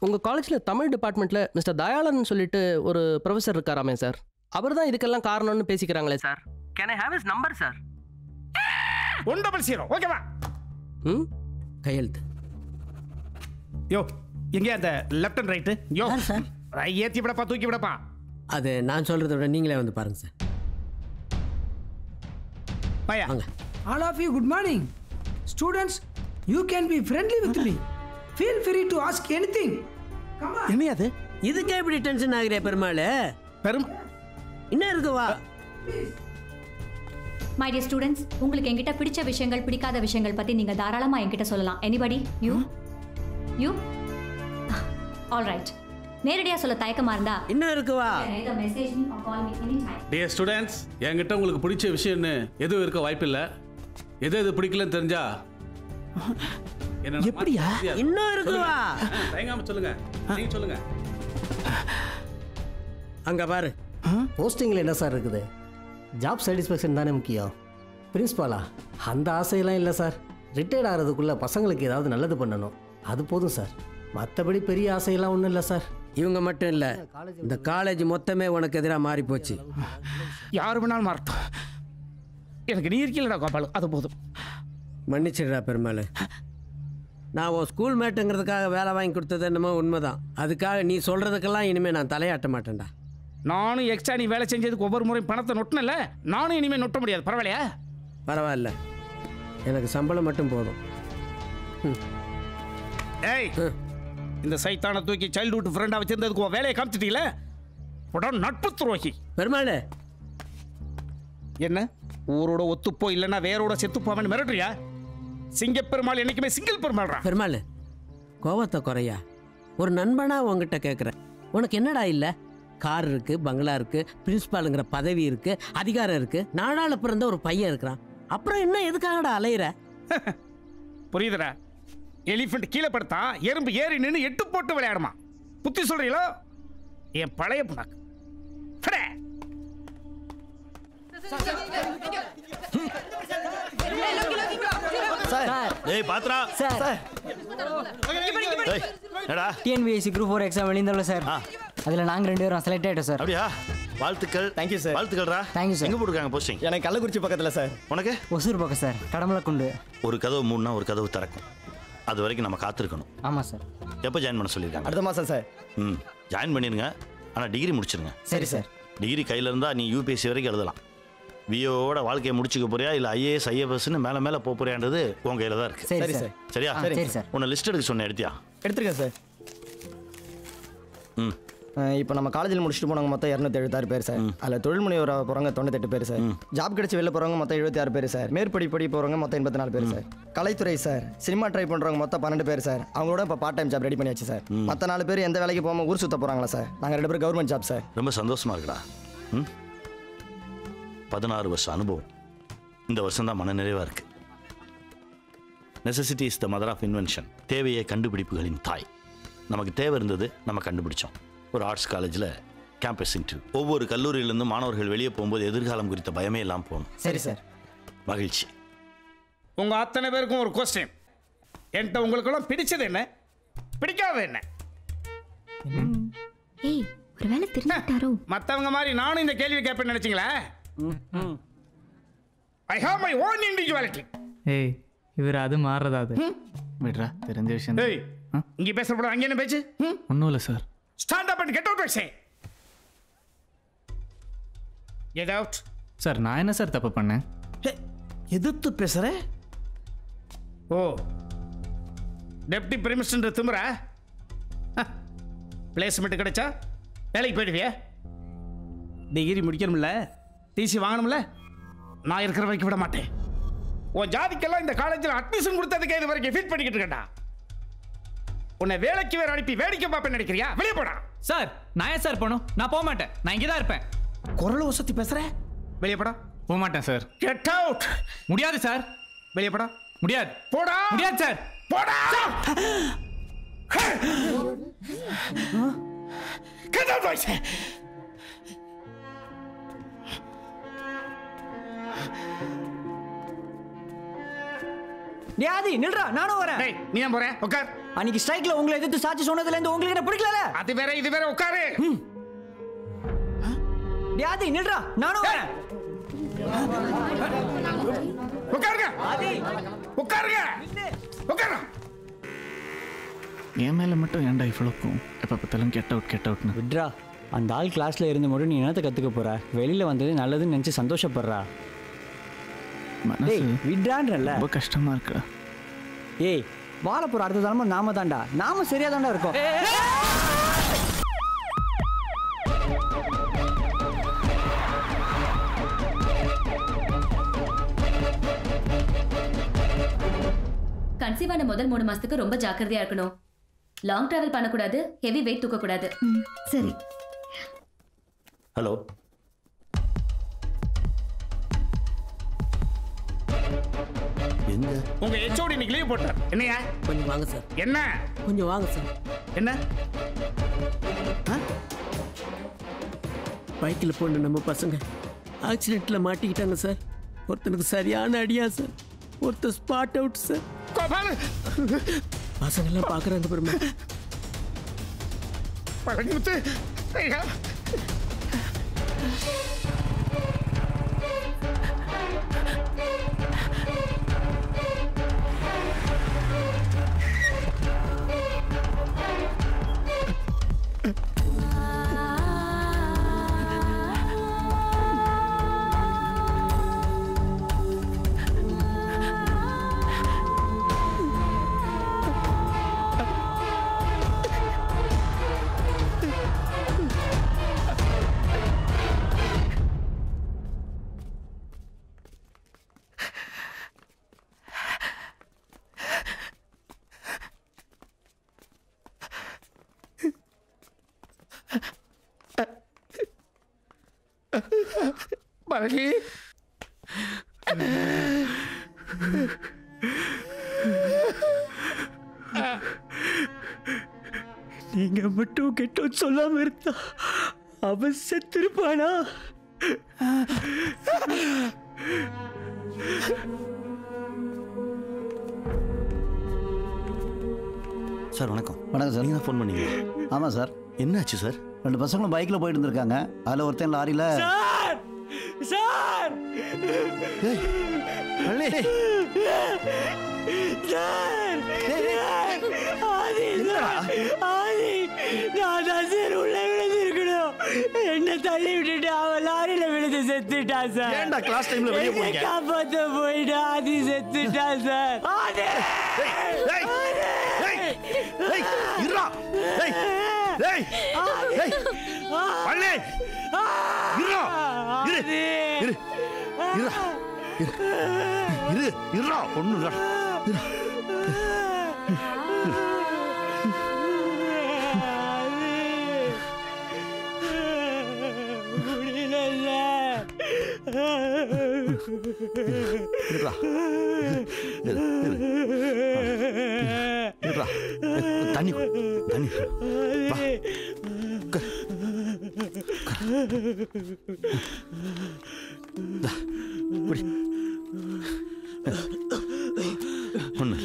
[SPEAKER 11] உங்கள் காலேஜில் தமிழ் டிபார்ட்மெண்ட்டில் மிஸ்டர் தயாளன் சொல்லிட்டு ஒரு ப்ரொஃபஸர் இருக்காராமே சார். அவர் தான் இதுக்கெல்லாம் காரணம்னு பேசிக்கிறாங்களே sir. Can I have his number sir?
[SPEAKER 4] 100 ஓகேவா?
[SPEAKER 3] கையெழுத்து.
[SPEAKER 4] யோ, எங்கே அந்த லெஃப்ட் அண்ட் ரைட்டு? யோ
[SPEAKER 3] சார்,
[SPEAKER 4] ஏற்றி விடப்பா, தூக்கி விடப்பா.
[SPEAKER 20] அது நான் சொல்கிறத விட நீங்களே வந்து பாருங்க சார்.
[SPEAKER 4] வாங்க.
[SPEAKER 15] All of you, good morning. Students, you can be friendly with me. Feel free to ask anything. Come on.
[SPEAKER 20] என்ன அது? இதுக்கே இப்படி டென்ஷன் ஆகிறியா பெருமாள்? என்ன இருக்கு வா?
[SPEAKER 22] மை டியர் ஸ்டூடெண்ட்ஸ், உங்களுக்கு என்கிட்ட பிடிச்ச விஷயங்கள் பிடிக்காத விஷயங்கள் பற்றி நீங்கள் தாராளமாக என்கிட்ட சொல்லலாம். எனிபடி? You all right. நேரடியாக சொல்ல தயக்கமாக இருந்தா
[SPEAKER 20] என்ன இருக்கு வா?
[SPEAKER 22] Message me or call me any time.
[SPEAKER 24] Dear students, என்கிட்ட உங்களுக்கு பிடிச்ச விஷயம்னு எதுவும் இருக்க வாய்ப்பில்லை. எது பிடிக்கலன்னு தெரிஞ்சா
[SPEAKER 20] எப்படியா? இன்னும் இருக்கு வா?
[SPEAKER 24] தயங்காம சொல்லுங்க. நீங்க சொல்லுங்க.
[SPEAKER 3] அங்கே பாரு. போஸ்டிங்கில் என்ன சார் இருக்குது? ஜாப் சாட்டிஸ்ஃபேக்ஷன் தானே முக்கியம். பிரின்ஸ்பாலா, அந்த ஆசையெல்லாம் இல்லை சார். ரிட்டையர்ட் ஆகிறதுக்குள்ளே பசங்களுக்கு ஏதாவது நல்லது பண்ணணும், அது போதும் சார். மற்றபடி பெரிய ஆசையெல்லாம் ஒன்றும் இல்லை சார்.
[SPEAKER 20] இவங்க மட்டும் இல்லை, இந்த காலேஜ் மொத்தமே உனக்கு எதிராக மாறி போச்சு.
[SPEAKER 4] யார் வேணாலும் மாறட்டும், எனக்கு நீ இருக்கலடா கோபால், அது போதும்.
[SPEAKER 20] மன்னிச்சிடுறா பெருமாள். நான் உன் ஸ்கூல் மேட்டுங்கிறதுக்காக வேலை வாங்கி கொடுத்தது என்னமோ உண்மைதான். அதுக்காக நீ சொல்கிறதுக்கெல்லாம் இனிமேல் நான் தலையாட்ட மாட்டேன்டா.
[SPEAKER 4] நானும் எக்ஸ்ட்ரா நீ வேலை செஞ்சதுக்கு ஒவ்வொரு முறையும் பணத்தை நொட்டினல, நானும் இனிமேல் நொட்ட முடியாது. பரவாயில்லையா?
[SPEAKER 20] பரவாயில்ல, எனக்கு சம்பளம் மட்டும் போதும்.
[SPEAKER 4] ஏய், இந்த சைத்தானை தூக்கி சைல்ட்ஹுட் ஃப்ரெண்டாக வச்சிருந்ததுக்கு உன் வேலையை காமிச்சிட்டீங்களே, உடனே நட்பு துரோகி.
[SPEAKER 20] பெருமாள்,
[SPEAKER 4] என்ன ஊரோட ஒத்துப்போ இல்லைன்னா வேரோட செத்துப்போவன் மிரட்டுறியா? சிங்கப்பெருமாள் என்னைக்குமே சிங்கிள் பெருமாள்ரா.
[SPEAKER 20] பெருமாள், கோவத்தை குறையா. ஒரு நண்பனா உங்ககிட்ட கேட்குறேன், உனக்கு என்னடா இல்லை? கார் இருக்கு, பங்களா இருக்கு, பிரின்சிபாலுங்கிற பதவி இருக்கு, அதிகாரம் இருக்கு, நாடாள பிறந்த ஒரு பையன் இருக்கிறான். அப்புறம் என்ன எதுக்காகடா அலையிற?
[SPEAKER 4] புரியுதுடா. எலிஃபென்ட் கீழே படுத்தா எறும்பு ஏறி நின்று 8 போட்டு விளையாடுமா. புத்தி சொல்றீங்களோ? என் பழைய புண்ணாக்கு.
[SPEAKER 6] ஏய் பாத்ரா
[SPEAKER 1] சார்,
[SPEAKER 6] ஏய் என்னடா?
[SPEAKER 1] டிஎன்பிஎஸ்சி குரூப் 4 எக்ஸாம் எழுந்தோம்ல சார், அதில் நாங்கள் 2 பேரும் செலக்ட் ஆகிட்டோம் சார்.
[SPEAKER 6] அப்படியா? வாழ்த்துக்கள்.
[SPEAKER 8] Thank you sir.
[SPEAKER 6] வாழ்த்துக்கள்ரா.
[SPEAKER 1] Thank you sir.
[SPEAKER 6] எங்கே போட்டுருக்காங்க போஸ்டிங்?
[SPEAKER 8] எனக்கு கள்ளக்குறிச்சி பக்கத்தில் சார்.
[SPEAKER 6] உனக்கு?
[SPEAKER 1] ஒசூர் பக்கம் சார், கடமலக்குண்டு.
[SPEAKER 6] ஒரு கதவு மூணுனா ஒரு கதவு திறக்கும், அது வரைக்கும் நம்ம காத்திருக்கணும்.
[SPEAKER 1] ஆமாம் சார்.
[SPEAKER 6] எப்போ ஜாயின் பண்ண சொல்லியிருக்காங்க?
[SPEAKER 8] அடுத்த மாதம் சார்.
[SPEAKER 6] ஜாயின் பண்ணிடுங்க, ஆனால் டிகிரி முடிச்சிருங்க.
[SPEAKER 1] சரி சார்.
[SPEAKER 6] டிகிரி கையில் இருந்தால் நீ யூபிஎஸ்சி வரைக்கும் எழுதலாம். விஓவோட வாழ்க்கையை முடிச்சுக்க போறியா இல்லை ஐஏஎஸ் ஐஎஃப்எஸ்ன்னு மேலே மேலே போக போறியான்றது உங்கள் கையில் தான் இருக்குது.
[SPEAKER 1] சரி சார்.
[SPEAKER 6] சரியா?
[SPEAKER 1] சரி சார்.
[SPEAKER 6] உன்னை லிஸ்ட் எடுக்க சொன்னேன், எடுத்தியா?
[SPEAKER 8] எடுத்துருக்கேன் சார். இப்போ நம்ம காலேஜில் முடிச்சுட்டு போனவங்க மொத்தம் 276 பேர் சார். அதில் தொழில் முனைவர் போகிறவங்க 98 பேர் சார். ஜாப் கிடைச்சி வெளில போகிறவங்க மொத்தம் 76 பேர் சார். மேற்படி போகிறவங்க மொத்தம் 84 பேர் சார். கலைத்துறை சார், சினிமா ட்ரை பண்ணுறவங்க மொத்தம் 12 பேர் சார். அவங்களோட இப்போ பார்ட் டைம் ஜாப் ரெடி பண்ணியாச்சு சார். மற்ற 4 பேர் எந்த வேலைக்கு போகாமல் ஊர் சுற்ற போகிறாங்களா சார். நாங்கள் 2 பேரும் கவர்மெண்ட் ஜாப் சார்.
[SPEAKER 6] ரொம்ப சந்தோஷமா இருக்குடா. 16 வருஷம் அனுபவம், இந்த வருஷம் தான் மனநிறைவாக இருக்கு. Necessity is the mother of invention. தேவையே கண்டுபிடிப்புகளின் தாய். நமக்கு தேவை இருந்தது, நம்ம கண்டுபிடிச்சோம். ஒரு ஆர்ட்ஸ் காலேஜில் கேம்பஸ் இன்டர்வியூ. ஒவ்வொரு கல்லூரியிலிருந்து மாணவர்கள் வெளியே போகும்போது எதிர்காலம் குறித்த பயமே இல்லாமல் போகணும்.
[SPEAKER 1] சரி சார்.
[SPEAKER 6] மகிழ்ச்சி.
[SPEAKER 4] உங்கள் அத்தனை பேருக்கும் ஒரு கொஸ்டின். என்கிட்ட உங்களுக்கெல்லாம் பிடிச்சது என்ன, பிடிக்காதது என்ன?
[SPEAKER 5] ஏய், ஒருவேளை தெரிஞ்சுட்டாரோ?
[SPEAKER 4] மற்றவங்க மாதிரி நானும் இந்த கேள்வி கேட்பேன்னு நினைச்சிங்களா? I have my own individuality.
[SPEAKER 12] ஏய்,
[SPEAKER 17] இவர் அது மாறுறதா அது
[SPEAKER 18] விட்றா தெரிஞ்ச விஷயம்
[SPEAKER 4] ஏய் இங்கே பேசப்பட அங்கே என்ன பேச்சு
[SPEAKER 18] ஒன்றும் இல்லை sir.
[SPEAKER 4] Stand up and get out பேசே. Get out.
[SPEAKER 18] சார் நான் என்ன சார் தப்பு பண்ணேன்?
[SPEAKER 4] எதிர்த்து பேசுற? ஓ டெப்டி பிரிமிஸ்டர் திமுறா? பிளேஸ்மெண்ட் கிடைச்சா வேலைக்கு போயிடுவியா? Degree முடிக்கணும்ல, DC வாங்கணும்ல. நான் இருக்கிற வரைக்கும் விட மாட்டேன். உன் ஜாதிக்கெல்லாம் இந்த காலேஜில் அட்மிஷன் கொடுத்ததுக்கு இது வரைக்கும் ஃபீட் பண்ணிக்கிட்டு இருக்கேன்டா. உன்னை வேலைக்கு வேற அனுப்பி வேடிக்கை பார்ப்பேன் நினைக்கிறியா? வெளியே போடா.
[SPEAKER 18] சார் நான் ஏன் சார் போகணும்? நான் போக மாட்டேன். நான் இங்கே தான் இருப்பேன்.
[SPEAKER 4] குரல் வசதி பேசுற? வெளியே போடா.
[SPEAKER 18] போக மாட்டேன் சார்.
[SPEAKER 4] Get out.
[SPEAKER 18] முடியாது சார்.
[SPEAKER 4] வெளியே போடா.
[SPEAKER 18] முடியாது.
[SPEAKER 4] போடா.
[SPEAKER 18] முடியாது சார்.
[SPEAKER 4] போடா. Get out boys.
[SPEAKER 12] ஆதி நில்றா, நானும் வரேன்.
[SPEAKER 4] டேய் நீ ஏன் போற? உட்கார்.
[SPEAKER 12] அன்னைக்கு ஸ்ட்ரைக்ல உங்களை எதிர்த்து சாட்சி சொன்னதுல இருந்து உங்களுக்கு என்ன பிடிக்கல?
[SPEAKER 4] அது வேற இது வேற. உட்காரு.
[SPEAKER 12] ஆதி நில்றா, நானும் வரேன்.
[SPEAKER 4] உட்காருங்க. ஆதி உட்காருங்க. உட்காரு.
[SPEAKER 18] என் மேலே மட்டும் ஏன்டா இவ்வளோக்கும் எப்போ பார்த்தாலும் கெட் அவுட்னு?
[SPEAKER 12] விட்ரா, அந்த ஆள் கிளாஸ்ல இருந்து மட்டும் நீ என்னத்தை கற்றுக்க போற? வெளியில் வந்தது நல்லதுன்னு நினச்சி சந்தோஷப்படுறா. விட்ரான்றல்ல,
[SPEAKER 18] ரொம்ப கஷ்டமாக இருக்குடா.
[SPEAKER 12] ஏய் வாழப்போற அடுத்த தலைமுறை நாம தான்டா. நாம சரியா தான்டா இருக்கோம்.
[SPEAKER 22] கன்சீவ் ஆன முதல் 3 மாசத்துக்கு ரொம்ப ஜாக்கிரதையா இருக்கணும். லாங் டிராவல் பண்ணக்கூடாது, ஹெவி வெயிட் தூக்கக்கூடாது.
[SPEAKER 5] சரி.
[SPEAKER 2] ஹலோ. எங்க
[SPEAKER 4] உங்க ஹெச்ஓடி இன்னைக்கு லீவ் போட்டார். என்னையா?
[SPEAKER 20] கொஞ்சம் வாங்க சார்.
[SPEAKER 4] என்ன?
[SPEAKER 20] கொஞ்சம் வாங்க சார்.
[SPEAKER 4] என்ன?
[SPEAKER 20] பைக்கில் போன நம்ம பசங்க ஆக்சிடென்ட்ல மாட்டிக்கிட்டாங்க சார். ஒருத்தனுக்கு சரியான அடியா சார், ஒருத்தர் ஸ்பாட் அவுட் சார். பசங்கெல்லாம் பார்க்குறாங்க பெருமை.
[SPEAKER 4] பழனிமுத்து ஐயா, பழனி
[SPEAKER 12] நீங்க மட்டும் கெட்ட சொல்லாம இருந்தா அவன் செத்துருப்பானா?
[SPEAKER 2] சார் வணக்கம்.
[SPEAKER 13] வணக்கம் சார்.
[SPEAKER 2] நீங்கள் ஃபோன் பண்ணீங்க?
[SPEAKER 13] ஆமாம் சார்.
[SPEAKER 2] என்னாச்சு சார்?
[SPEAKER 13] 2 பசங்களும் பைக்கில் போயிட்டு இருந்திருக்காங்க. அதில் ஒருத்தன் லாரியில்.
[SPEAKER 12] சார் சார் என்ன தள்ளி விட்டுட்டு அவன் லாரியில விழுந்து செத்துட்டா சார்.
[SPEAKER 2] ஏன்டா கிளாஸ் டைம்ல வெளிய போறீங்க?
[SPEAKER 12] காப்பாத்த போயிட்டு ஆதி செத்துட்டா சார். ஆதி
[SPEAKER 2] இருடா. டேய் டேய் டேய் பள்ளே இருடா. இரு இரு இருடா. இரு இருடா. ஒண்ணுடா. இருடா. இருடா. தண்ணி தண்ணி வா. ஒன்று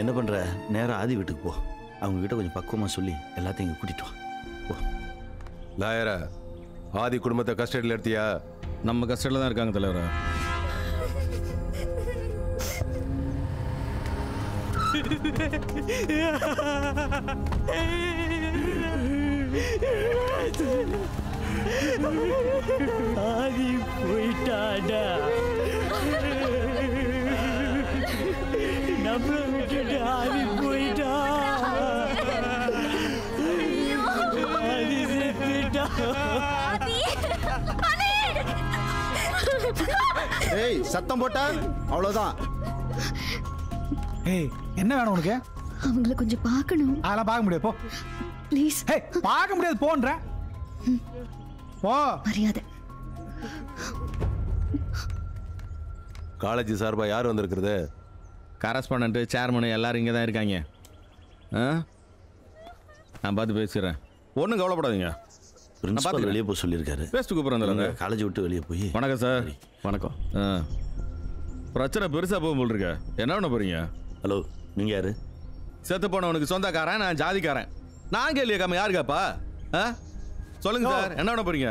[SPEAKER 2] என்ன பண்ணுற, நேராக ஆதி வீட்டுக்கு போ. அவங்க கிட்ட கொஞ்சம் பக்குவமாக சொல்லி எல்லாத்தையும் இங்கே கூட்டிட்டு வா. போ.
[SPEAKER 9] லாயரா, ஆதி குடும்பத்தை கஸ்டடியில் எடுத்தியா?
[SPEAKER 16] நம்ம கஸ்டடியில் தான் இருக்காங்க தலைவரா.
[SPEAKER 12] ஆதி போயிட்டாடா. நம்மளை விட்டுட்டு ஆதி போயிட்டா. ஆதி செத்துட்டா.
[SPEAKER 19] ஏய், சத்தம் போட்டா அவ்வளவுதான்.
[SPEAKER 21] ஏய், என்ன வேணும் உனக்கு?
[SPEAKER 23] அவங்கள கொஞ்சம் பார்க்கணும்.
[SPEAKER 21] அதெல்லாம் பார்க்க முடியாது, போ
[SPEAKER 23] ப்ளீஸ்.
[SPEAKER 21] ஏய், பார்க்க முடியாது, போன்ற போ.
[SPEAKER 23] மரியாதை.
[SPEAKER 9] காலேஜ் சார்பா யார் வந்திருக்கிறது?
[SPEAKER 16] கரஸ்பாண்டன்ட், சேர்மனு எல்லாரும் இங்கே தான் இருக்காங்க. நான் பார்த்து பேசுகிறேன், ஒன்றும் கவலைப்படாதீங்க.
[SPEAKER 2] பிரின்சிபல் வெளியே போய் சொல்லியிருக்காரு.
[SPEAKER 16] பேஸ்ட்டு கூப்பிட்றேன்.
[SPEAKER 2] காலேஜ் விட்டு வெளியே போய்.
[SPEAKER 16] வணக்கம் சார். வணக்கம். பிரச்சனை பெருசாக போகும் போல் இருக்க. என்ன பண்ண போகிறீங்க?
[SPEAKER 2] ஹலோ, நீங்கள் யார்?
[SPEAKER 16] செத்து போனவனுக்கு சொந்தக்காரன், நான் ஜாதிக்காரன். நான் கேள்வி கேட்காம யாரு கேப்பா? சொல்லுங்க சார், என்ன பண்ண போறீங்க?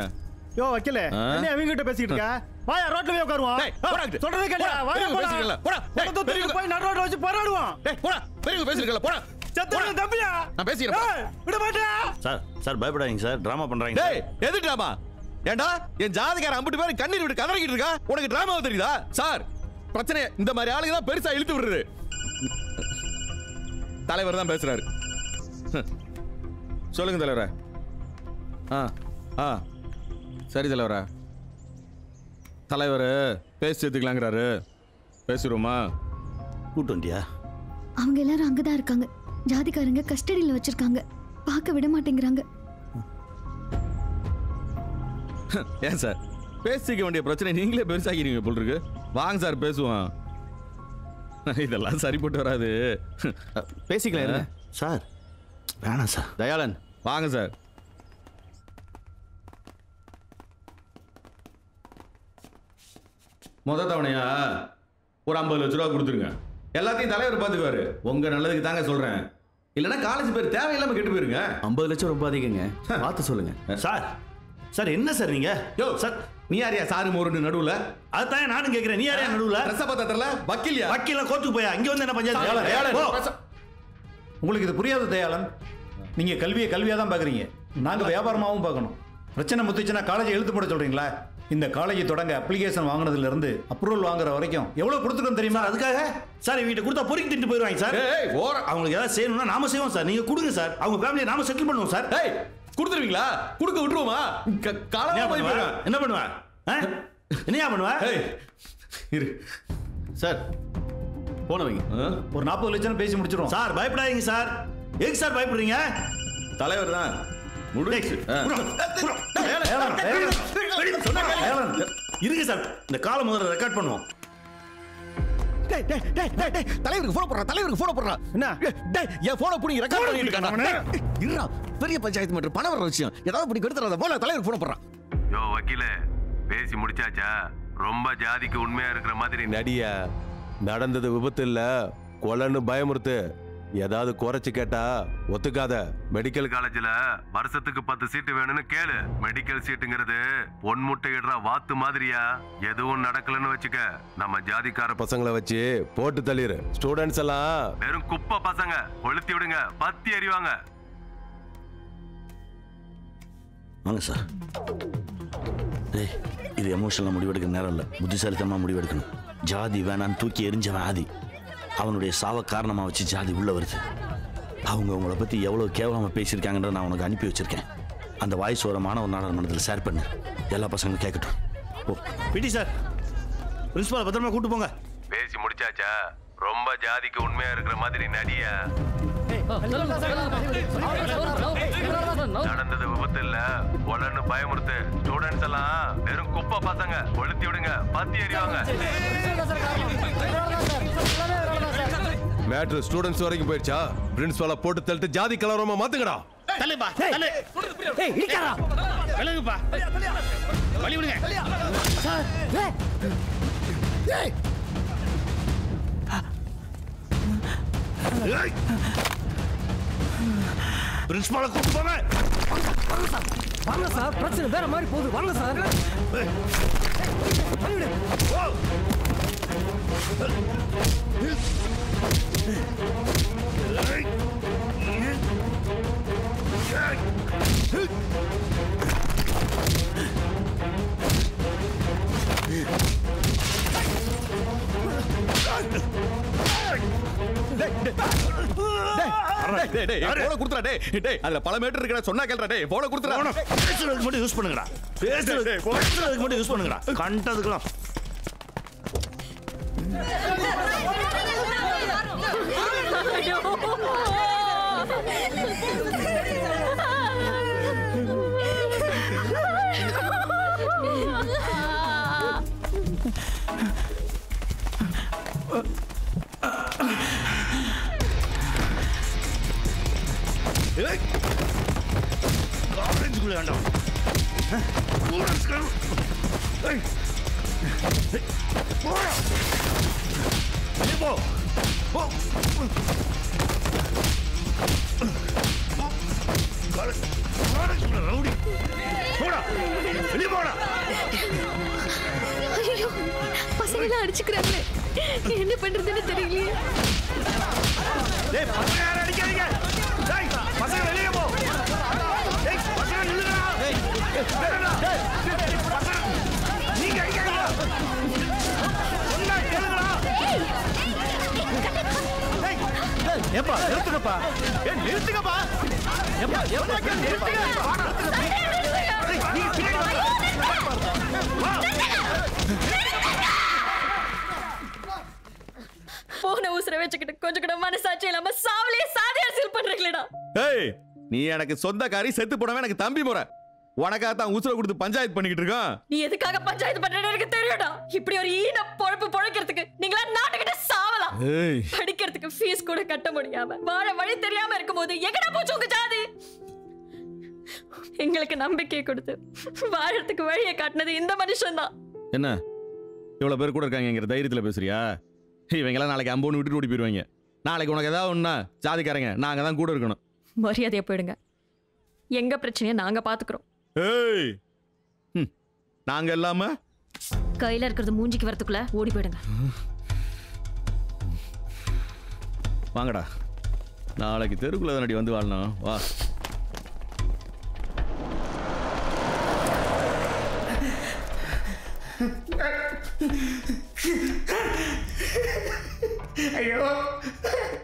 [SPEAKER 21] யோ வக்கீல, என்ன அவங்க கிட்ட பேசிட்டு இருக்க? வாயா ரோட்ல போய் உட்காருவோம். சொல்றதே கேளு. வாயா பேசிக்கல. போடா. போய் நடு ரோட்ல வச்சு போராடுவோம்.
[SPEAKER 16] டேய் போடா. பெரியவங்க பேசிக்கல. போடா.
[SPEAKER 21] செத்துற தம்பியா?
[SPEAKER 16] நான் பேசிறேன்.
[SPEAKER 21] விட மாட்டே.
[SPEAKER 2] சார் பயப்படாதீங்க சார், டிராமா பண்றாங்க.
[SPEAKER 16] டேய், எது டிராமா? ஏண்டா என் ஜாதிகாரன் அம்பிட்டு பேர் கண்ணீர் விட்டு கதறிக்கிட்டு இருக்கா? உனக்கு டிராமாவை தெரியுதா? சார், பிரச்சனை இந்த மாதிரி ஆளுங்க தான் பெருசா இழுத்து விடுறது. தலைவர் தான் பேசுறாரு. சொல்லுங்க தலைவரா. சரி தலைவரா. தலைவர் பேசி சேர்த்துக்கலாங்கிறாரு. பேசிடுவோமா?
[SPEAKER 2] கூட்டு வண்டியா?
[SPEAKER 23] அவங்க எல்லாரும் அங்கதான் இருக்காங்க. ஜாதிக்காரங்க கஸ்டடியில் வச்சிருக்காங்க. பார்க்க விட மாட்டேங்கிறாங்க.
[SPEAKER 16] ஏன் சார், பேசிக்க வேண்டிய பிரச்சனை நீங்களே பெருசாகிறீங்க போல் இருக்கு. வாங்க சார் பேசுவோம். இதெல்லாம் சரிப்பட்டு வராது. பேசிக்கலாம்
[SPEAKER 2] சார். வேணாம் சார்.
[SPEAKER 16] தயாளன் வாங்க சார். மொத தவணையா ஒரு 50 லட்ச ரூபா கொடுத்துருங்க. எல்லாத்தையும் தலைவர் பார்த்துக்குவாரு. உங்க நல்லதுக்கு தாங்க சொல்றேன். இல்லைன்னா காலேஜ் பேர் தேவையில்லாம கெட்டு போயிருங்க.
[SPEAKER 2] 50 லட்சம் ரொம்ப அதிகங்க, பார்த்து சொல்லுங்க. சார் என்ன சார் நீங்க?
[SPEAKER 16] யோ சார், நீ யாரியா சாரு மோருன்னு நடுவுல?
[SPEAKER 2] அதான் நானும் கேட்கிறேன். நீ யாரையா நடுவுல?
[SPEAKER 16] ரச பத்திரத்துல வக்கீலியா?
[SPEAKER 2] வக்கீல கோர்ட்டுக்கு போயா? இங்க வந்து என்ன பஞ்சாயத்து?
[SPEAKER 14] உங்களுக்கு இது புரியாது தயாளன். நீங்க கல்வியை கல்வியா தான் பாக்குறீங்க, நாங்க வியாபாரமாவும் பார்க்கணும். பிரச்சனை முத்துச்சுன்னா காலேஜ் எழுத்து போட சொல்றீங்களா? இந்த காலேஜ் தொடங்க அப்ளிகேஷன் வாங்குனதுல இருந்து அப்ரூவல் வாங்குற வரைக்கும் எவ்வளவு கொடுத்துருக்கோம் தெரியுமா?
[SPEAKER 2] அதுக்காக சார் இவங்க கொடுத்தா பொறுக்கி திட்டு போயிடுவாங்க சார். அவங்களுக்கு ஏதாவது செய்யணும்னா நாம செய்வோம் சார். நீங்க கொடுங்க சார். அவங்க ஃபேமிலியை நாம செட்டில் பண்ணுவோம் சார்.
[SPEAKER 16] கொடுத்துருவீங்களா? கொடுக்க விட்டுருவோமா?
[SPEAKER 2] என்ன பண்ணுவேன்? என்னையா பண்ணுவேன்?
[SPEAKER 16] இரு
[SPEAKER 2] சார்,
[SPEAKER 14] போனவங்க ஒரு 40 லட்சம் பேசி முடிச்சிடும்
[SPEAKER 2] சார். பயப்படாதீங்க சார். எதுக்கு சார் பயப்படுறீங்க?
[SPEAKER 16] தலைவர் தான்
[SPEAKER 2] இருக்கு சார். இந்த காலம் முதல்ல ரெக்கார்ட் பண்ணுவோம்.
[SPEAKER 16] தலைவருக்கு போன போடுறா. தலைவருக்கு போன போடுறா. என்ன என் போன புடி ரெக்கார்ட் பண்ணிட்டு இருக்கானே. இருடா, பெரிய பஞ்சாயத்து மட்டும் பணம் வர விஷயம் ஏதாவது இப்படி கெடுத்துறாத போல. தலைவருக்கு போன போடுறான்.
[SPEAKER 9] யோ வக்கீல, பேசி முடிச்சாச்சா? ரொம்ப ஜாதிக்கு உண்மையா இருக்கிற மாதிரி நடியா. நடந்தது விபத்து இல்ல, கொலைன்னு பயமுறுத்து. ஏதாவது குறைச்சு கேட்டா ஒத்துக்காத. மெடிக்கல் காலேஜ்ல வருஷத்துக்கு 10 சீட்டு வேணும்னு கேளு. மெடிக்கல் சீட்டுங்கிறது பொன்முட்டை இடுற வாத்து மாதிரியா. எதுவும் நடக்கலன்னு வச்சுக்க, நம்ம ஜாதிக்கார பசங்களை வச்சு போட்டு தள்ளிரு. ஸ்டூடெண்ட்ஸ் எல்லாம் வெறும் குப்பை பசங்க. கொளுத்தி விடுங்க, பத்தி எறிவாங்க.
[SPEAKER 2] வாங்க சார். இது எமோஷனலாக முடிவெடுக்கிற நேரம் இல்லை, புத்திசாலித்தனமாக முடிவெடுக்கணும். ஜாதி வேணான்னு தூக்கி எரிஞ்சவன் ஆதி. அவனுடைய சாவ காரணமாக வச்சு ஜாதி உள்ள வருது. அவங்க உங்களை பற்றி எவ்வளோ கேவலமாக பேசியிருக்காங்கன்றத நான் உனக்கு அனுப்பி வச்சிருக்கேன். அந்த வாய்ஸ் ஒரு மாணவர் நாடாளுமன்றத்தில் ஷேர் பண்ணு. எல்லா பசங்களும் கேட்கட்டும். ஓ பிடி சார், பிரின்சிபாலை பத்திரமா கூட்டு போங்க.
[SPEAKER 9] பேசி முடிச்சாச்சா? ரொம்ப ஜாதிக்கு உண்மையா இருக்கிற மாதிரி நடியா. நடந்தது விபத்து இல்ல, கொலைன்னு பயமுறுத்து. ஸ்டூடெண்ட்ஸ் எல்லாம் வெறும் குப்பை பசங்க. கொளுத்தி விடுங்க, பத்தி எறிவாங்க. மேட்ரு ஸ்டூடெண்ட்ஸ் வரைக்கும் போயிடுச்சா? பிரின்சிபால போட்டு தள்ளிட்டு ஜாதி கலவரமா மாத்துங்கடா.
[SPEAKER 4] தள்ளுப்பா, தள்ளு. ஏய் இடிக்காரா. விலகுப்பா. வழி விடுங்க. சார். ஏய்.
[SPEAKER 2] பிரின்சிபாலை கூட்டு போங்க.
[SPEAKER 3] வாங்க சார், பிரச்சனை வேற மாதிரி போகுது. வாங்க சார்.
[SPEAKER 16] பல மீட்டர் இருக்கிற சொன்னா கேள்றா போன கொடுத்துறா.
[SPEAKER 2] பேசுறதுக்கு மட்டும் யூஸ் பண்ணுங்கடா. பேசுறதுக்கு மட்டும் யூஸ் பண்ணுங்கடா. கண்டதுக்குலாம் ஆரஞ்சுக்குள்ள வேண்டாம். போ ரவுடி போடா, வெளியே போடா.
[SPEAKER 23] ஐயோ, பசங்க அடிச்சுக்கிறாங்களே, என்ன பண்றதுன்னு தெரியலையே.
[SPEAKER 2] டேய், பசங்க யாரும் அடிக்காதீங்க. டேய், பசங்க வெளியே போ. டேய், பசங்க நில்லுடா. டேய், பசங்க நீங்க அடிக்காதீங்க. சொன்னா கேளுடா. டேய், ஏப்பா நிறுத்துங்கப்பா. நிறுத்துங்கப்பா. ஏப்பா நிறுத்துங்க. நீங்க பின்னாடி வா.
[SPEAKER 22] போன உசுர வச்சுக்கிட்டு கொஞ்சம் கூட மனசாட்சி இல்லாம சாவலே சாதி அரசியல் பண்றீங்களேடா.
[SPEAKER 16] ஏய், நீ எனக்கு சொந்தக்காரி, செத்து போனவன் எனக்கு தம்பி முறை. உனக்காக தான் உசுர கொடுத்து பஞ்சாயத்து பண்ணிக்கிட்டு இருக்கான்.
[SPEAKER 22] நீ எதுக்காக பஞ்சாயத்து பண்றேன்னு எனக்கு தெரியும்டா. இப்படி ஒரு ஈன பொழப்பு பொழைக்கிறதுக்கு நீங்களா நாட்டுக்கிட்ட சாவலாம். படிக்கிறதுக்கு ஃபீஸ் கூட கட்ட முடியாம வாழ வழி தெரியாம இருக்கும்போது எங்கடா போச்சு உங்க ஜாதி? எங்களுக்கு நம்பிக்கை கொடுத்து வாழறதுக்கு வழியை காட்டினது இந்த மனுஷன் தான்.
[SPEAKER 16] என்ன இவ்வளவு பேர் கூட இருக்காங்கிற தைரியத்துல பேசுறியா? இவங்கெல்லாம் நாளைக்கு அம்போன்னு விட்டுட்டு ஓடி போயிருவாங்க. நாளைக்கு உனக்கு ஏதாவது ஒண்ணா ஜாதிக்காரங்க நாங்க தான் கூட இருக்கணும்.
[SPEAKER 22] மரியாதையா போயிடுங்க. எங்க பிரச்சனையை நாங்க பாத்துக்கிறோம்.
[SPEAKER 16] ஏய், நாங்க இல்லாம
[SPEAKER 22] கையில இருக்கிறது மூஞ்சிக்கு வரதுக்குள்ள ஓடி போயிடுங்க.
[SPEAKER 16] வாங்கடா, நாளைக்கு தெருக்குள்ள தானடி வந்து வாழணும். வா.
[SPEAKER 4] ஐயோ,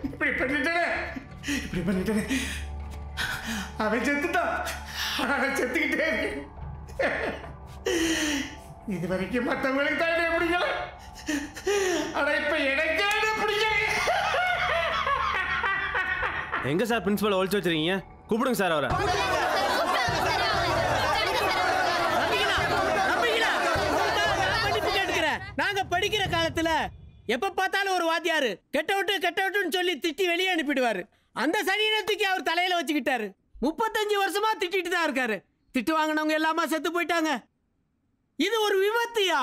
[SPEAKER 4] இப்படி பண்ணிட்டேனே. அவன் செத்துட்டான். அவன் செத்துக்கிட்டே இருக்கு. இது வரைக்கும் மற்றவங்களுக்கு தான் என்ன பிடிக்கல. ஆனா இப்ப எனக்கே பிடிக்கல.
[SPEAKER 21] எங்க சார் பிரின்சிபல் ஒழிச்சு வச்சிருக்கீங்க? கூப்பிடுங்க சார் அவரை.
[SPEAKER 20] நாங்க படிக்கிற காலத்துல எப்ப பார்த்தாலும் ஒரு வாத்தியாரு கெட்ட விட்டுன்னு சொல்லி திட்டி வெளியே அனுப்பிடுவாரு. அந்த சனியனத்துக்கு அவர் தலையில வச்சுக்கிட்டாரு. 35 வருஷமா திட்டிட்டு தான் இருக்காரு. திட்டு வாங்கினவங்க எல்லாமா செத்து போயிட்டாங்க. இது ஒரு விபத்தியா?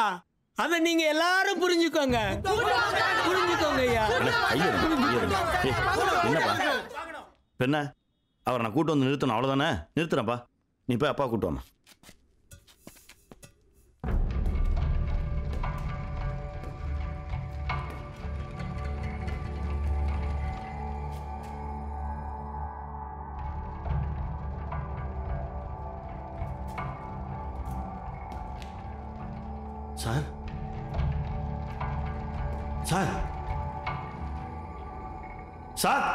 [SPEAKER 20] அத நீங்க எல்லாரும் புரிஞ்சுக்கோங்க. ஐயா.
[SPEAKER 2] என்னப்பா என்ன அவரை நான் கூட்டு வந்து நிறுத்தணும், அவ்வளோதானே? நிறுத்துறேன்ப்பா. நீ போய் அப்பா கூட்டு வாமா. சார் சார் சார்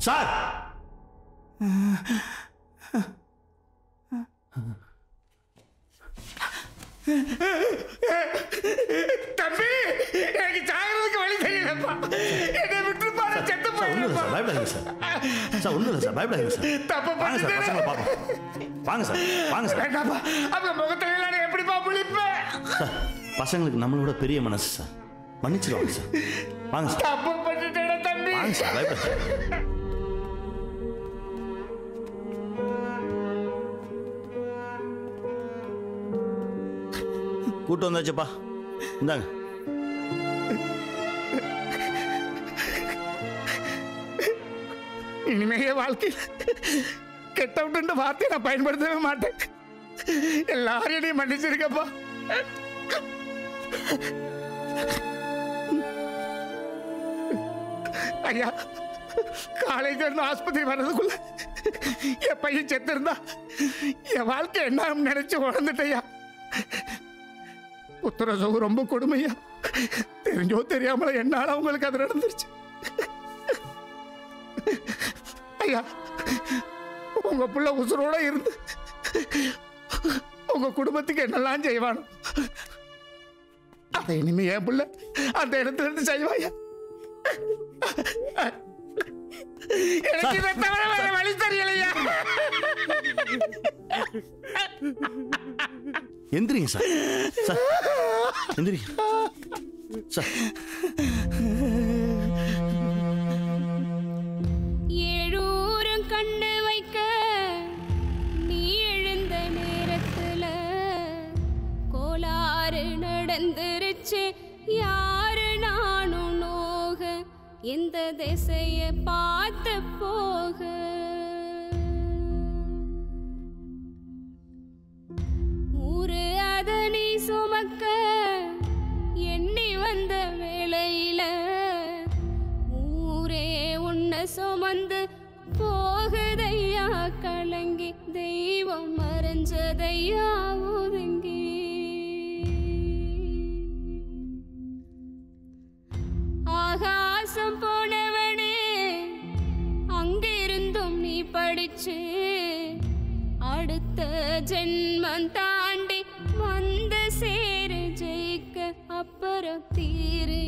[SPEAKER 2] சார்
[SPEAKER 4] தம்பி, எனக்கு சாகிறதுக்கு வழி தெரியலப்பா. என்னை விட்டு பாரு, செத்து போயிடுப்பா.
[SPEAKER 2] பயப்படாதீங்க சார். சார் ஒன்றும் இல்லை சார், பயப்படாதீங்க சார்.
[SPEAKER 4] தப்பு
[SPEAKER 2] வாங்க சார், பசங்களை பார்ப்போம். வாங்க சார், வாங்க சார்.
[SPEAKER 4] வேண்டாப்பா, அவங்க முகத்துல எல்லாம் எப்படிப்பா முழிப்பேன்?
[SPEAKER 2] சார், பசங்களுக்கு நம்மளோட பெரிய மனசு சார், மன்னிச்சிருவாங்க சார். வாங்க சார்.
[SPEAKER 4] தப்பு பண்ணிட்டேன் தம்பி.
[SPEAKER 2] வாங்க சார், பயப்படாதீங்க. கூட்டு வந்தாச்சுப்பா, இந்தாங்க.
[SPEAKER 4] இனிமையே வாழ்க்கையில் கெட்ட விட்டுன்ற வார்த்தையை நான் பயன்படுத்தவே மாட்டேன். எல்லாரும் என்னையும் மன்னிச்சிருக்கப்பா. ஐயா, காலேஜ் இருந்து ஆஸ்பத்திரி வர்றதுக்குள்ள என் பையன் செத்து இருந்தா என் வாழ்க்கை என்ன நினைச்சு உணர்ந்துட்டையா. உத்தரவு ரொம்ப கொடுமையா. தெரிஞ்சோ தெரியாமல என்னால அவங்களுக்கு அது நடந்துருச்சு. ஐயா, உங்க புள்ள உசுரோட இருந்து உங்க குடும்பத்துக்கு என்னெல்லாம் செய்வானோ அதை இனிமே என் புள்ள அந்த இடத்துல இருந்து செய்வாயா. எனக்கு இதை தவிர வேற வழி தெரியலையா.
[SPEAKER 6] எந்திரிங்க சார். சார் எந்திரிங்க சார்.
[SPEAKER 7] ஏழூரும் கண்ணு வைக்க நீ எழுந்த நேரத்துல கோளாறு நடந்துருச்சு. யாரு நானும் நோக எந்த திசைய பார்த்து போக. ஊரு அத நீ சுமக்க எண்ணி வந்த வேளையில ஊரே உன்னை சுமந்து போகுதையா கலங்கி. தெய்வம் மறைஞ்சதையா ஒதுங்கி. ஆகாசம் போனவனே அங்கிருந்தும் நீ படிச்சு அடுத்த ஜென்மம் தாண்டி வந்து சேரு ஜெயிக்க. அப்புறம் தீரு